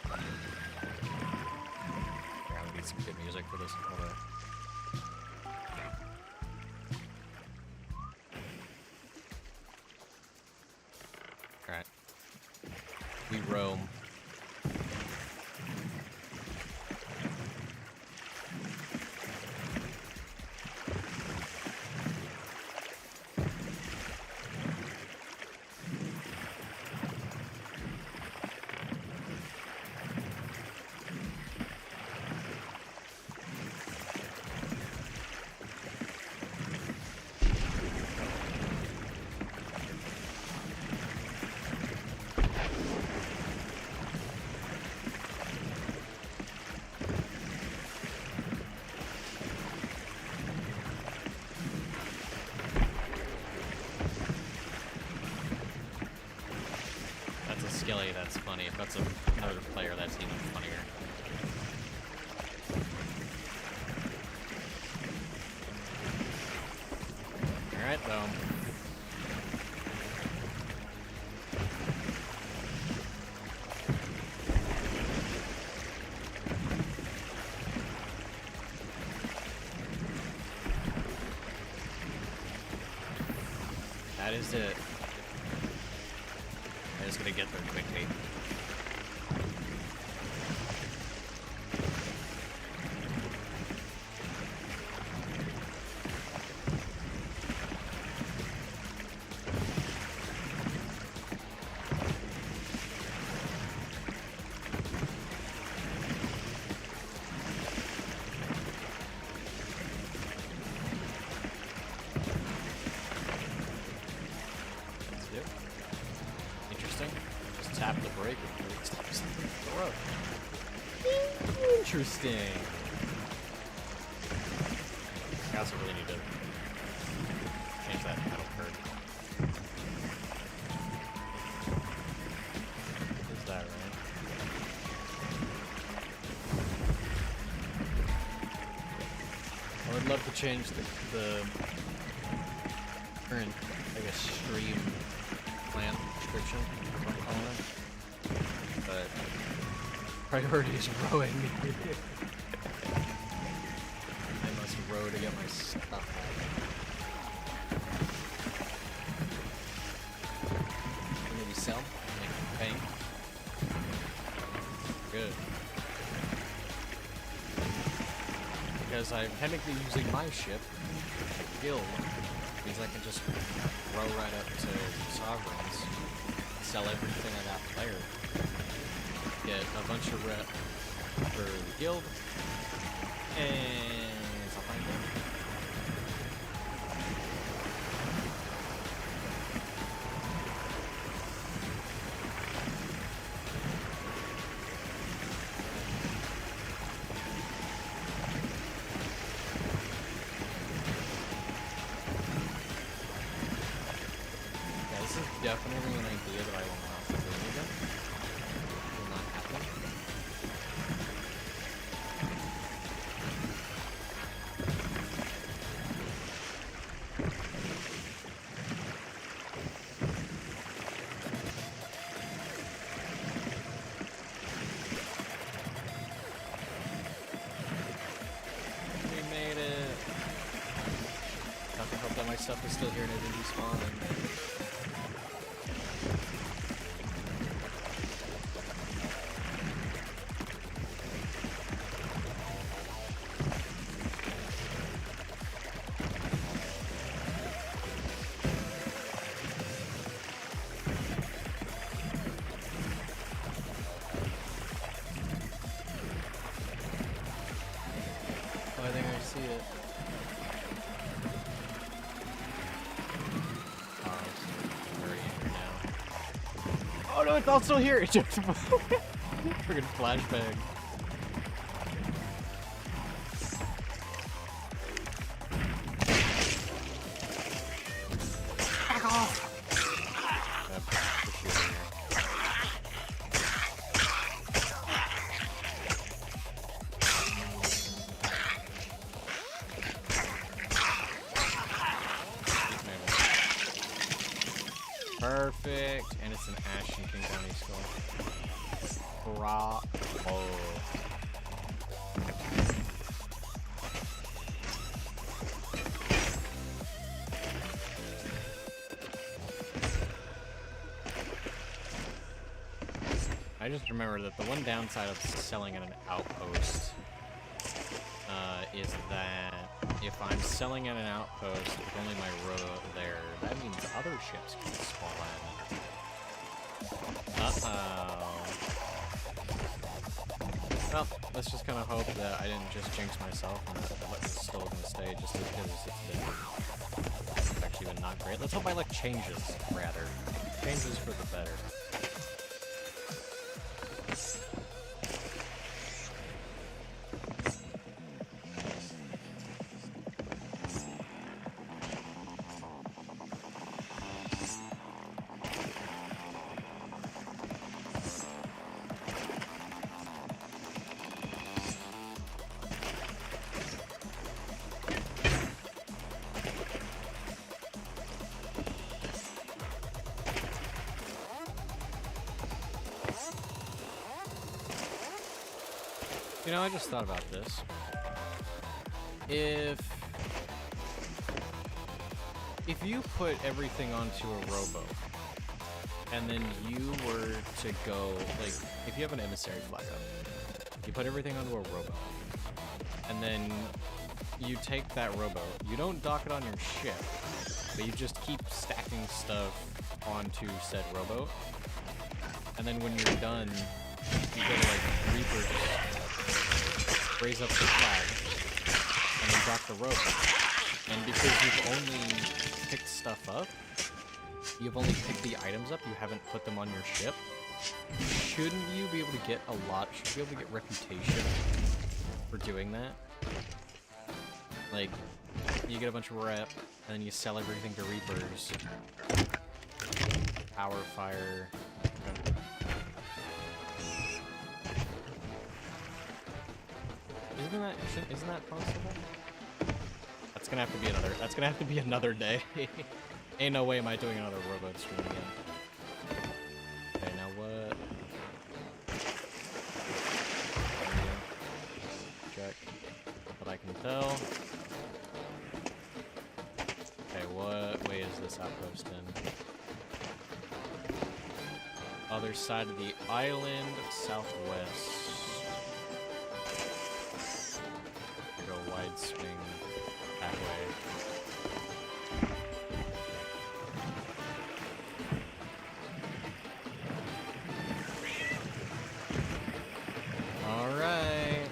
I'm gonna need some good music for this. Hold on. Alright. We roam. Skilly, that's funny. If that's another player, that's even funnier. Alright, though. That is it. I'm just gonna get there quickly. Tap the brake and it stops the road. Interesting. I also really need to change that paddle card. Is that right? I would love to change the current, I guess, stream plan description, if I'm calling it. But priority is rowing. I must row to get my stuff back. Maybe sell, make bank. Good. Because I'm technically using my ship, Keel, means I can just row right up to Sovereigns, sell everything I got there, get a bunch of rep for the guild, and something like that. Definitely an idea that I will not do again. Will not happen. We made it. Have to hope that my stuff is still here and it didn't despawn. I think I see it. Oh, it's very in here now. Oh no, it's also here! It just friggin' flashbang. Back off! Perfect, and it's an Ashen King County skull. Bravo. I just remember that the one downside of selling at an outpost is that if I'm selling at an outpost with only my row there, that means other ships can spawn. Uh-oh. Well, let's just kind of hope that I didn't just jinx myself and that it's still going to stay just because it's actually been not great. Let's hope my luck changes, rather. Changes for the better. You know, I just thought about this. If you put everything onto a rowboat, and then you were to go, like, if you have an emissary flag up, you put everything onto a rowboat, and then you take that rowboat, you don't dock it on your ship, but you just keep stacking stuff onto said rowboat, and then when you're done, you go to, like, Reaper, raise up the flag, and then drop the rope. And because you've only picked stuff up, you've only picked the items up, you haven't put them on your ship, shouldn't you be able to get should you be able to get reputation for doing that? Like, you get a bunch of rep, and then you sell everything to Reapers. Power, fire. Okay. Isn't that possible? That's gonna have to be another. That's gonna have to be another day. Ain't no way am I doing another Rowboat stream again. Okay, now what? Check. What I can tell. Okay, what way is this outpost in? Other side of the island, southwest. Go wide swing that way. All right.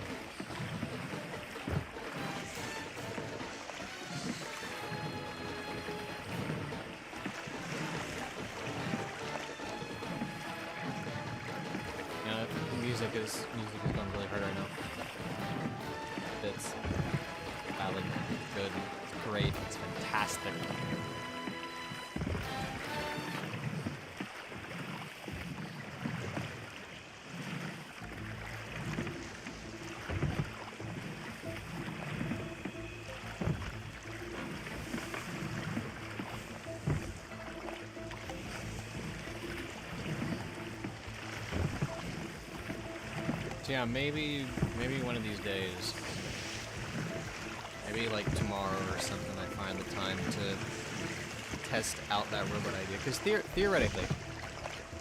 Yeah, music is going really hard right now. It's valid, good, it's great, it's fantastic. So yeah, maybe one of these days, maybe like tomorrow or something, I find the time to test out that Rowboat idea. Because theoretically,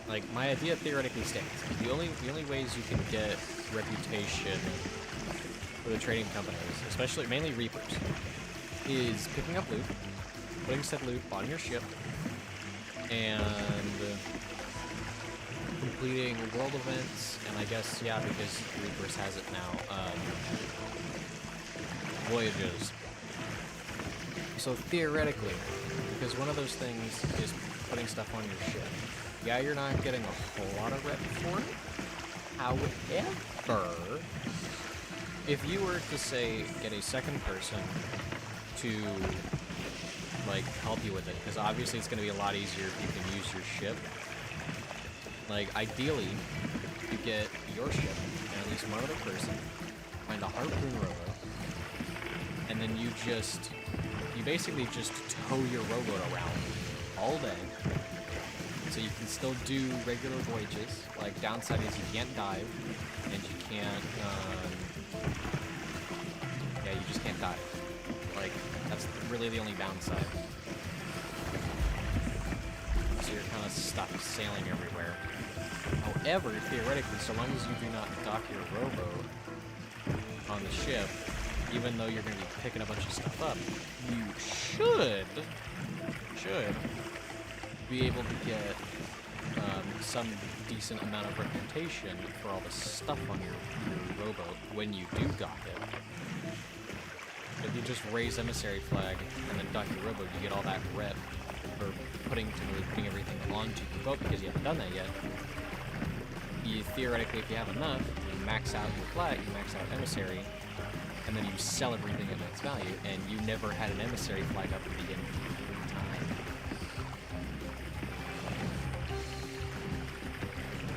like my idea theoretically stands. The only ways you can get reputation for the trading companies, especially mainly Reapers, is picking up loot, putting said loot on your ship, and completing world events, and I guess, yeah, because Reapers has it now, voyages. So theoretically, because one of those things is putting stuff on your ship, yeah, you're not getting a whole lot of rep for it. However, if you were to, say, get a second person to, like, help you with it, because obviously it's going to be a lot easier if you can use your ship. Like, ideally, you get your ship, and at least one other person, find a harpoon rowboat, and then you basically just tow your rowboat around all day, so you can still do regular voyages. Like, downside is you can't dive, and you can't, yeah, you just can't dive. Like, that's really the only downside. So you're kind of stuck sailing everywhere. However, theoretically, so long as you do not dock your rowboat on the ship, even though you're going to be picking a bunch of stuff up, you should be able to get some decent amount of reputation for all the stuff on your rowboat when you do dock it. If you just raise emissary flag and then dock your rowboat, you get all that rep for putting everything onto your boat because you haven't done that yet. You theoretically, if you have enough, you max out your flag, you max out emissary, and then you sell everything at its value, and you never had an emissary flag up at the beginning of the time.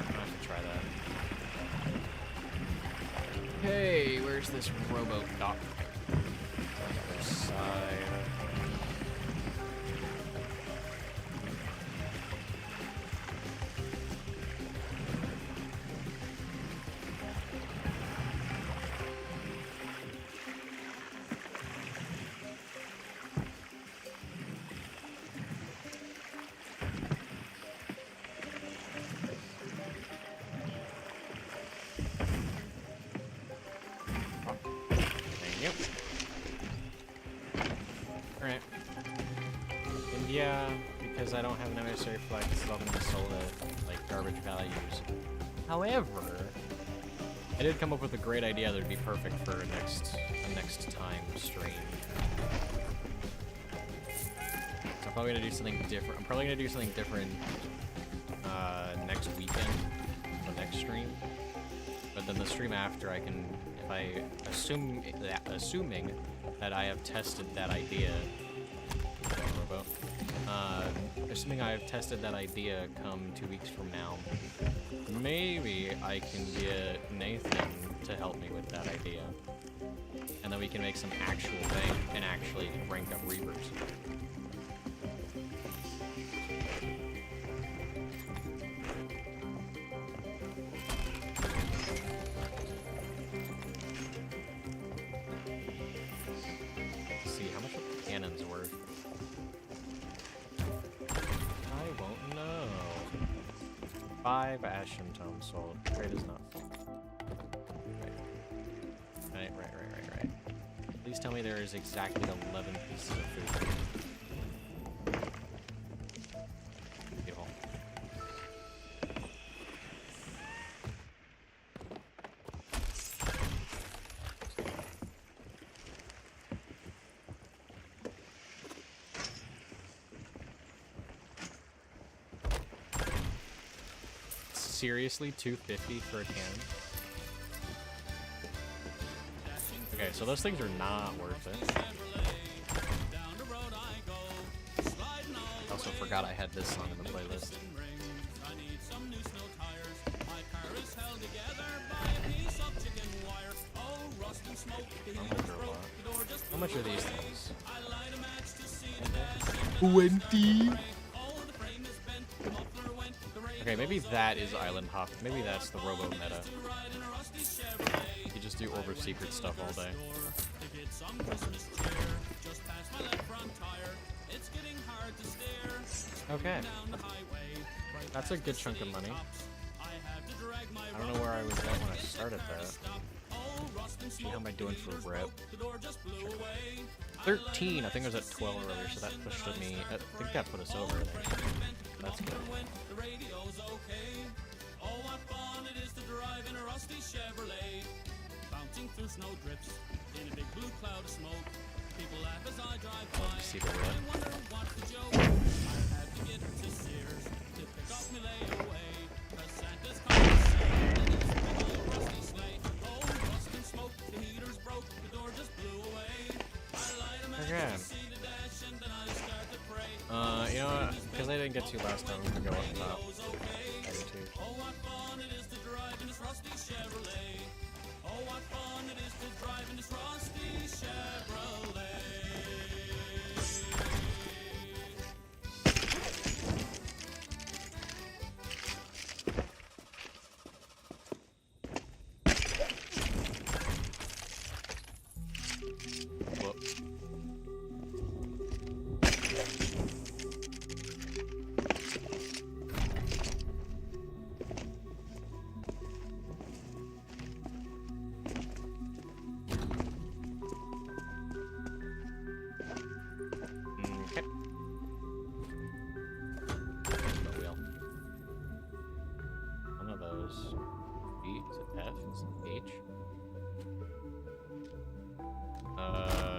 I'll have to try that. Hey, where's this rowboat dock? On the other side. Alright. And yeah, because I don't have an emissary flag, this is all going to be sold at, like, garbage values. However, I did come up with a great idea that would be perfect for a next time stream. So I'm probably going to do something different. I'm probably going to do something different next weekend, the next stream. But then the stream after, I can if I assuming that I have tested that idea, Rowboat, assuming I have tested that idea come 2 weeks from now, maybe I can get Nathan to help me with that idea. And then we can make some actual bank and actually rank up Reapers. Let's see, how much are the cannons worth? I won't know. 5 Ashen Tome sold. Trade is not full. Right. Please tell me there is exactly 11 pieces of food. Beautiful. Seriously, $250 for a cannon? Okay, so those things are not worth it. I also forgot I had this song in the playlist. How much are these things? 20. Okay, maybe that is Island Hop. Maybe that's the Robo meta. You just do Orb of Secret stuff all day. Okay. That's a good chunk of money. I don't know where I was at when I started that. See, how am I doing for rep? 13. I think I was at 12 earlier, so that pushed me. I think that put us over. That's good. Through snow drips in a big blue cloud of smoke. People laugh as I drive by. See the red. I wonder what's the joke. I had to get to Sears to pick up my layaway. 'Cause Santa's coming soon in his big old rusty sleigh. Oh, rust and smoke, the heaters broke, the door just blew away. I light a match to see the dash and then I start to pray. You know what? Because I didn't get to last time, we can go up top. I do too. Oh, what fun it is to drive in this rusty Chevrolet. Oh, what fun it is to drive in this rusty Chevrolet. Whoops.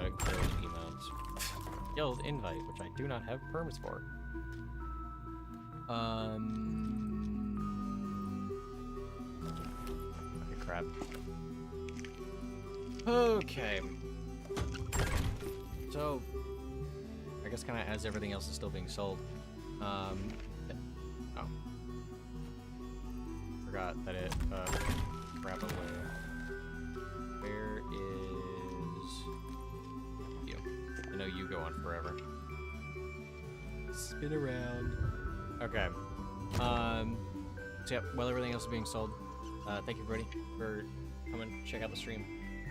Guild emotes. Guild invite, which I do not have perms for. Okay, crap. Okay. So, I guess kind of as everything else is still being sold. Oh. Forgot that it, grab away. Where is you? I know you go on forever. Spin around. Okay. So yeah, while everything else is being sold, thank you everybody for coming check out the stream.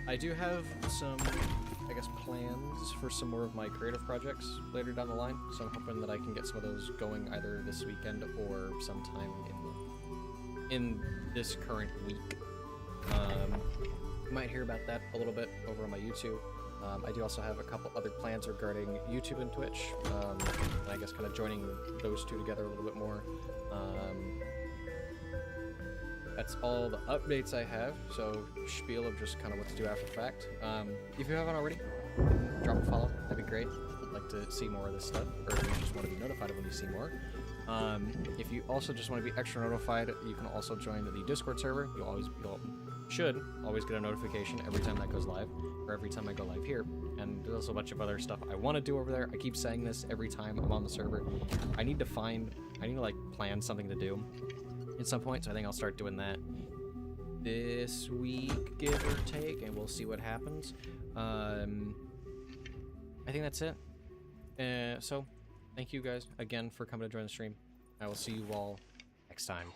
I do have some, I guess, plans for some more of my creative projects later down the line, so I'm hoping that I can get some of those going either this weekend or sometime in this current week. You might hear about that a little bit over on my YouTube. I do also have a couple other plans regarding YouTube and Twitch, and I guess kind of joining those two together a little bit more. That's all the updates I have, so spiel of just kind of what to do after the fact. If you haven't already, drop a follow, that'd be great. I'd like to see more of this stuff, or if you just want to be notified of when you see more. If you also just want to be extra notified, you can also join the Discord server. You'll should always get a notification every time that goes live, or every time I go live here. And there's also a bunch of other stuff I want to do over there. I keep saying this every time I'm on the server. I need to like plan something to do at some point, so I think I'll start doing that this week, give or take, and we'll see what happens. I think that's it. So, thank you guys again for coming to join the stream. I will see you all next time.